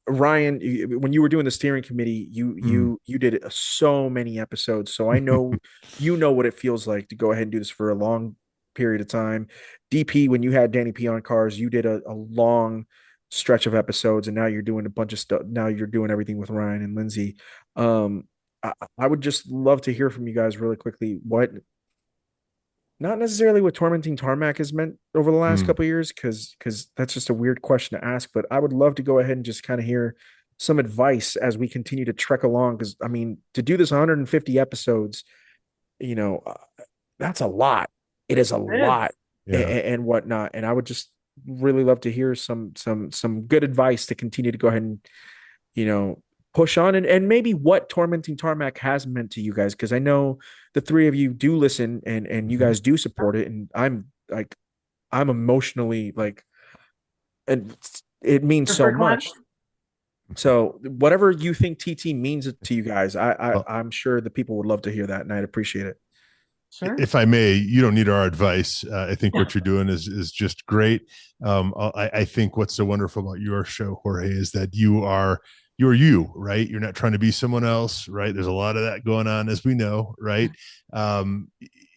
Speaker 1: Ryan, when you were doing the steering committee, you did so many episodes. So I know what it feels like to go ahead and do this for a long period of time. DP, when you had Danny P on cars, you did a long stretch of episodes, and now you're doing a bunch of stuff. Now you're doing everything with Ryan and Lindsey. I would just love to hear from you guys really quickly. Not necessarily what Tormenting Tarmac has meant over the last couple of years, because that's just a weird question to ask. But I would love to go ahead and just kind of hear some advice as we continue to trek along. Because I mean, to do this 150 episodes, that's a lot. It is a lot, and whatnot. And I would just really love to hear some good advice to continue to go ahead and push on, and maybe what Tormenting Tarmac has meant to you guys, because I know the three of you do listen and you guys do support it, and I'm emotionally and it means so much. So whatever you think TT means to you guys, I'm sure the people would love to hear that, and I'd appreciate it.
Speaker 4: Sure. If I may, you don't need our advice. I think what you're doing is just great. I think what's so wonderful about your show, Jorge, is that you're you, right? You're not trying to be someone else, right? There's a lot of that going on, as we know, right?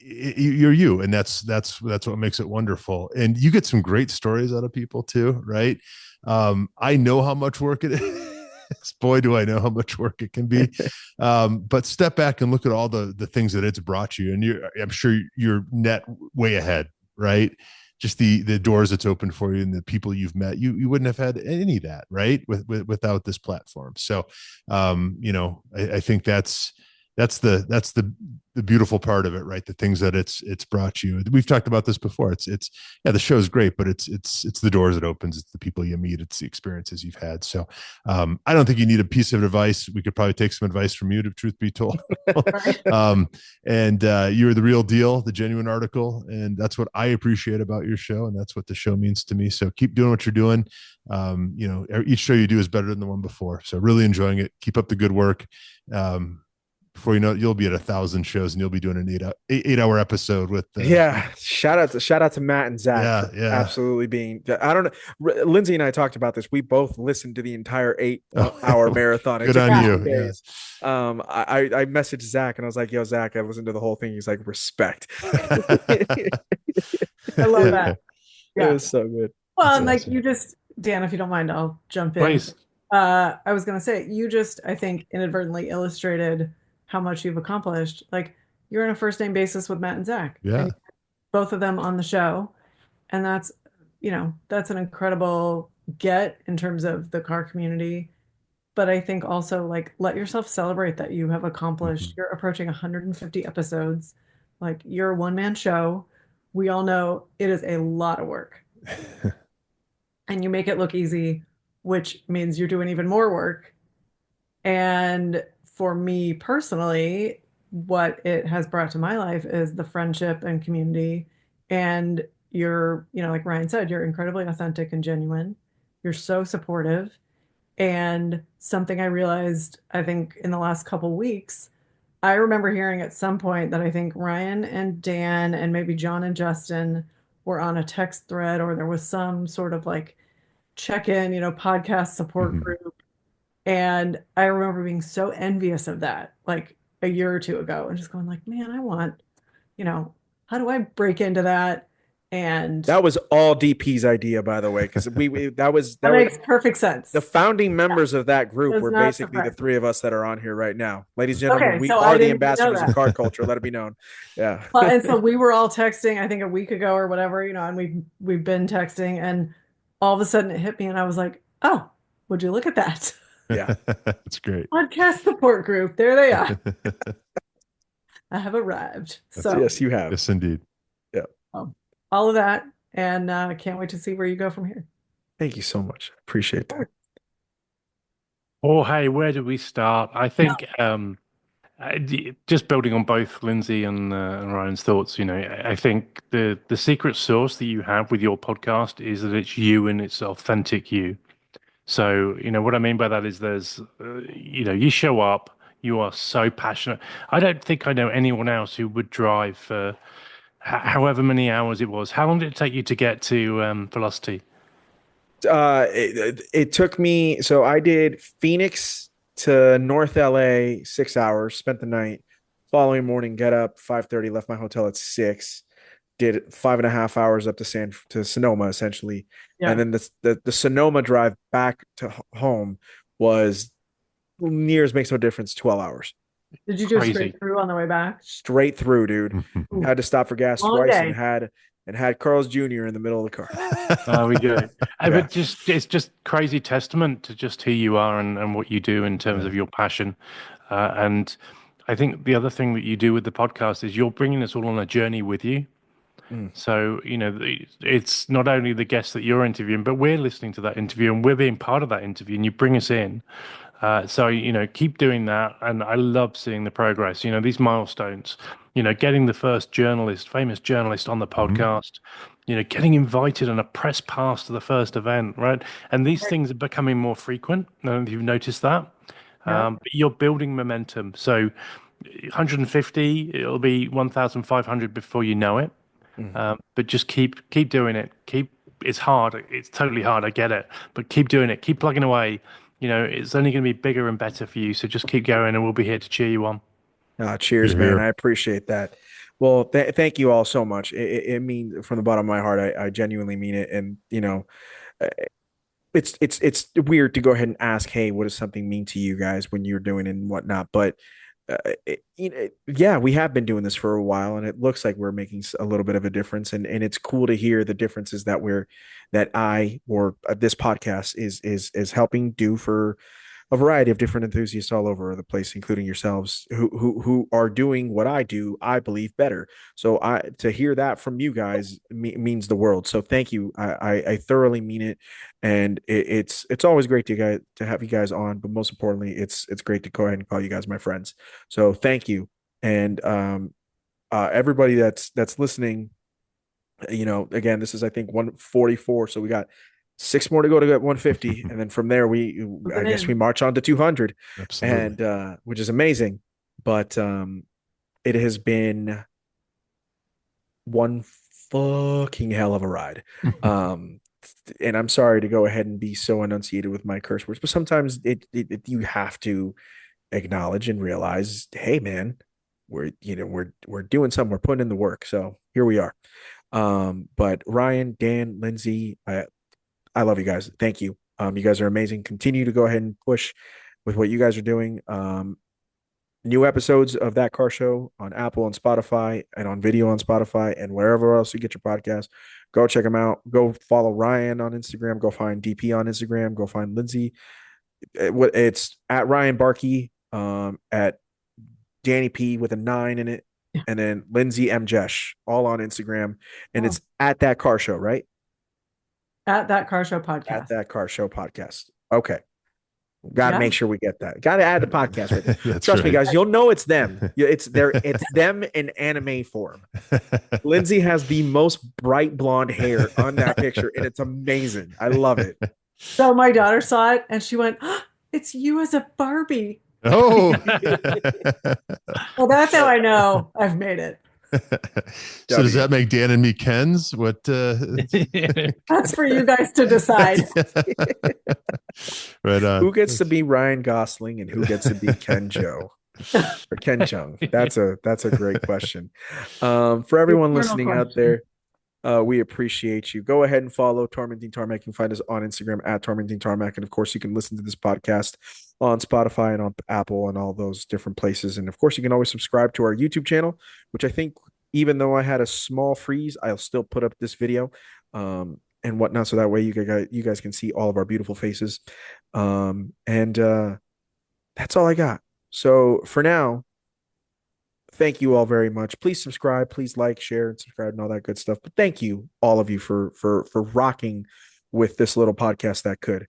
Speaker 4: You're you, and that's what makes it wonderful. And you get some great stories out of people too, right? I know how much work it is. Boy, do I know how much work it can be. But step back and look at all the things that it's brought you, and I'm sure you're net way ahead, right? Just the doors it's opened for you and the people you've met, you wouldn't have had any of that, right? Without this platform. So, I think that's the beautiful part of it, right? The things that it's brought you. We've talked about this before. It's the show's great, but it's the doors it opens. It's the people you meet. It's the experiences you've had. So I don't think you need a piece of advice. We could probably take some advice from you, to truth be told. And you're the real deal, the genuine article. And that's what I appreciate about your show. And that's what the show means to me. So keep doing what you're doing. Each show you do is better than the one before. So really enjoying it. Keep up the good work. Before you know it, you'll be at 1,000 shows and you'll be doing an 8-hour episode with
Speaker 1: shout out to Matt and Zach. Absolutely being, I don't know, Lindsey and I talked about this. We both listened to the entire 8-hour marathon.
Speaker 4: Good on you.
Speaker 1: Days. I messaged Zach and I was like, yo, Zach, I listened to the whole thing. He's like, respect.
Speaker 2: I love that.
Speaker 1: It was so good.
Speaker 2: Well, and awesome. You just, Dan, if you don't mind, I'll jump in.
Speaker 3: Please.
Speaker 2: I was going to say, you just, I think, inadvertently illustrated how much you've accomplished. Like, you're on a first name basis with Matt and Zach.
Speaker 4: Yeah.
Speaker 2: And both of them on the show. And that's an incredible get in terms of the car community. But I think also, let yourself celebrate that you have accomplished. You're approaching 150 episodes. You're a one-man show. We all know it is a lot of work. And you make it look easy, which means you're doing even more work. And for me personally, what it has brought to my life is the friendship and community. And you're, like Ryan said, you're incredibly authentic and genuine. You're so supportive. And something I realized, I think, in the last couple weeks, I remember hearing at some point that I think Ryan and Dan and maybe John and Justin were on a text thread, or there was some sort of like check-in, podcast support group. And I remember being so envious of that, like a year or two ago, and just going like, man, I want, how do I break into that? And
Speaker 1: that was all DP's idea, by the way, because that
Speaker 2: makes perfect sense.
Speaker 1: The founding members of that group were basically the three of us that are on here right now. Ladies and gentlemen, we are the ambassadors of car culture. Let it be known. Yeah.
Speaker 2: Well, and so we were all texting, I think a week ago or whatever, and we've been texting, and all of a sudden it hit me, and I was like, oh, would you look at that?
Speaker 1: Yeah.
Speaker 4: That's great.
Speaker 2: Podcast support group. There they are. I have arrived. So
Speaker 1: yes, you have.
Speaker 4: Yes, indeed.
Speaker 1: Yeah.
Speaker 2: All of that, and can't wait to see where you go from here.
Speaker 1: Thank you so much. Appreciate that.
Speaker 3: Oh, hey, where do we start? I think just building on both Lindsey and Ryan's thoughts, I think the secret sauce that you have with your podcast is that it's you and it's authentic you. So, what I mean by that is there's, you show up, you are so passionate. I don't think I know anyone else who would drive for however many hours it was. How long did it take you to get to Velocity?
Speaker 1: It took me, so I did Phoenix to North LA, 6 hours, spent the night. Following morning, get up 5:30, left my hotel at 6, did 5.5 hours up to Sonoma, essentially. Yeah. And then the Sonoma drive back to home was nears makes no difference, 12 hours.
Speaker 2: Did you do straight through on the way back?
Speaker 1: Straight through, dude. Had to stop for gas twice and had Carl's Jr. in the middle of the car.
Speaker 3: There we go. Yeah. But it's just crazy testament to just who you are and what you do in terms of your passion. And I think the other thing that you do with the podcast is you're bringing us all on a journey with you. So, it's not only the guests that you're interviewing, but we're listening to that interview and we're being part of that interview, and you bring us in. So, keep doing that. And I love seeing the progress, these milestones, getting the first famous journalist on the podcast, getting invited on a press pass to the first event, right? And these things are becoming more frequent. I don't know if you've noticed that. But you're building momentum. So 150, it'll be 1,500 before you know it. But just keep doing it. It's hard. It's totally hard. I get it. But keep doing it. Keep plugging away. It's only going to be bigger and better for you. So just keep going, and we'll be here to cheer you on.
Speaker 1: Cheers, man. I appreciate that. Well, thank you all so much. It means from the bottom of my heart. I genuinely mean it. And it's weird to go ahead and ask, hey, what does something mean to you guys when you're doing it and whatnot? But we have been doing this for a while, and it looks like we're making a little bit of a difference. And it's cool to hear the differences that this podcast is helping do for a variety of different enthusiasts all over the place, including yourselves, who are doing what I do, I believe, better. So to hear that from you guys means the world. So thank you. I thoroughly mean it, and it's always great to have you guys on. But most importantly, it's great to go ahead and call you guys my friends. So thank you, and everybody that's listening. Again, this is I think 144, so we got 6 more to go to get 150, and then from there I guess we march on to 200. Absolutely. And which is amazing. But it has been one fucking hell of a ride. And I'm sorry to go ahead and be so enunciated with my curse words, but sometimes you have to acknowledge and realize, hey man, we're doing something, we're putting in the work. So here we are. But Ryan, Dan, Lindsey, I love you guys. Thank you. You guys are amazing. Continue to go ahead and push with what you guys are doing. New episodes of That Car Show on Apple and Spotify, and on video on Spotify, and wherever else you get your podcast. Go check them out. Go follow Ryan on Instagram. Go find DP on Instagram. Go find Lindsey. It's at Ryan Bahrke, at Danny P with a 9 in it, and then Lindsey M. Jesch, all on Instagram. And it's at That Car Show, right?
Speaker 2: At That Car Show podcast.
Speaker 1: At That Car Show podcast. Okay. Got to make sure we get that. Got to add the podcast with it. Trust me, guys. You'll know it's them. It's them in anime form. Lindsey has the most bright blonde hair on that picture, and it's amazing. I love it.
Speaker 2: So my daughter saw it, and she went, oh, "It's you as a Barbie."
Speaker 4: Oh,
Speaker 2: well, that's how I know I've made it.
Speaker 4: So does that make Dan and me Kens? What?
Speaker 2: That's for you guys to decide.
Speaker 4: Right on.
Speaker 1: Who gets to be Ryan Gosling and who gets to be Ken Joe or Ken Chung? That's a great question. For everyone listening out there, we appreciate you. Go ahead and follow Tormenting Tarmac. You can find us on Instagram at Tormenting Tarmac, and of course, you can listen to this podcast on Spotify and on Apple and all those different places. And of course, you can always subscribe to our YouTube channel, which I think, even though I had a small freeze, I'll still put up this video and whatnot, so that way you guys can see all of our beautiful faces. And that's all I got. So for now, thank you all very much. Please subscribe, please like, share, and subscribe, and all that good stuff. But thank you, all of you, for rocking with this little podcast that could.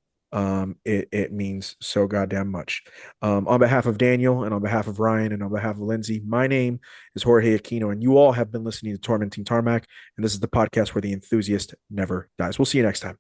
Speaker 1: It means so goddamn much. On behalf of Daniel and on behalf of Ryan and on behalf of Lindsey, my name is Jorge Aquino, and you all have been listening to Tormenting Tarmac, and this is the podcast where the enthusiast never dies. We'll see you next time.